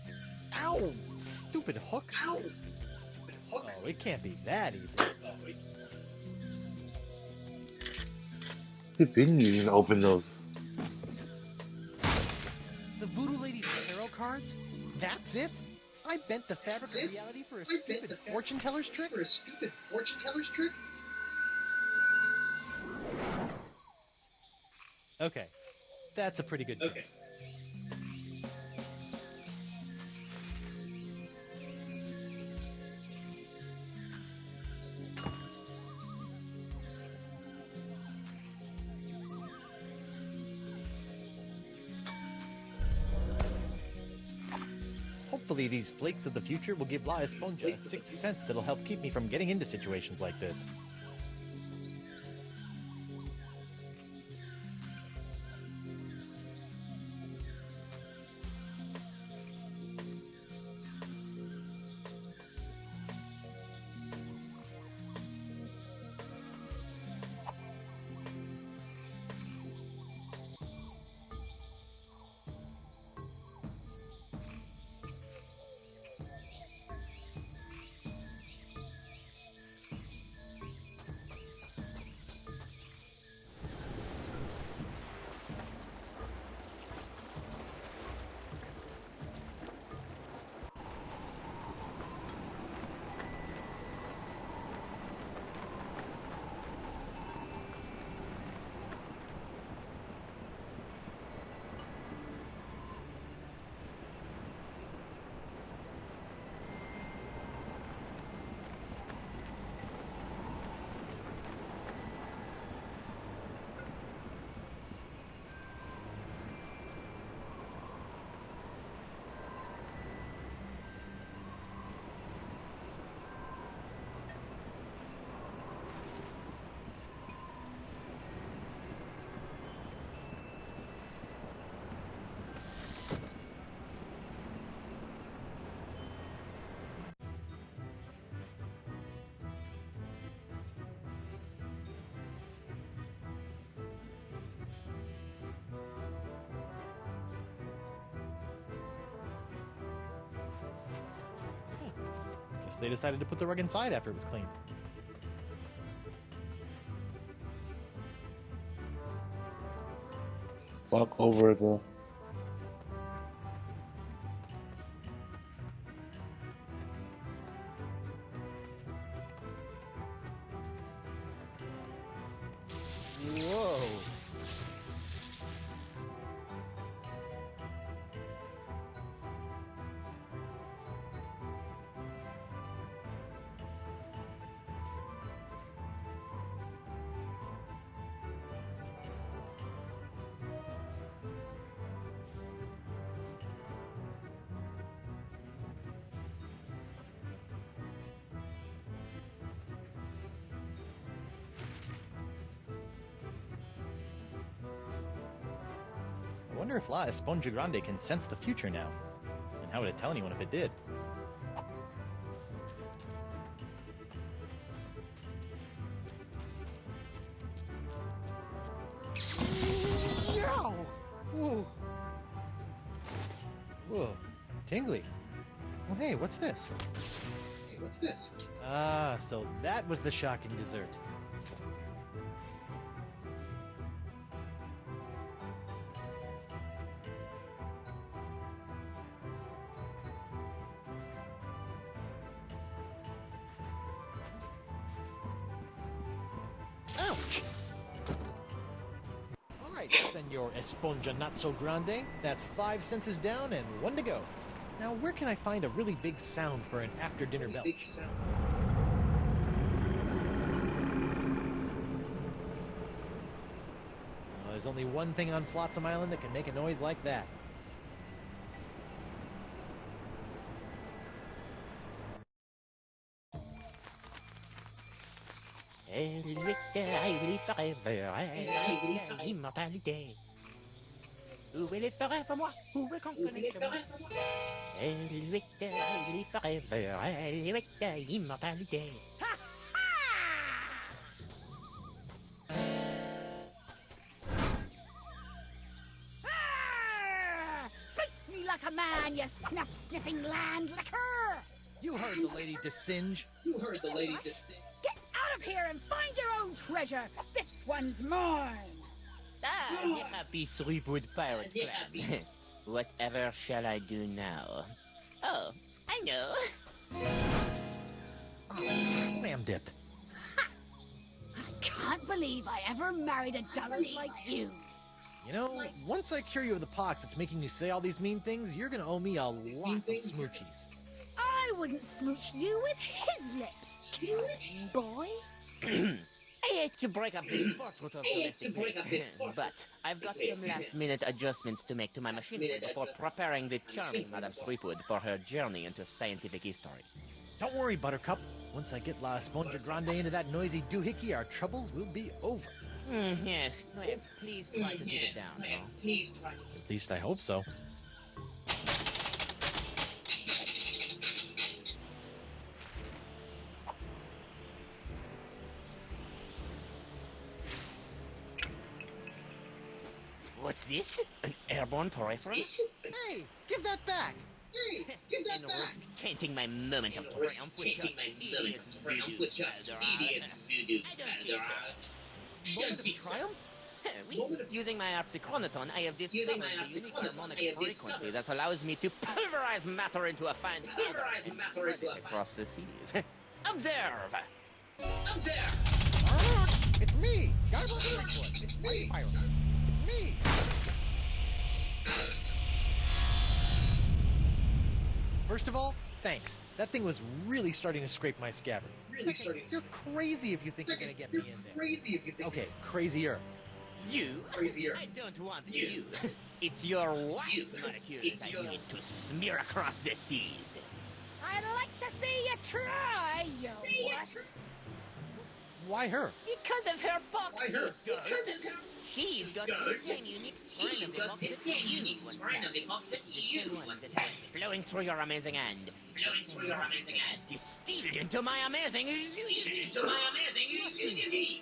S5: Ow! Stupid hook. Ow! Oh, it can't be that easy.
S1: You've been needing to open those.
S5: The Voodoo Lady tarot cards? That's it? I bent the fabric of reality for a stupid fortune teller's trick? Okay, that's a pretty good trick. Hopefully these flakes of the future will give La Esponja a sixth sense that'll help keep me from getting into situations like this. Guess they decided to put the rug inside after it was cleaned.
S1: Walk over the.
S5: Whoa! I wonder if La Esponja Grande can sense the future now. And how would it tell anyone if it did? Yow! Whoa. Whoa. Tingly. Well, hey, what's this? Ah, so that was the shocking dessert. Ouch! Alright, Senor Esponja Not So Grande. That's 5 senses down and 1 to go. Now, where can I find a really big sound for an after-dinner belch? Well, there's only one thing on Flotsam Island that can make a noise like that.
S9: Elle vit forever, immortalité. Où est les forever, moi? Où est qu'on connecte, moi? Elle vit forever, immortalité.
S12: like a man, you snuff-sniffing landlicker!
S5: You heard the lady Desinge.
S12: Get out of here and find your own treasure! This one's mine!
S9: Ah, the happy Threepwood pirate clan. Whatever shall I do now? Oh, I know.
S5: Lamb dip.
S12: I can't believe I ever married a dullard like you.
S5: You know, once I cure you of the pox that's making you say all these mean things, you're gonna owe me a lot of smoochies.
S12: I wouldn't smooch you with his lips, cute boy.
S9: I hate to break up this portrait of domestic bliss, but I've got some last-minute adjustments to make to my machinery before preparing the charming Madame Threepwood for her journey into scientific history.
S5: Don't worry, Buttercup. Once I get La Esponja Grande into that noisy doohickey, our troubles will be over.
S9: Yes, well, please try to keep it down, though.
S5: At least I hope so.
S9: What's this? An airborne peripheral?
S5: Hey, give that back!
S9: And risk tainting my moment of triumph with your tedious voodoo, Eldorado. I don't think so.
S5: Moment of triumph?
S9: Using my arpsichronoton, I have discovered a unique harmonic frequency that allows me to pulverize matter into a fine powder and spread it across the seas. Observe!
S5: It's me! Guybrush Threepwood! It's me! Pirate! It's me! First of all, thanks. That thing was really starting to scrape my scabbard. You're crazy if you think you're gonna get me in there. Okay, crazier.
S9: You? I don't want you. It's your wife's molecules I need to smear across the seas.
S12: I'd like to see you try, you wuss.
S5: Why her?
S9: Because of her box. She's got the same unique strain of epoch that you once had. The same one that has flowing through your amazing hand. Distilled into my amazing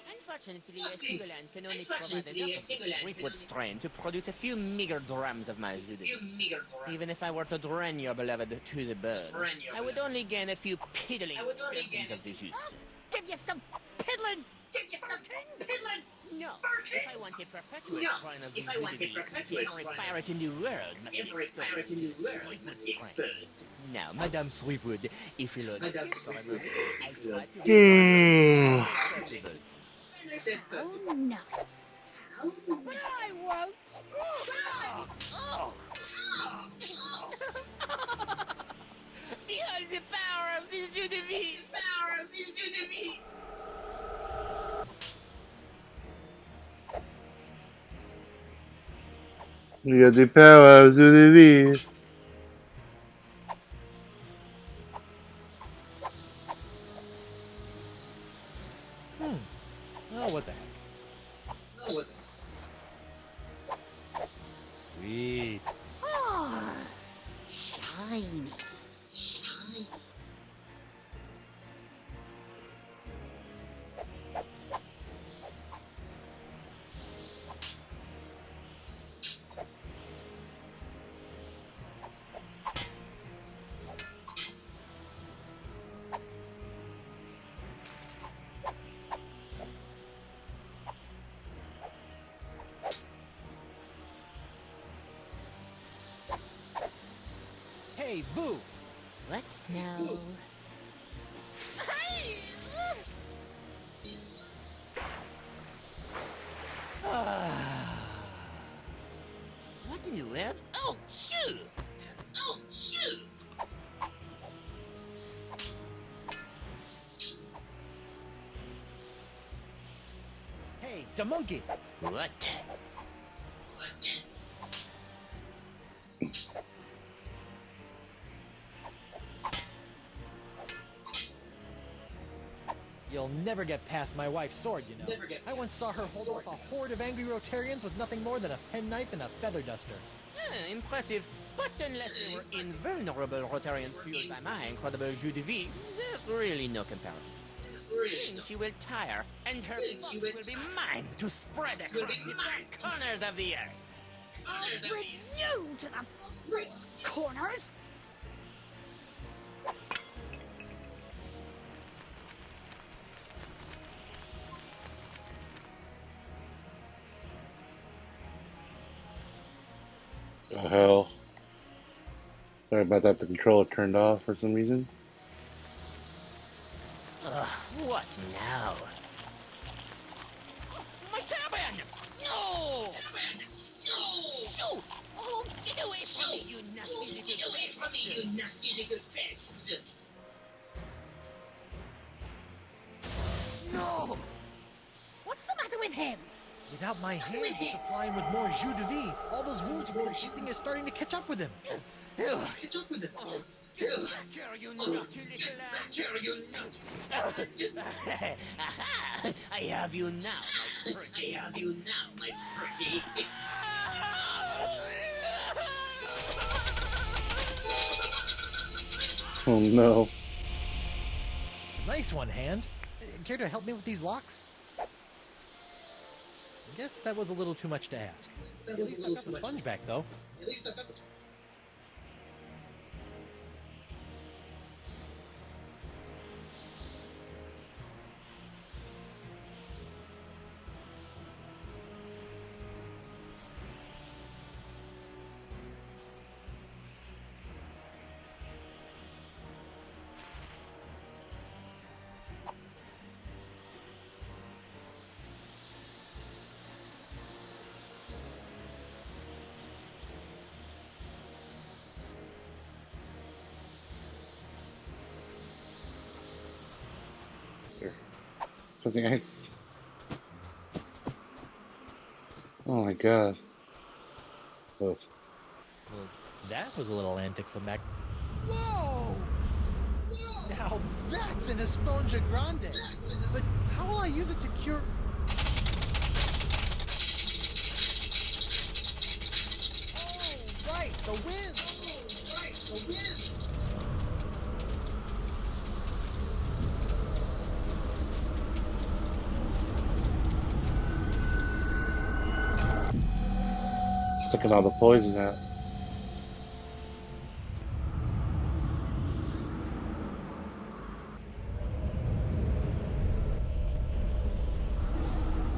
S9: Unfortunately, a single hand can only provide enough of the Threepwood strain to produce a few meager drams of my jus de vie. Even if I were to drain your beloved to the bone, I would only gain a few piddling fragments of the juice.
S12: Give you some piddling!
S9: No, if I want a perpetual strain of the jus de vie, every pirate in the world must be exposed to the Threepwood strain. Now, Madame Threepwood, if you'll excuse for a moment, I'll try to possible.
S12: How nice. But I won't.
S9: Behold the power of this jus de vie!
S1: You got the power to the beat.
S5: Oh, what the heck. Sweet.
S12: Ah, shiny.
S5: Hey, Boo!
S9: What now? What in the world? Oh, shoot!
S5: Hey, the monkey!
S9: What?
S5: You'll never get past my wife's sword, you know. I once saw her hold off a horde of angry Rotarians with nothing more than a penknife and a feather duster.
S9: Impressive. But unless they were invulnerable Rotarians fueled by my incredible jus de vie, there's really no comparison. Soon she will tire, and her box will be mine to spread across the four corners of the earth.
S12: I'll bring you to the Corners?
S1: The hell. Sorry about that. The controller turned off for some reason.
S9: Ugh, what now?
S8: My turban! No! Shoo! Oh, get away from me, you nasty little bastard!
S12: No! What's the matter with him?
S5: Without my hand to supply him with more jus de vie, all those wounds have been inflicting is starting to catch up with him.
S8: Catch up with him. Back here, you naughty little Back here, you naughty.
S9: I have you now, my pretty.
S8: I have you now, my pretty.
S1: Oh no.
S5: Nice one, Hand. Care to help me with these locks? I guess that was a little too much to ask. At least I've got the sponge back, though.
S1: Something else. Oh my god. Oh.
S5: Well, that was a little anticlimactic.
S12: Whoa!
S5: Now that's an Esponja Grande. But how will I use it to cure... Oh, right, the wind!
S1: Sucking all the poison out.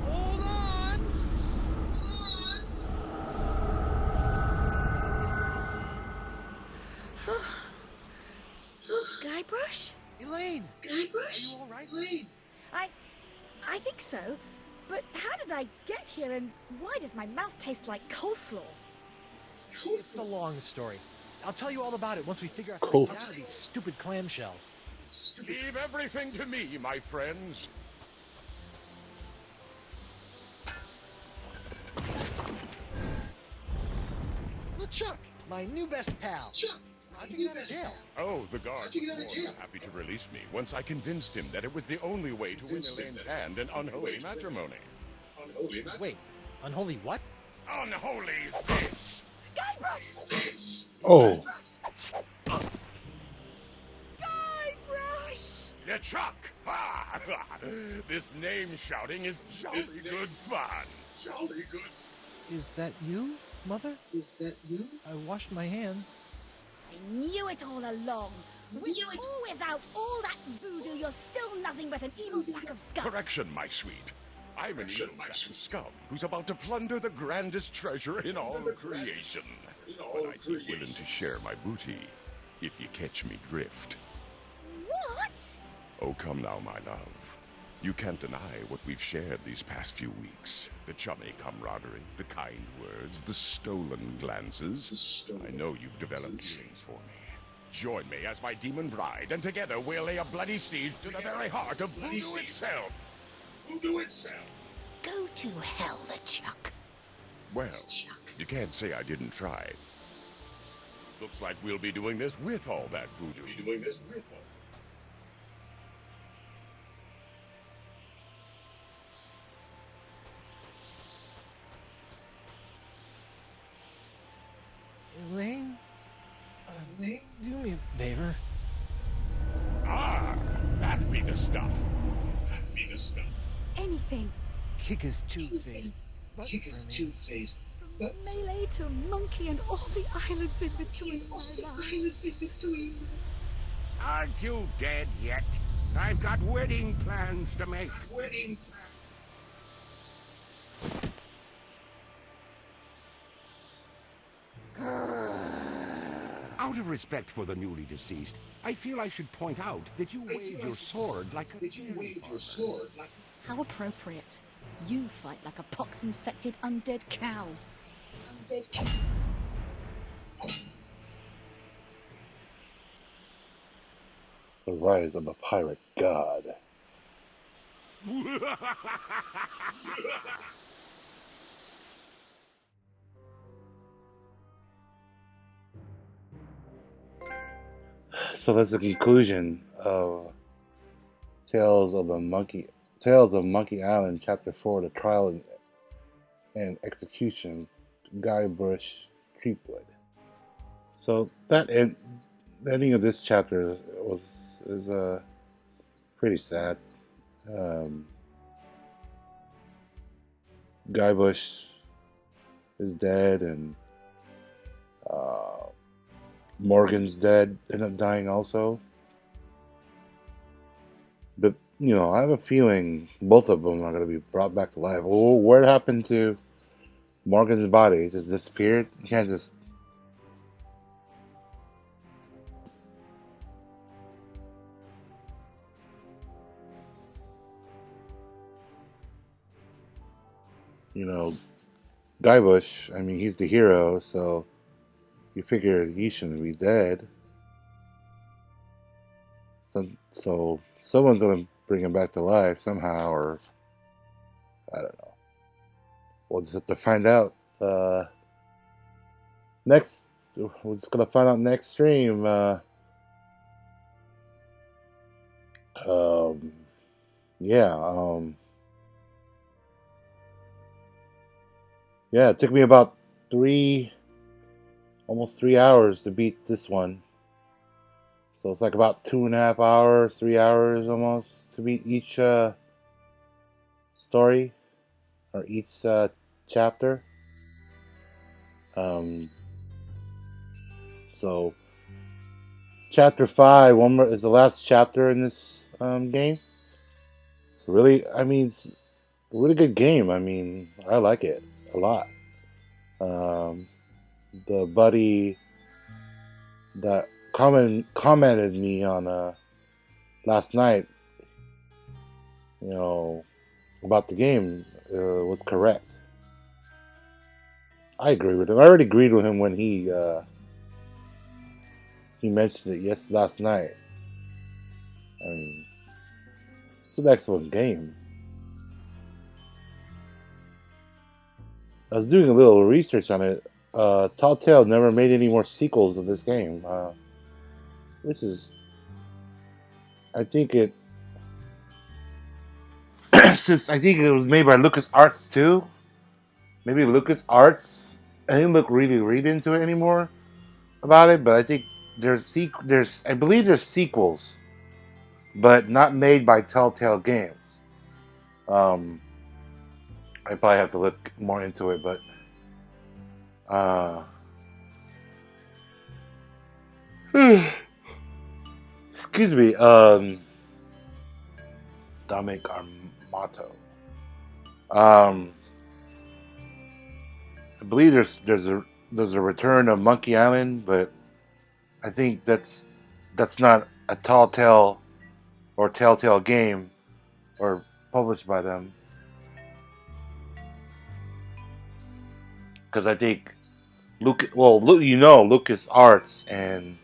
S5: Hold on!
S12: Guybrush?
S5: Elaine!
S12: Guybrush?
S5: Are you alright? Elaine!
S12: I think so. But how did I get here, and why does my mouth taste like coleslaw?
S5: It's a long story. I'll tell you all about it once we figure out how
S1: Cool.
S5: to get out of these stupid clamshells.
S6: Leave everything to me, my friends.
S5: LeChuck, my new best pal. How'd you get out of jail?
S6: Oh, the guard was more than happy to release me once I convinced him that it was the only way to win Elaine's hand in unholy matrimony.
S5: Wait, unholy what?
S6: Unholy this!
S12: Guybrush!
S1: Oh.
S12: Guybrush!
S6: LeChuck! Ha! This name shouting is jolly good fun. Jolly good.
S5: Is that you, Mother? Is that you? I washed my hands.
S12: I knew it all along. With or without all that voodoo, you're still nothing but an evil sack of scum.
S6: Correction, my sweet. I'm an evil sack of scum who's about to plunder the grandest treasure in all of creation. But I'd be willing to share my booty if you catch me drift.
S12: What?
S6: Oh, come now, my love. You can't deny what we've shared these past few weeks. The chummy camaraderie, the kind words, the stolen glances. I know you've developed feelings for me. Join me as my demon bride, and together we'll lay a bloody siege to the very heart of voodoo itself. Voodoo itself.
S12: Go to hell, LeChuck.
S6: Well, you can't say I didn't try. Looks like we'll be doing this with all that voodoo.
S5: Elaine? Do me a favor.
S6: Ah, that be the stuff.
S12: Anything.
S5: Kick his two-faced butt for me.
S12: Melee to Monkey and all the islands in between.
S6: Aren't you dead yet? I've got wedding plans to make. Out of respect for the newly deceased, I feel I should point out that you wave your sword like a dairy farmer.
S12: How appropriate. You fight like a pox-infected undead cow.
S1: The rise of the pirate god. So that's the conclusion of Tales of Monkey Island, Chapter 4, The Trial and Execution, Guybrush Threepwood. So the ending of this chapter is pretty sad. Guybrush is dead, and Morgan's dead, ended up dying also. But, I have a feeling both of them are going to be brought back to life. Well, what happened to Morgan's body? It just disappeared? You can't just... Guybrush, I mean, he's the hero, so you figure he shouldn't be dead. So someone's going to bring him back to life somehow, or I don't know. We'll just have to find out. Next, we're just going to find out next stream. Yeah, it took me about almost 3 hours to beat this one. So it's like about 2.5 hours, 3 hours almost to beat each story or each chapter. So chapter 5 is the last chapter in this game. Really, I mean, it's a really good game. I mean, I like it a lot. The buddy that commented me on last night, about the game was correct. I agree with him. I already agreed with him when he mentioned it last night. I mean, it's an excellent game. I was doing a little research on it. Telltale never made any more sequels of this game, which is, I think since I think it was made by LucasArts too. Maybe LucasArts. I didn't really read into it anymore about it, but I think I believe there's sequels, but not made by Telltale Games. I probably have to look more into it, but excuse me, Dominic Armato. I believe there's a return of Monkey Island, but I think that's not a Telltale or Telltale game or published by them, because I think LucasArts and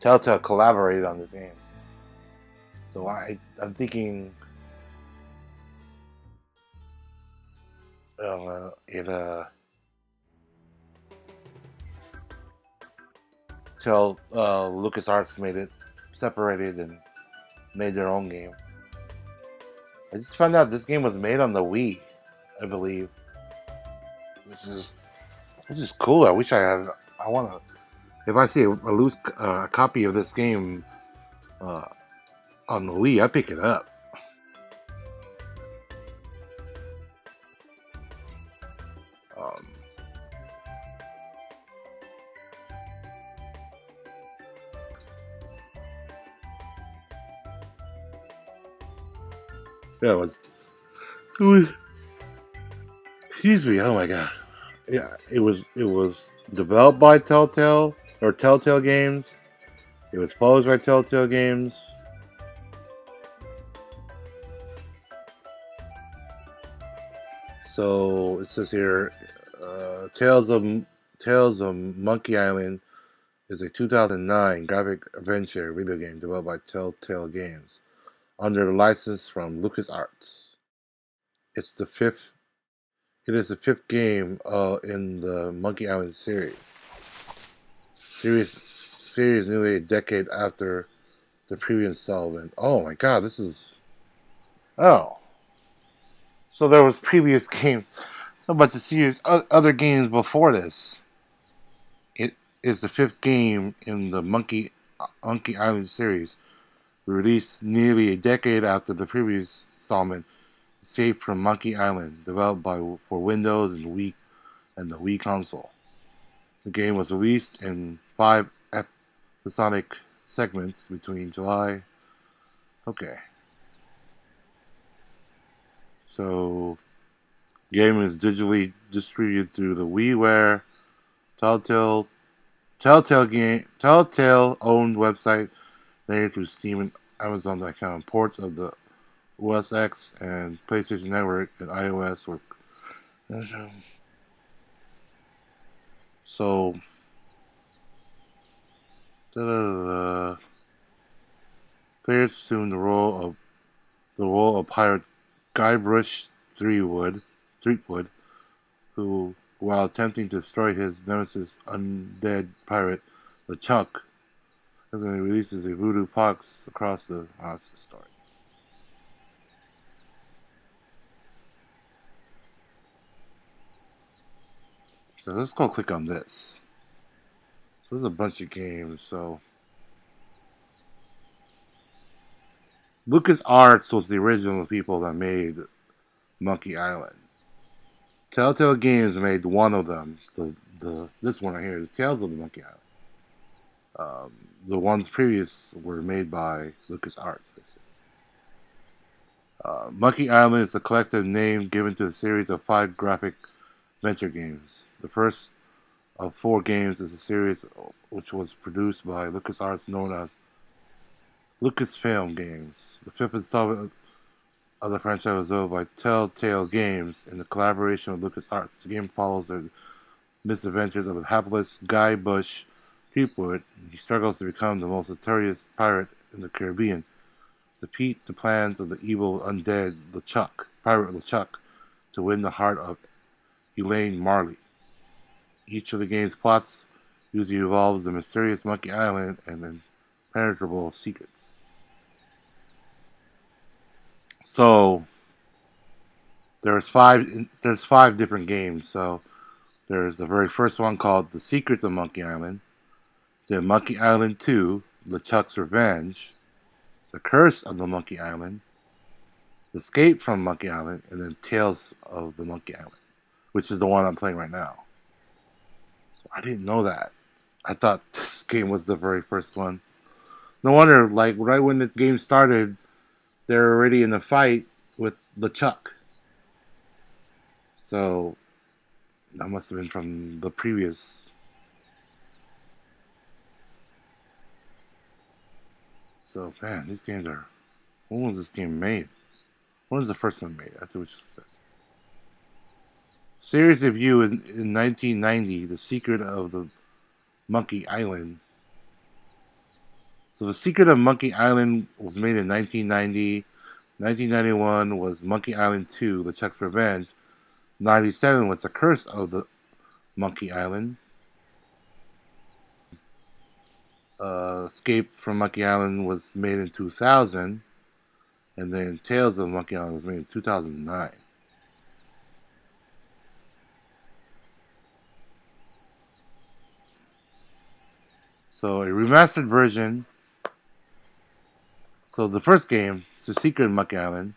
S1: Telltale collaborated on this game, so I'm thinking LucasArts made it separated and made their own game. I just found out this game was made on the Wii, I believe. Which is cool. I wish I had. I want to. If I see a loose copy of this game on the Wii, I pick it up. Um, yeah, it was excuse me. Oh my god. Yeah, it was developed by Telltale or Telltale Games. It was published by Telltale Games. So it says here, Tales of Monkey Island is a 2009 graphic adventure video game developed by Telltale Games under the license from LucasArts. It's the fifth. It is the fifth game in the Monkey Island series. Series nearly a decade after the previous installment. Oh my god, this is. Oh. So there was previous game, a bunch of series, other games before this. It is the fifth game in the Monkey Island series, released nearly a decade after the previous installment, Escape from Monkey Island, developed for Windows and the Wii console. The game was released in 5 episodic segments between July. Okay. So, the game is digitally distributed through the WiiWare, Telltale owned website, named through Steam and Amazon.com. Ports of the OS X and PlayStation Network and iOS were. So, players assume the role of pirate Guybrush Threepwood, who, while attempting to destroy his nemesis undead pirate LeChuck, releases a voodoo pox across the story. So let's go click on this. So there's a bunch of games. So LucasArts was the original people that made Monkey Island. Telltale Games made one of them. This one right here, the Tales of the Monkey Island. The ones previous were made by LucasArts. Monkey Island is a collective name given to a series of 5 graphic adventure games. The first of 4 games is a series which was produced by LucasArts known as Lucasfilm Games. The fifth installment of the franchise was developed by Telltale Games in the collaboration with LucasArts. The game follows the misadventures of a hapless Guybrush Threepwood. He struggles to become the most notorious pirate in the Caribbean, defeat the plans of the evil undead pirate LeChuck, to win the heart of Elaine Marley. Each of the game's plots usually involves the mysterious Monkey Island and impenetrable secrets. So there's 5 different games. So there's the very first one called The Secrets of Monkey Island, then Monkey Island 2, LeChuck's Revenge, The Curse of the Monkey Island, Escape from Monkey Island, and then Tales of the Monkey Island, which is the one I'm playing right now. So I didn't know that. I thought this game was the very first one. No wonder, like, right when the game started, they're already in a fight with LeChuck. So that must have been from the previous. So, man, these games are. When was this game made? When was the first one made? That's what it says. Series debut in 1990, The Secret of the Monkey Island. So The Secret of Monkey Island was made in 1990. 1991 was Monkey Island 2, LeChuck's Revenge. 97 was The Curse of the Monkey Island. Escape from Monkey Island was made in 2000. And then Tales of Monkey Island was made in 2009. So a remastered version. So the first game, The Secret of Monkey Island,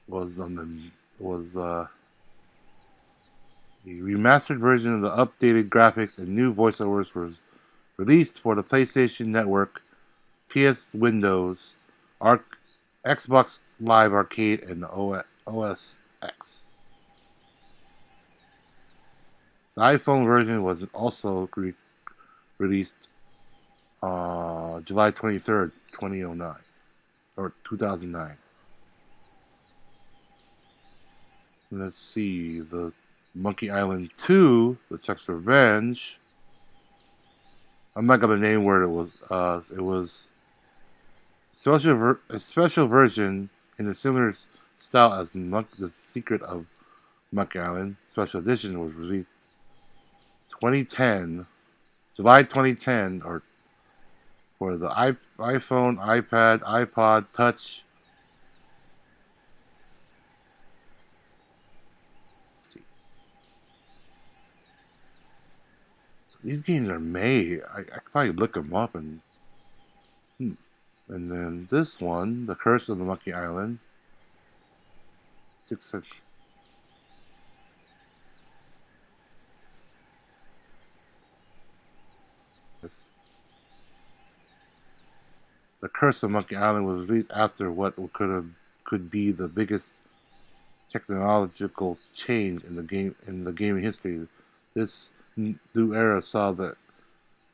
S1: was A remastered version of the updated graphics and new voiceovers was released for the PlayStation Network, PS Windows, Xbox Live Arcade, and the OS X. The iPhone version was also released July 23rd, 2009, or 2009. Let's see, the Monkey Island 2, The Chuck's Revenge. I'm not gonna name where it was. It was a special version in a similar style as The Secret of Monkey Island. Special edition was released 2010, July 2010, or for the iPhone, iPad, iPod Touch. So these games are made. I could probably look them up and. And then this one, The Curse of the Monkey Island. 600. Yes. The Curse of Monkey Island was released after what could be the biggest technological change in the gaming history. This new era saw the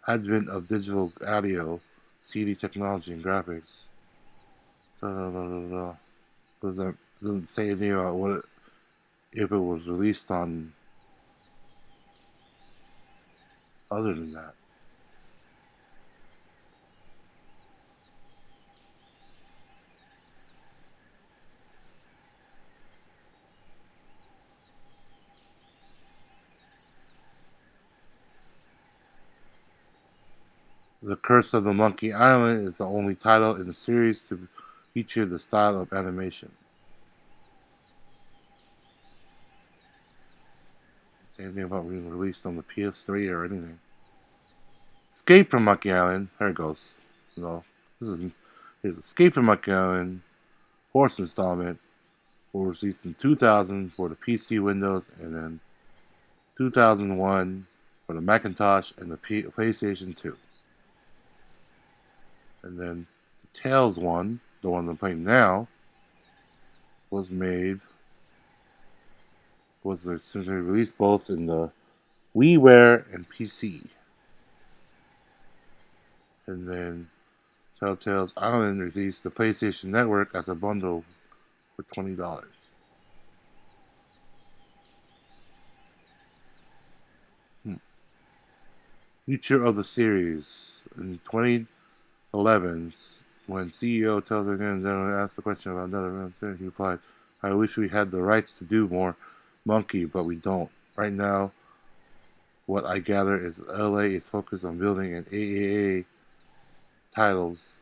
S1: advent of digital audio, CD technology, and graphics. Doesn't say anything about if it was released on other than that. The Curse of the Monkey Island is the only title in the series to feature the style of animation. Say anything about being released on the PS3 or anything. Escape from Monkey Island. There it goes. No, here's Escape from Monkey Island. Horse installment was released in 2000 for the PC, Windows, and then 2001 for the Macintosh and the PlayStation 2. And then the Tales one, the one I'm playing now, was essentially released both in the WiiWare and PC. And then Telltale's Island released the PlayStation Network as a bundle for $20. Future of the series. In 2011, when CEO Telltale Games asked the question about another round, he replied, "I wish we had the rights to do more Monkey, but we don't. Right now, what I gather is LA is focused on building an AAA titles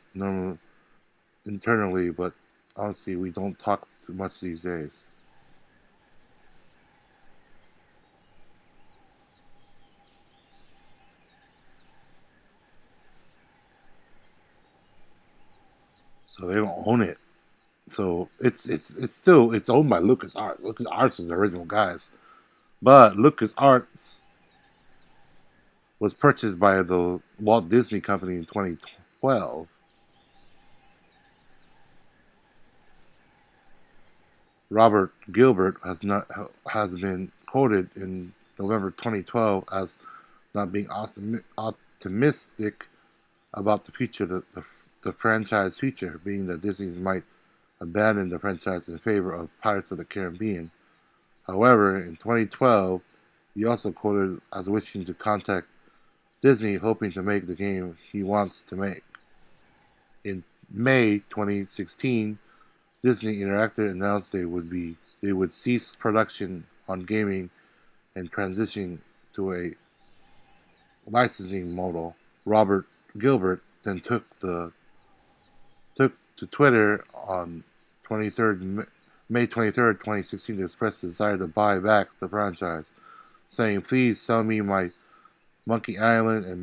S1: internally, but honestly, we don't talk too much these days." So they don't own it. So it's still owned by LucasArts. LucasArts is the original guys, but LucasArts was purchased by the Walt Disney Company in 2012. Robert Gilbert has been quoted in November 2012 as not being optimistic about the future, the franchise future, being that Disney might abandon the franchise in favor of Pirates of the Caribbean. However, in 2012, he also quoted as wishing to contact Disney, hoping to make the game he wants to make. In May 2016, Disney Interactive announced they would cease production on gaming and transition to a licensing model. Robert Gilbert then took to Twitter on May 23rd, 2016 to express the desire to buy back the franchise, saying, "Please sell me my Monkey Island and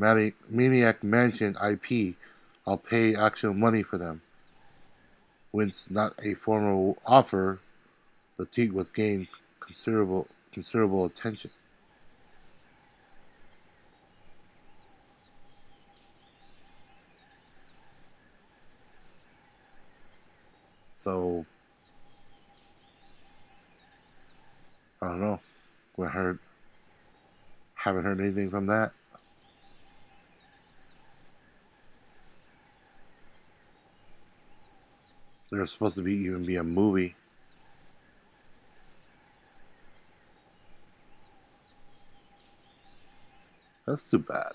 S1: Maniac Mansion IP. I'll pay actual money for them." Whence not a formal offer, the tweet was gained considerable attention. So I don't know. Haven't heard anything from that. There's supposed to even be a movie. That's too bad.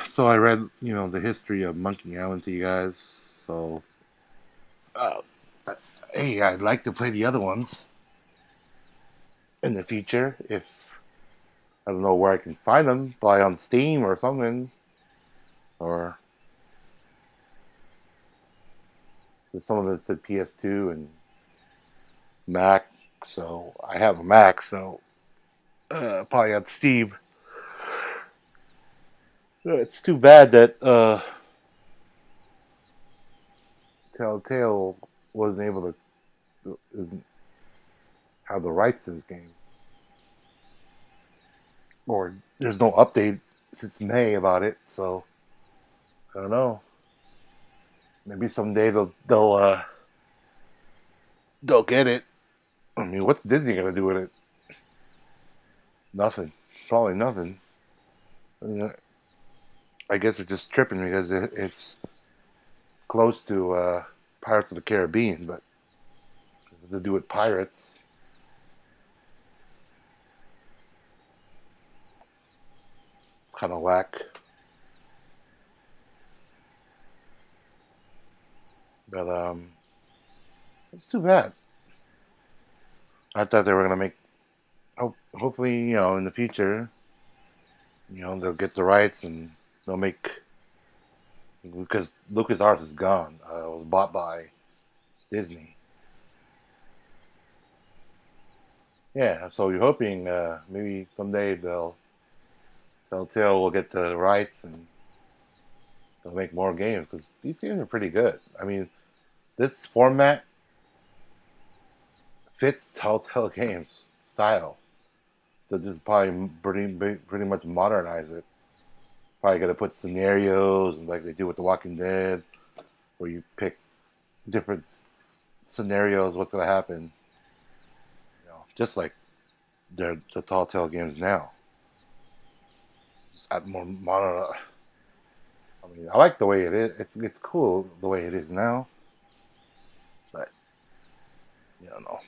S1: So I read, the history of Monkey Island to you guys. So, uh, hey, I'd like to play the other ones in the future. If I don't know where I can find them, buy on Steam or something, or some of them said PS2 and Mac. So I have a Mac, so probably on Steam. It's too bad that Telltale wasn't able to isn't have the rights to this game, or there's no update since May about it. So I don't know. Maybe someday they'll get it. I mean, what's Disney gonna do with it? Nothing. Probably nothing. I guess they're just tripping because it's close to Pirates of the Caribbean, but to do with pirates. It's kind of whack. But it's too bad. I thought they were gonna make. Hopefully, in the future, they'll get the rights and they'll make. Because LucasArts is gone. It was bought by Disney. Yeah, so you're hoping maybe someday Telltale will get the rights and they'll make more games because these games are pretty good. I mean, this format fits Telltale Games style. They'll just probably pretty much modernize it. Probably got to put scenarios like they do with The Walking Dead, where you pick different scenarios, what's going to happen. Just like the Telltale games now. Just add more mono. I mean, I like the way it is. It's cool the way it is now, but you don't know.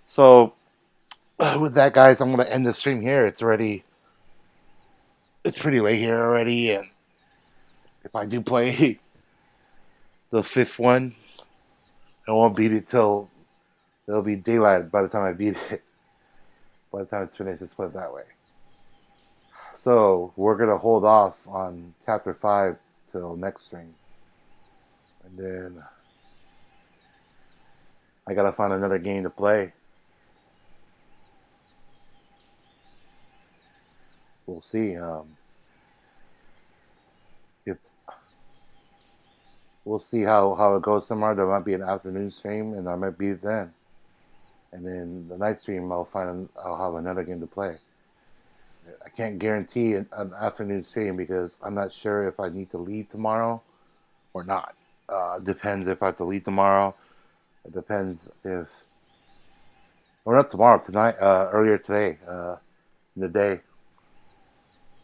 S1: So with that, guys, I'm gonna end the stream here. It's pretty late here already, and if I do play the fifth one, I won't beat it till it'll be daylight by the time I beat it. By the time it's finished, let's put it that way. So we're gonna hold off on chapter 5 till next stream, and then I gotta find another game to play. We'll see. If we'll see how it goes tomorrow. There might be an afternoon stream, and I might beat it then. And then the night stream, I'll have another game to play. I can't guarantee an afternoon stream because I'm not sure if I need to leave tomorrow or not. Depends if I have to leave tomorrow. It depends if, or not tomorrow, tonight, earlier today, in the day.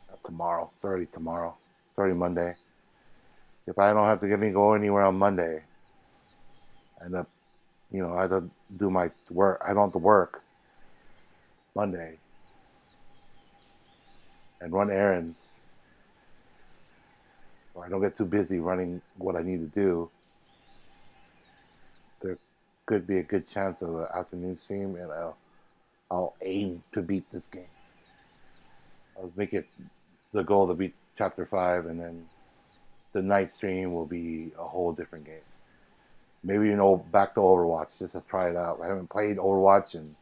S1: Not tomorrow. It's already tomorrow. It's already Monday. If I don't have to go anywhere on Monday, I end up, I have to do my work. I don't have to work Monday and run errands, or I don't get too busy running what I need to do. There could be a good chance of an afternoon stream, and I'll aim to beat this game. I'll make it the goal to beat chapter 5, and then the night stream will be a whole different game. Maybe back to Overwatch just to try it out. I haven't played Overwatch in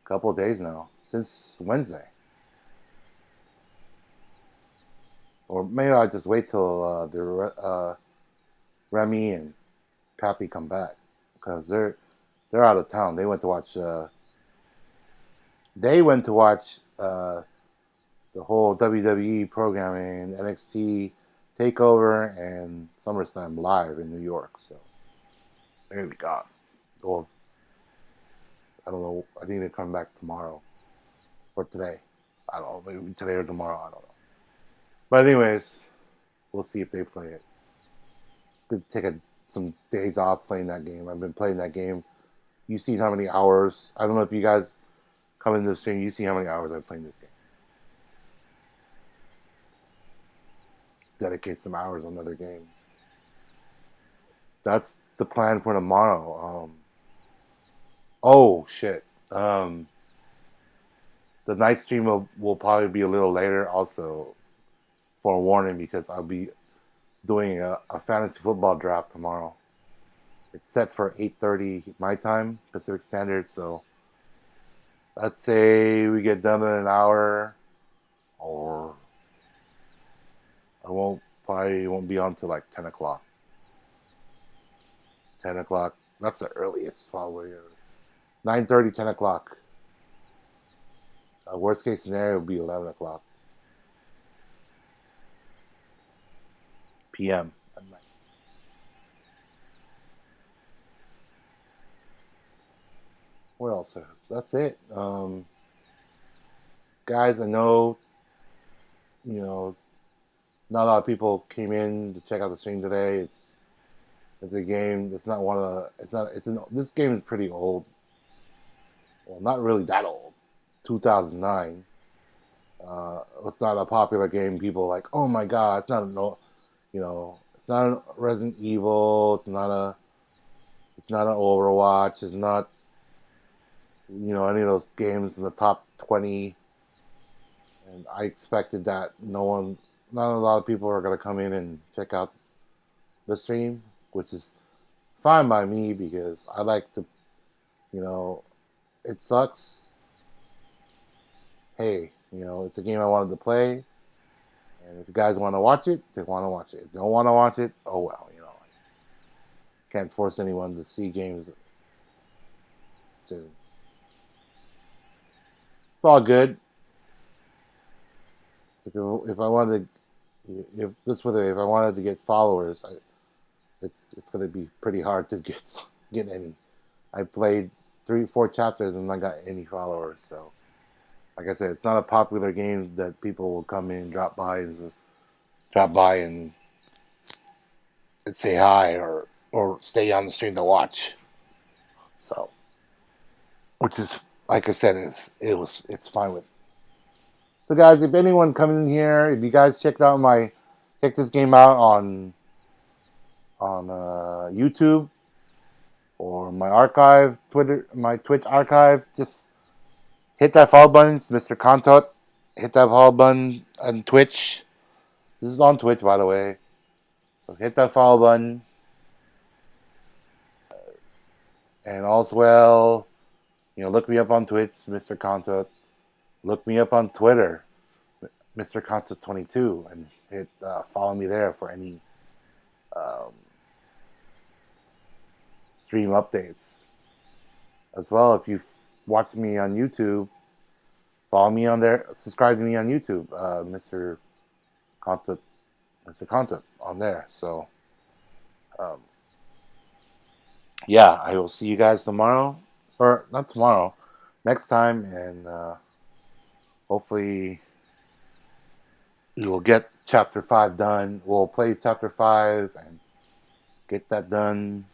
S1: a couple of days now, since Wednesday. Or maybe I'll just wait till Remy and Pappy come back, because they're They're out of town. They went to watch. They went to watch the whole WWE programming, NXT Takeover, and SummerSlam live in New York. So they're gonna be gone. Well, I don't know. I think they're coming back tomorrow or today. I don't know. Maybe today or tomorrow. I don't know. But anyways, we'll see if they play it. It's good to take some days off playing that game. I've been playing that game. You see how many hours. I don't know if you guys come into the stream. You see how many hours I've played this game. Let's dedicate some hours on another game. That's the plan for tomorrow. Oh shit. The night stream will probably be a little later. Also, forewarning, because I'll be doing a fantasy football draft tomorrow. It's set for 8:30 my time, Pacific Standard. So let's say we get done in an hour, or probably won't be on till like 10 o'clock. 10 o'clock. That's the earliest, probably. 9:30, 10 o'clock. Worst case scenario would be 11 o'clock p.m. at night. What else? That's it. Guys, I know, not a lot of people came in to check out the stream today. It's a game. It's not one of the. It's not. This game is pretty old. Well, not really that old. 2009. It's not a popular game. People are like, oh my god, it's not it's not a Resident Evil. It's not an Overwatch. It's not, any of those games in the top 20. And I expected that not a lot of people are gonna come in and check out the stream, which is fine by me, because I like to, it sucks. Hey, it's a game I wanted to play, and if you guys want to watch it, they want to watch it. If they don't want to watch it, oh well, can't force anyone to see games. It's all good. If I wanted to get followers, it's going to be pretty hard to get any. I played 3-4 chapters and I got any followers. So, like I said, it's not a popular game that people will come in, drop by and say hi or stay on the stream to watch. So, which is, like I said, it's fine with. So guys, if anyone comes in here, if you guys check this game out on YouTube or my Twitch archive, just hit that follow button. It's Mr. Contot. Hit that follow button on Twitch. This is on Twitch, by the way. So hit that follow button. And also, look me up on Twitch, Mr. Contot. Look me up on Twitter, Mr. Contot22, and hit follow me there for any stream updates. As well, if you've watched me on YouTube, follow me on there. Subscribe to me on YouTube, Mr. Contot on there. So, yeah, I will see you guys tomorrow, or not tomorrow, next time, and hopefully you'll get Chapter 5 done. We'll play Chapter 5 and get that done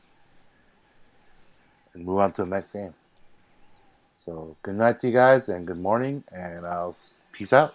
S1: and move on to the next game. So good night to you guys, and good morning, and I'll peace out.